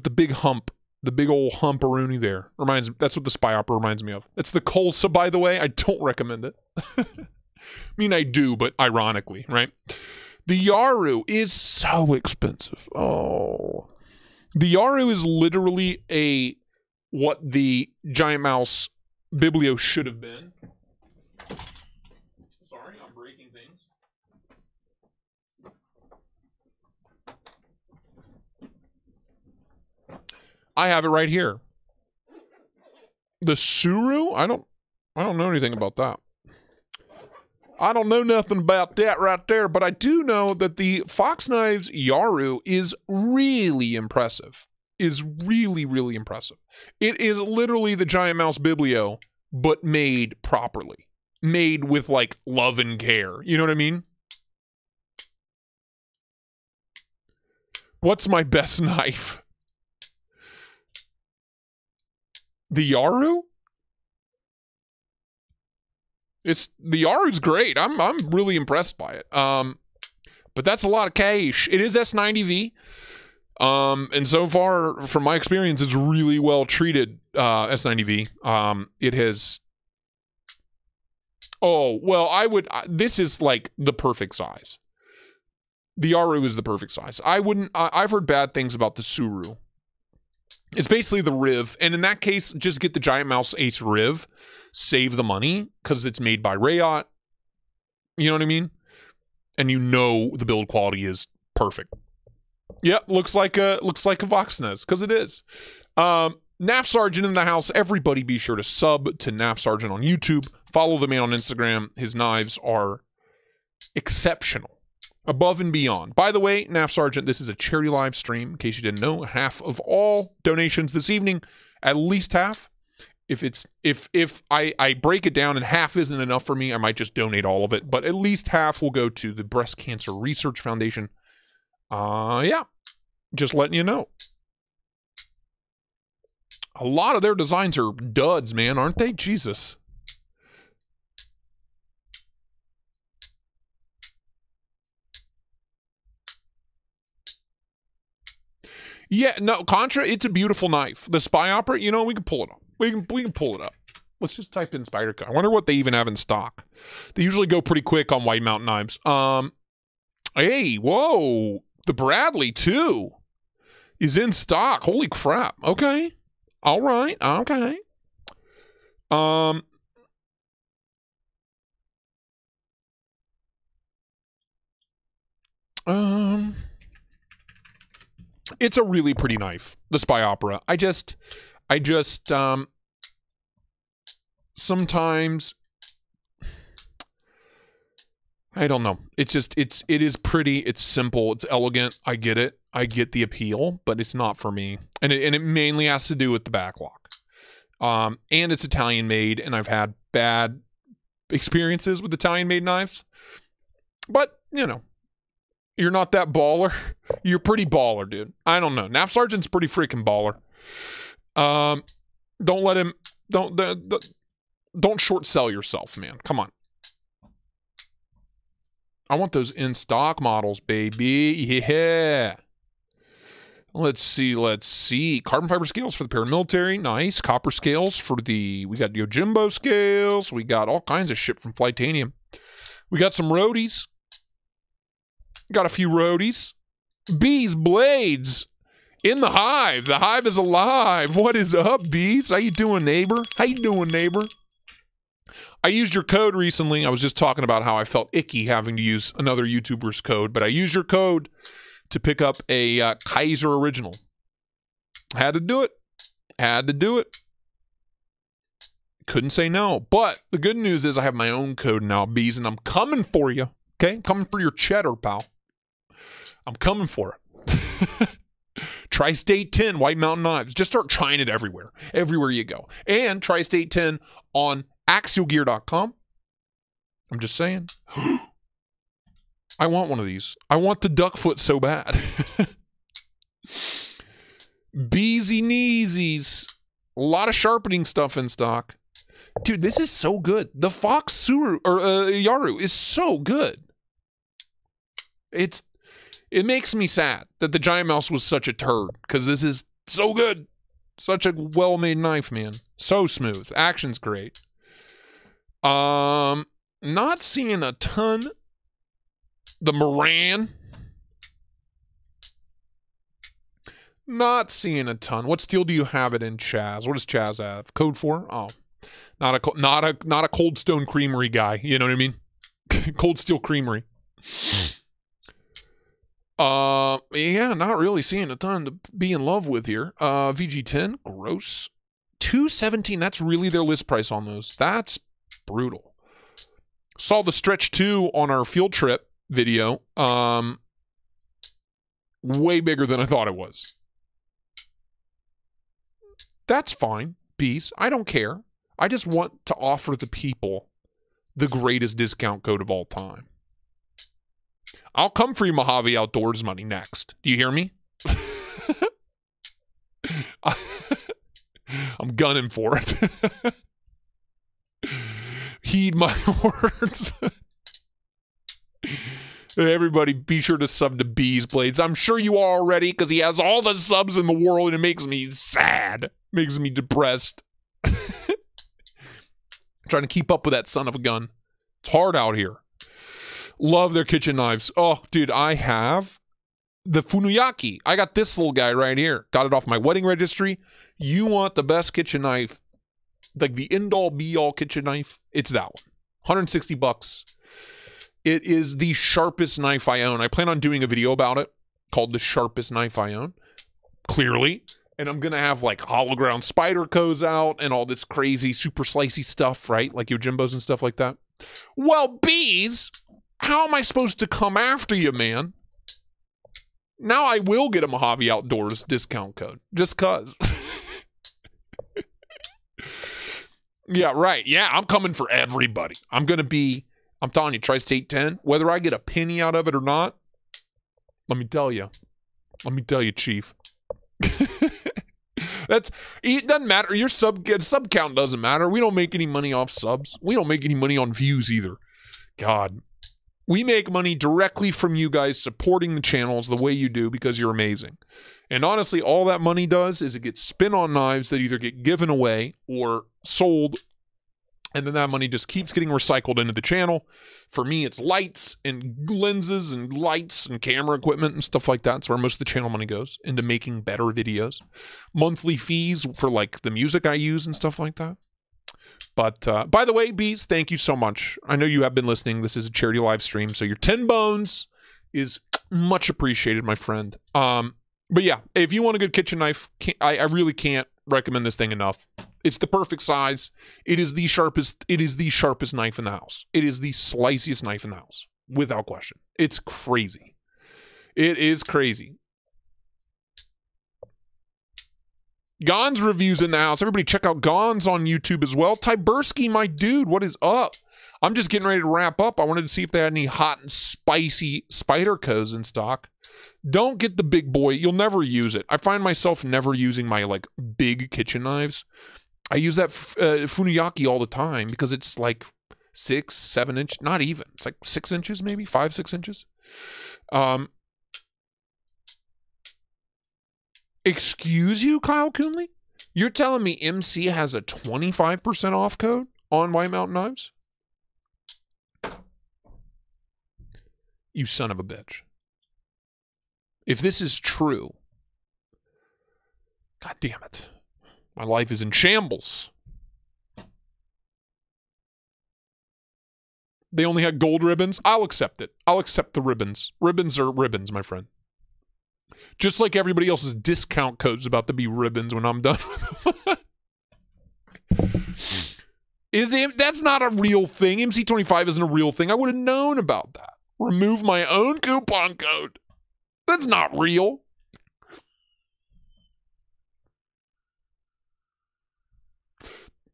[SPEAKER 4] the big hump. The big old humperoonie there that's what the Spy Opera reminds me of. It's the Colsa, by the way. I don't recommend it. I mean, I do, but ironically, right? The Yaru is so expensive. Oh. The Yaru is literally what the Giant Mouse Biblio should have been. Sorry, I'm breaking things. I have it right here. The Suru? I don't know anything about that. I don't know nothing about that right there, but I do know that the Fox Knives Yaru is really impressive. Is really, really impressive. It is literally the Giant Mouse Biblio, but made properly. Made with, like, love and care. You know what I mean? What's my best knife? The Yaru? The Yaru's great. I'm really impressed by it. But that's a lot of cash. It is S90V. And so far, from my experience, it's really well treated, S90V. It has... Oh, well, this is like the perfect size. The Yaru is the perfect size. I've heard bad things about the Suru. It's basically the Riv, and in that case, just get the Giant Mouse Ace Riv, save the money, because it's made by Rayot. You know what I mean? And you know the build quality is perfect. Yep, looks like a Voxnez, because it is. NAF Sergeant in the house. Everybody be sure to sub to NAF Sergeant on YouTube. Follow the man on Instagram. His knives are exceptional. Above and beyond. By the way, NAF Sergeant, this is a charity live stream. In case you didn't know, half of all donations this evening, at least half. If I break it down and half isn't enough for me, I might just donate all of it. But at least half will go to the Breast Cancer Research Foundation. Yeah, just letting you know. A lot of their designs are duds, man, aren't they? Jesus. Yeah, no, Contra, it's a beautiful knife. The Spy Opera, you know, we can pull it up. We can pull it up. Let's just type in Spyderco. I wonder what they even have in stock. They usually go pretty quick on White Mountain knives. Hey, whoa. The Bradley, too, is in stock. Holy crap. Okay. All right. Okay. It's a really pretty knife, the Spy Opera. I just sometimes I don't know. It is pretty, it's simple, it's elegant. I get it. I get the appeal, but it's not for me. And it mainly has to do with the backlock. And it's Italian made, and I've had bad experiences with Italian made knives. But, you know, you're not that baller. You're pretty baller, dude. I don't know. NAF Sergeant's pretty freaking baller. Don't let him, don't short sell yourself, man. Come on. I want those in stock models, baby. Yeah. Let's see. Carbon fiber scales for the paramilitary. Nice. Copper scales for we got Yojimbo scales. We got all kinds of shit from Flightanium. We got some roadies. Got a few roadies. Bees Blades in the hive. The hive is alive. What is up, Bees? How you doing, neighbor? How you doing, neighbor? I used your code recently. I was just talking about how I felt icky having to use another YouTuber's code, but I used your code to pick up a Kaiser Original. Had to do it. Had to do it. Couldn't say no. But the good news is I have my own code now, Bees, and I'm coming for you. Okay? Coming for your cheddar, pal. I'm coming for it. Tristate 10, White Mountain Knives. Just start trying it everywhere. Everywhere you go. And Tristate 10 on axialgear.com. I'm just saying. I want one of these. I want the duck foot so bad. Beezy Kneesies. A lot of sharpening stuff in stock. Dude, this is so good. The Fox Yaru is so good. It makes me sad that the Giant Mouse was such a turd, because this is so good. Such a well-made knife, man. So smooth. Action's great. Not seeing a ton. The Moran. Not seeing a ton. What steel do you have it in, Chaz? What does Chaz have? Code 4? Oh, not a Cold Stone Creamery guy. You know what I mean? Cold Steel Creamery. Yeah, not really seeing a ton to be in love with here. VG10, gross. 217. That's really their list price on those. That's brutal. Saw the Stretch 2 on our field trip video. Way bigger than I thought it was. That's fine, Bees. I don't care. I just want to offer the people the greatest discount code of all time. I'll come for you, Mojave Outdoors money next. Do you hear me? I'm gunning for it. Heed my words. Everybody, be sure to sub to Bees Blades. I'm sure you are already, because he has all the subs in the world, and it makes me sad. Makes me depressed. Trying to keep up with that son of a gun. It's hard out here. Love their kitchen knives. Oh, dude, I have the Funuyaki. I got this little guy right here. Got it off my wedding registry. You want the best kitchen knife, like the end-all be-all kitchen knife? It's that one. 160 bucks. It is the sharpest knife I own. I plan on doing a video about it called The Sharpest Knife I Own. Clearly. And I'm going to have like hollow ground spider codes out and all this crazy super slicey stuff, right? Like your Jimbos and stuff like that. Well, Bees, how am I supposed to come after you, man? Now I will get a Mojave Outdoors discount code. Just cuz. Yeah, right. Yeah, I'm coming for everybody. I'm telling you, Tri-State 10, whether I get a penny out of it or not, let me tell you, Chief. It doesn't matter. Your sub count doesn't matter. We don't make any money off subs. We don't make any money on views either. God. We make money directly from you guys supporting the channels the way you do because you're amazing. And honestly, all that money does is it gets spent on knives that either get given away or sold, and then that money just keeps getting recycled into the channel. For me, it's lights and lenses and lights and camera equipment and stuff like that. That's where most of the channel money goes, into making better videos. Monthly fees for like the music I use and stuff like that. But by the way, Bees, thank you so much. I know you have been listening. This is a charity live stream, so your 10 bones is much appreciated, my friend. But yeah, if you want a good kitchen knife, I really can't recommend this thing enough. It's the perfect size. It is the sharpest knife in the house. It is the sliciest knife in the house, without question. It's crazy. It is crazy. Gon's reviews in the house. Everybody check out Gon's on YouTube as well. Tyberski, my dude, what is up? I'm just getting ready to wrap up. I wanted to see if they had any hot and spicy spider codes in stock. Don't get the big boy. You'll never use it. I find myself never using my like big kitchen knives. I use that Funuyaki all the time because it's like 6, 7 inch, not even. It's like 6 inches, maybe 5, 6 inches. Excuse you, Kyle Coonley? You're telling me MC has a 25% off code on White Mountain Knives? You son of a bitch. if this is true, God damn it. My life is in shambles. They only had gold ribbons. I'll accept it. I'll accept the ribbons. Ribbons are ribbons, my friend. Just like everybody else's discount code's about to be ribbons when I'm done with them. That's not a real thing. MC25 isn't a real thing. I would have known about that. Remove my own coupon code. That's not real.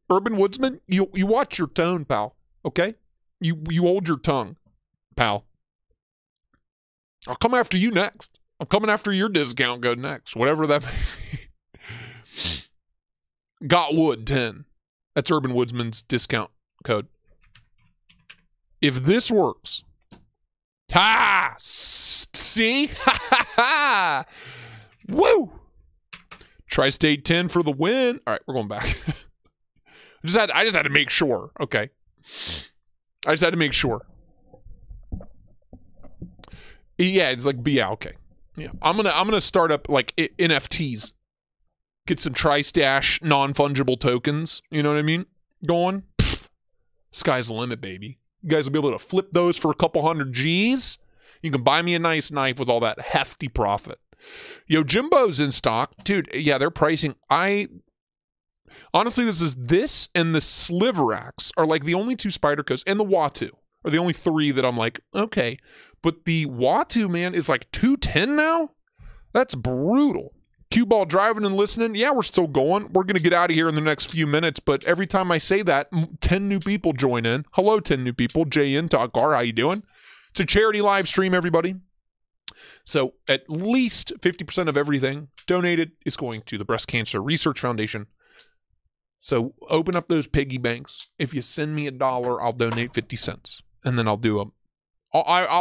[SPEAKER 4] Urban Woodsman, you watch your tone, pal. Okay? You hold your tongue, pal. I'll come after you next. I'm coming after your discount code next. Whatever that may be. Got Wood 10. That's Urban Woodsman's discount code. If this works. Ha! See? Ha ha ha! Woo! Tristate 10 for the win. All right, we're going back. I just had to make sure. Okay. I just had to make sure. Yeah, it's like, yeah, okay. Yeah, I'm gonna start up like NFTs. Get some Tristash non-fungible tokens. You know what I mean? Going. Pfft. Sky's the limit, baby. You guys will be able to flip those for a couple hundred G's. You can buy me a nice knife with all that hefty profit. Yo, Jimbo's in stock, dude. Yeah, they're pricing. Honestly, this and the Sliverax are like the only two Spydercos, and the Watu are the only three that I'm like, okay. But the Watu, man, is like 210 now? That's brutal. Cue ball driving and listening. Yeah, we're still going. We're going to get out of here in the next few minutes, but every time I say that, 10 new people join in. Hello, 10 new people. Jay in, Talkar, how you doing? It's a charity live stream, everybody. So at least 50% of everything donated is going to the Breast Cancer Research Foundation. So open up those piggy banks. If you send me $1, I'll donate 50 cents. And then I'll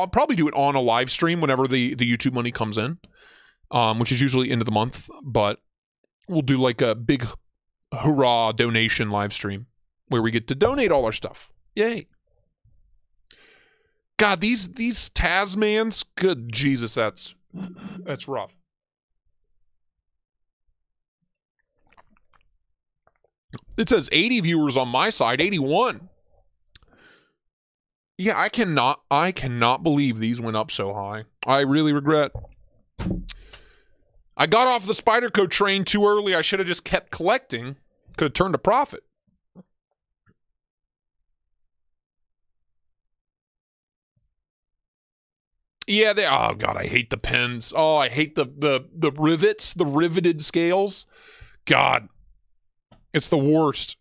[SPEAKER 4] probably do it on a live stream whenever the YouTube money comes in, which is usually end of the month. But we'll do like a big hurrah donation live stream where we get to donate all our stuff. Yay. God, these Tasmans, good Jesus, that's rough. It says 80 viewers on my side, 81. Yeah, I cannot believe these went up so high. I really regret. I got off the Spyderco train too early. I should have just kept collecting. Could have turned a profit. Yeah, oh God, I hate the pens. Oh, I hate the rivets, the riveted scales. God, it's the worst.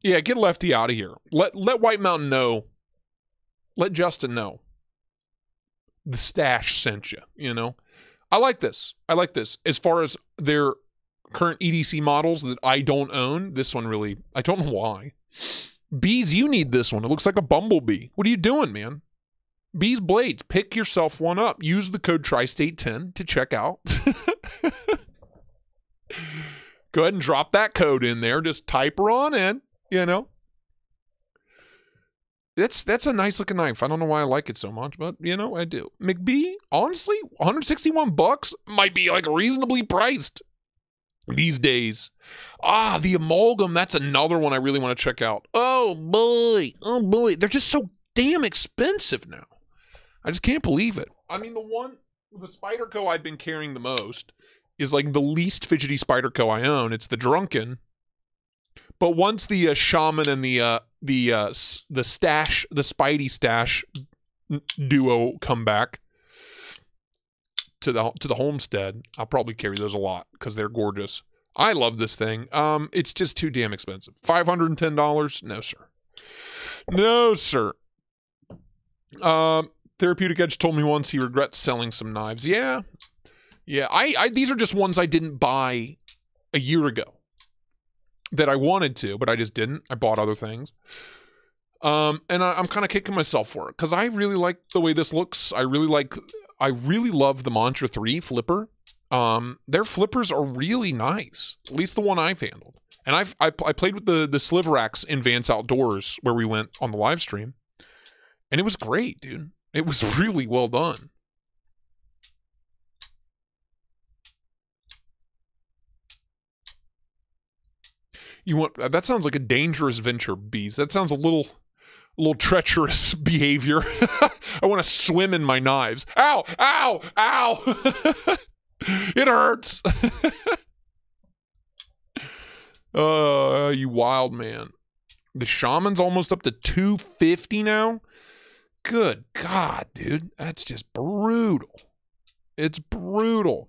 [SPEAKER 4] Yeah, get Lefty out of here. Let White Mountain know. Let Justin know. The stash sent you, you know? I like this. I like this. As far as their current EDC models that I don't own, this one really, I don't know why. Bees, you need this one. It looks like a bumblebee. What are you doing, man? Bees Blades, pick yourself one up. Use the code Tristate10 to check out. Go ahead and drop that code in there. Just type her on in, you know. That's a nice looking knife. I don't know why I like it so much, but you know, I do. McBee, honestly, $161 might be like reasonably priced these days. Ah, the amalgam, that's another one I really want to check out. Oh boy. They're just so damn expensive now. I just can't believe it. I mean, the Spyderco I've been carrying the most is like the least fidgety Spyderco I own. It's the Drunken. But once the Shaman and the stash, the Spidey stash duo come back to the homestead, I'll probably carry those a lot because they're gorgeous. I love this thing. It's just too damn expensive. $510? No, sir. No, sir. Therapeutic Edge told me once he regrets selling some knives. Yeah. These are just ones I didn't buy a year ago that I wanted to, but I just didn't. I bought other things. And I'm kind of kicking myself for it because I really like the way this looks. I really love the Mantra 3 flipper. Their flippers are really nice. At least the one I've handled. And I played with the Sliverax in Vance Outdoors where we went on the live stream. And it was great, dude. It was really well done. You want that sounds like a dangerous venture, bees. That sounds a little treacherous behavior. I want to swim in my knives. Ow! Ow! Ow! It hurts. You wild man. The shaman's almost up to 250 now. Good God, dude. That's just brutal. It's brutal.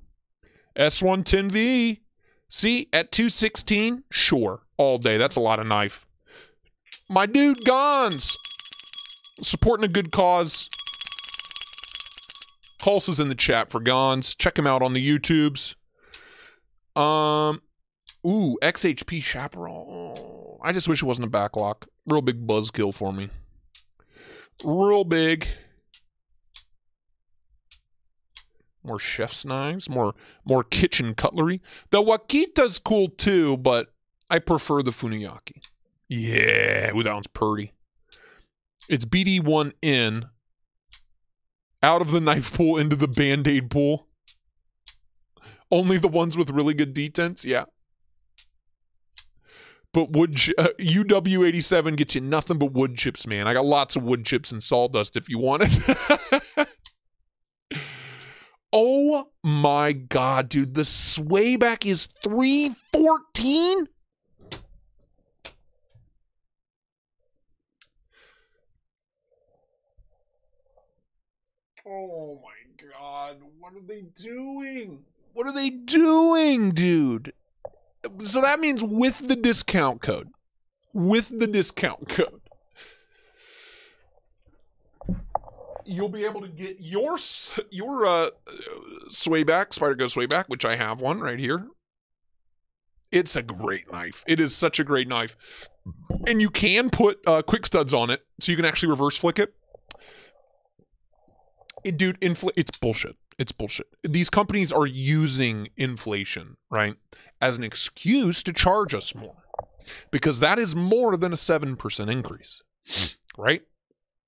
[SPEAKER 4] S110V. See, at 216, sure, all day. That's a lot of knife. My dude, Gons. Supporting a good cause. Pulse is in the chat for Gons. Check him out on the YouTubes. Ooh, XHP Chaparral. Oh, I just wish it wasn't a backlock. Real big buzzkill for me. Real big. More chef's knives, more kitchen cutlery. The Wakita's cool too, but I prefer the Funuyaki. Yeah, ooh, that one's purty. It's BD1 in. Out of the knife pool into the Band-Aid pool. Only the ones with really good detents, yeah. But UW87 gets you nothing but wood chips, man. I got lots of wood chips and sawdust if you want it. Oh my God, dude. The swayback is 314? Oh my God. What are they doing? What are they doing, dude? So that means with the discount code. With the discount code. You'll be able to get your swayback, Spyderco swayback, which I have one right here. It's a great knife. It is such a great knife. And you can put quick studs on it, so you can actually reverse flick it. Dude, it's bullshit. It's bullshit. These companies are using inflation, right, as an excuse to charge us more. Because that is more than a 7% increase, right?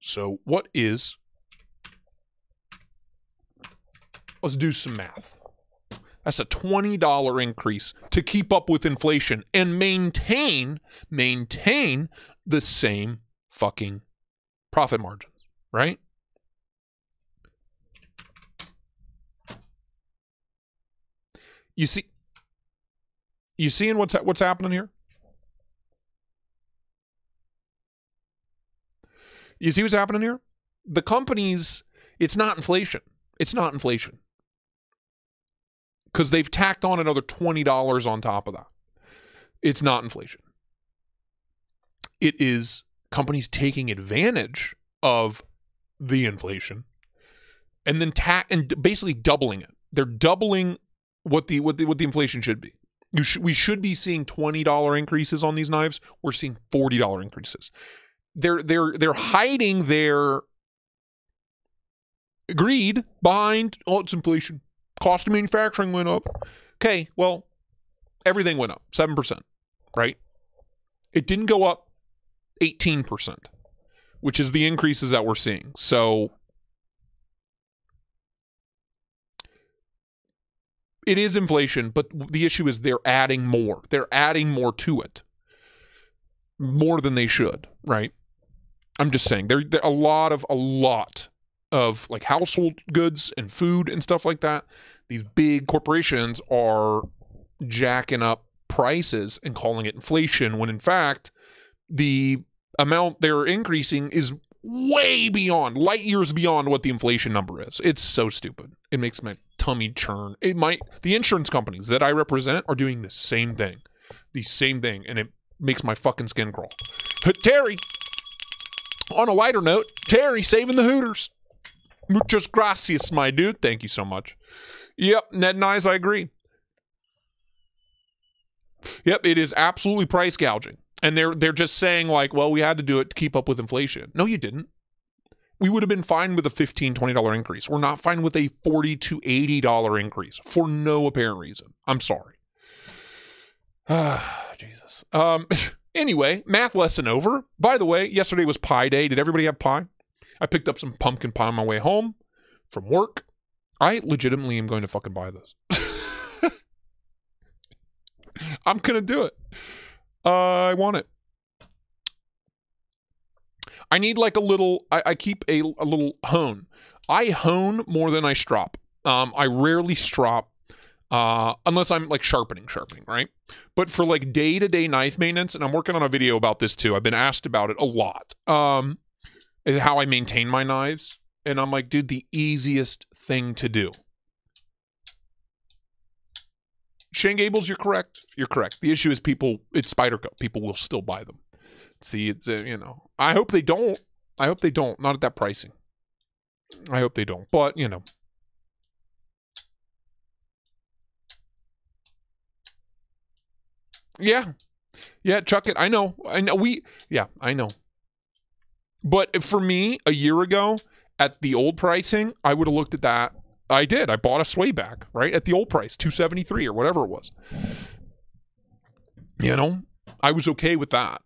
[SPEAKER 4] So what is... Let's do some math. That's a $20 increase to keep up with inflation and maintain the same fucking profit margins, right? You seeing what's happening here? You see what's happening here? The companies, it's not inflation. It's not inflation. Because they've tacked on another $20 on top of that. It's not inflation. It is companies taking advantage of the inflation and then basically doubling it. They're doubling what the inflation should be. We should be seeing $20 increases on these knives. We're seeing $40 increases. They're hiding their greed behind, oh, it's inflation. Cost of manufacturing went up. Okay, well, everything went up 7%, right? It didn't go up 18%, which is the increases that we're seeing. So it is inflation, but the issue is they're adding more. They're adding more to it. More than they should, right? I'm just saying, there a lot of like household goods and food and stuff like that. These big corporations are jacking up prices and calling it inflation when in fact the amount they're increasing is way beyond, light years beyond what the inflation number is. It's so stupid. It makes my tummy churn. The insurance companies that I represent are doing the same thing. And it makes my fucking skin crawl. Terry, on a lighter note, Terry saving the Hooters. Muchas gracias, my dude. Thank you so much. Yep, Ned and I agree. Yep, it is absolutely price gouging. And they're just saying like, well, we had to do it to keep up with inflation. No, you didn't. We would have been fine with a $15, $20 increase. We're not fine with a $40 to $80 increase for no apparent reason. I'm sorry. Jesus. Anyway, math lesson over. By the way, yesterday was pie day. Did everybody have pie? I picked up some pumpkin pie on my way home from work. I legitimately am going to fucking buy this. I'm going to do it. I want it. I need like a little, I keep a little hone. I hone more than I strop. I rarely strop, unless I'm like sharpening, right? But for like day-to-day knife maintenance, and I'm working on a video about this too. I've been asked about it a lot. How I maintain my knives. And I'm like, dude, the easiest thing to do. Shane Gables, you're correct. You're correct. The issue is it's Spyderco. People will still buy them. See, it's, you know, I hope they don't. I hope they don't. Not at that pricing. I hope they don't. But, you know. Yeah. Yeah, chuck it. I know. I know. I know. But for me, a year ago, at the old pricing, I would have looked at that. I did. I bought a swayback, right? At the old price, $273 or whatever it was. You know, I was okay with that.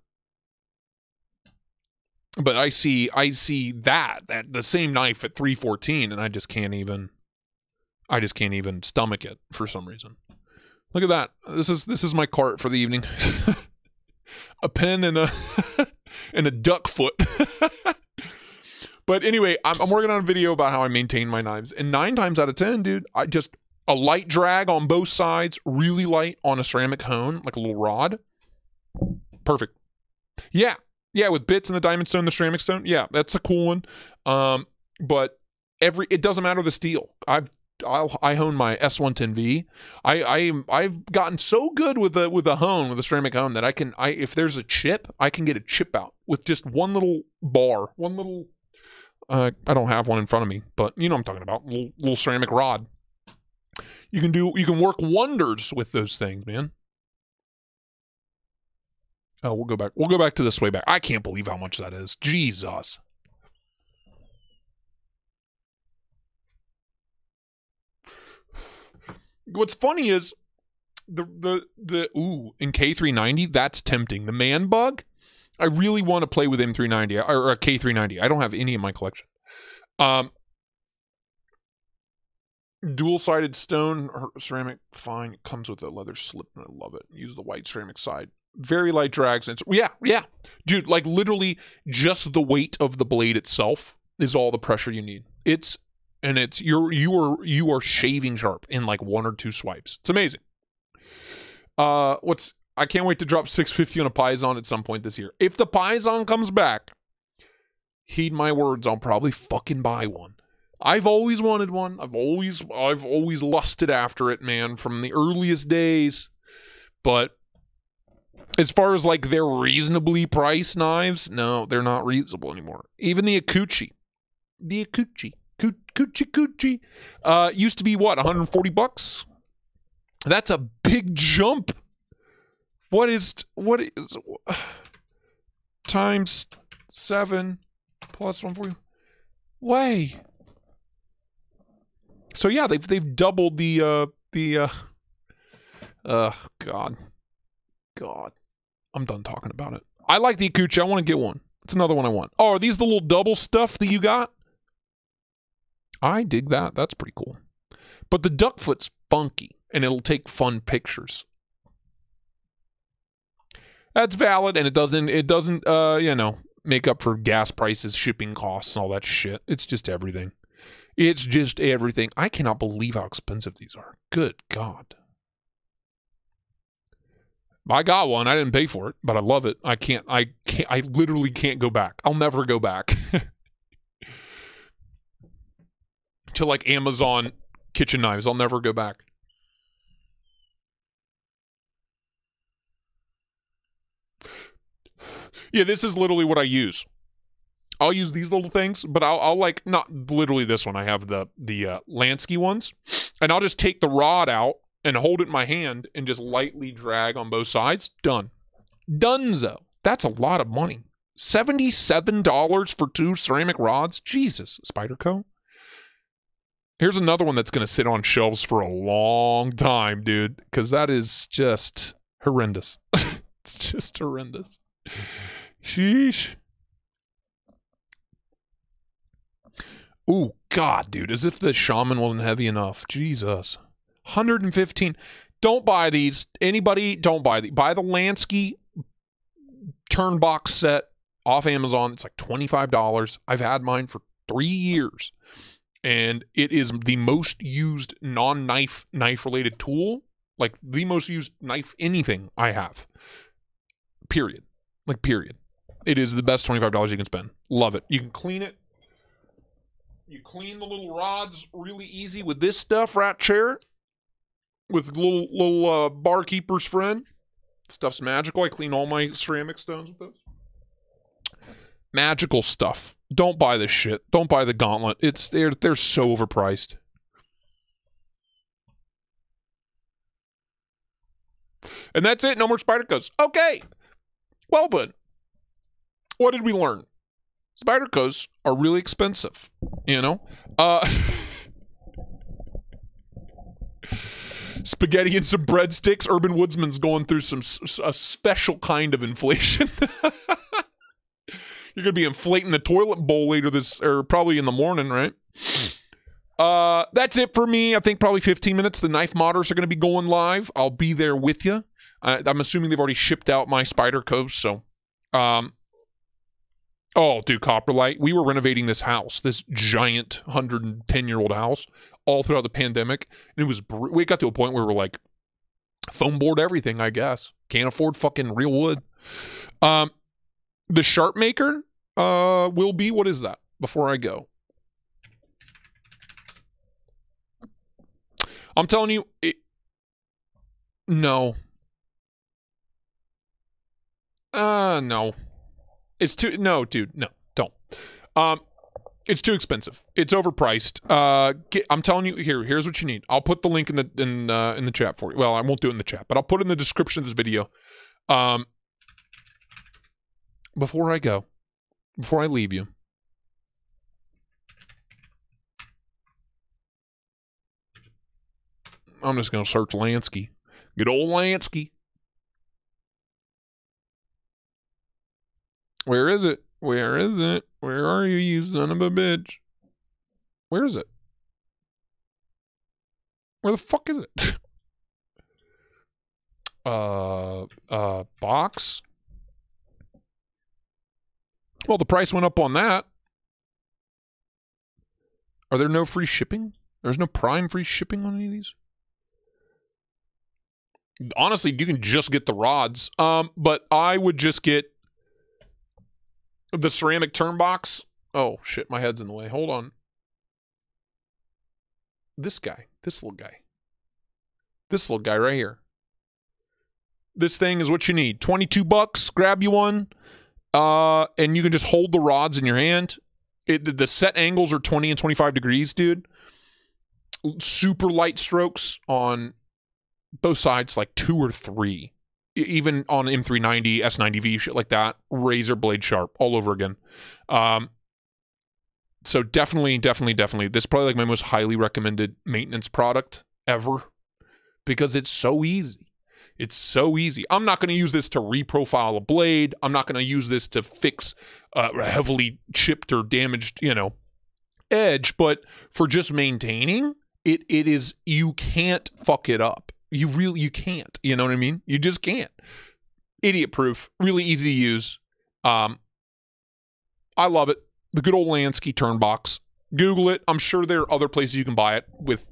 [SPEAKER 4] But I see that the same knife at $314, and I just can't even stomach it for some reason. Look at that. This is my cart for the evening. A pen and a and a duck foot. But anyway, I'm working on a video about how I maintain my knives. And 9 times out of 10, dude, a light drag on both sides, really light on a ceramic hone, like a little rod. Perfect. Yeah. Yeah, with bits and the diamond stone, the ceramic stone. Yeah, that's a cool one. But it doesn't matter the steel. I hone my S110V. I've gotten so good with a ceramic hone that if there's a chip, I can get a chip out with just one little bar, I don't have one in front of me, but you know what I'm talking about. Little ceramic rod. You can work wonders with those things, man. Oh, we'll go back. We'll go back to this way back. I can't believe how much that is. Jesus. What's funny is in K390, that's tempting. The man bug, I really want to play with M390 or a K390. I don't have any in my collection. Dual-sided stone or ceramic, fine. It comes with a leather slip, and I love it. Use the white ceramic side. Very light drags. Yeah. Dude, like literally just the weight of the blade itself is all the pressure you need. You are shaving sharp in like 1 or 2 swipes. It's amazing. I can't wait to drop $650 on a Python at some point this year. If the Python comes back, heed my words, I'll probably fucking buy one. I've always wanted one. I've always lusted after it, man, from the earliest days. But as far as like their reasonably priced knives, no, they're not reasonable anymore. Even the Akuchi. Coochie. Used to be what, $140? That's a big jump. What is times 7 plus 140? Way. So yeah, they've doubled the God. I'm done talking about it. I like the Akuchi. I want to get one. It's another one I want. Oh, are these the little double stuff that you got? I dig that. That's pretty cool. But the duck foot's funky, and it'll take fun pictures. That's valid, and it doesn't make up for gas prices, shipping costs, and all that shit. It's just everything. I cannot believe how expensive these are. Good God. I got one. I didn't pay for it, but I love it. I literally can't go back. I'll never go back. To like Amazon kitchen knives. I'll never go back. Yeah, this is literally what I use. I'll use these little things, but I'll like, not literally this one. I have the Lansky ones, and I'll just take the rod out and hold it in my hand and just lightly drag on both sides. Done. Dunzo. That's a lot of money. $77 for 2 ceramic rods? Jesus, Spyderco. Here's another one that's going to sit on shelves for a long time, dude, because that is just horrendous. It's just horrendous. Sheesh. Ooh, God, dude, as if the Shaman wasn't heavy enough. Jesus. 115. Don't buy these. Anybody, don't buy these. Buy the Lansky turn box set off Amazon. It's like $25. I've had mine for 3 years. And it is the most used non-knife related tool. Like the most used knife anything I have. Period. Like period. It is the best $25 you can spend. Love it. You can clean it. You clean the little rods really easy with this stuff right here. With little barkeeper's friend. Stuff's magical. I clean all my ceramic stones with this. Magical stuff. Don't buy this shit. Don't buy the gauntlet. They're so overpriced. And that's it. No more Spydercos. Okay. Well then. What did we learn? Spydercos are really expensive. You know? Spaghetti and some breadsticks. Urban Woodsman's going through a special kind of inflation. You're going to be inflating the toilet bowl later or probably in the morning, right? That's it for me. I think probably 15 minutes. The knife modders are going to be going live. I'll be there with you. I'm assuming they've already shipped out my Spydercos, so. Oh, dude, Copperlight. We were renovating this house, this giant 110-year-old house, all throughout the pandemic. And we got to a point where we're like, foam board everything, I guess. Can't afford fucking real wood. The Sharp Maker will be, what is that? Before I go. I'm telling you, no. No. It's too, no, dude, no, don't. It's too expensive. It's overpriced. I'm telling you, here's what you need. I'll put the link in the chat for you. Well, I won't do it in the chat, but I'll put it in the description of this video. Before I go, before I leave you, I'm just going to search Lansky. Good old Lansky. Where is it? Where is it? Where are you, you son of a bitch? Where is it? Where the fuck is it? Box? Well, the price went up on that. Are there no free shipping? There's no Prime free shipping on any of these? Honestly, you can just get the rods. But I would just get the ceramic turn box. Oh, shit, my head's in the way. Hold on. This guy. This little guy. This little guy right here. This thing is what you need. $22. Grab you one. And you can just hold the rods in your hand. The set angles are 20 and 25 degrees, dude. Super light strokes on both sides, like 2 or 3. Even on M390, S90V, shit like that. Razor blade sharp all over again. So definitely. This is probably like my most highly recommended maintenance product ever. Because it's so easy. It's so easy. I'm not going to use this to reprofile a blade. I'm not going to use this to fix a heavily chipped or damaged, edge. But for just maintaining, it is, you can't fuck it up. You can't. You know what I mean? You just can't. Idiot proof. Really easy to use. I love it. The good old Lansky turn box. Google it. I'm sure there are other places you can buy it with.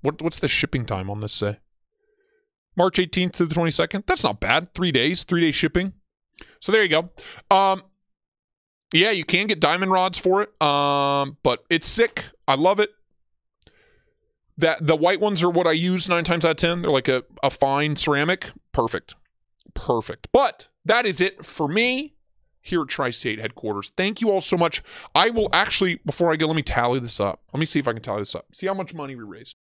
[SPEAKER 4] What's the shipping time on this say? March 18th to the 22nd. That's not bad. 3 days. 3-day shipping. So there you go. Yeah, you can get diamond rods for it. But it's sick. I love it. The white ones are what I use 9 times out of 10. They're like a fine ceramic. Perfect. But that is it for me here at Tristate headquarters. Thank you all so much. I will actually, before I go, let me tally this up. Let me see if I can tally this up. See how much money we raised.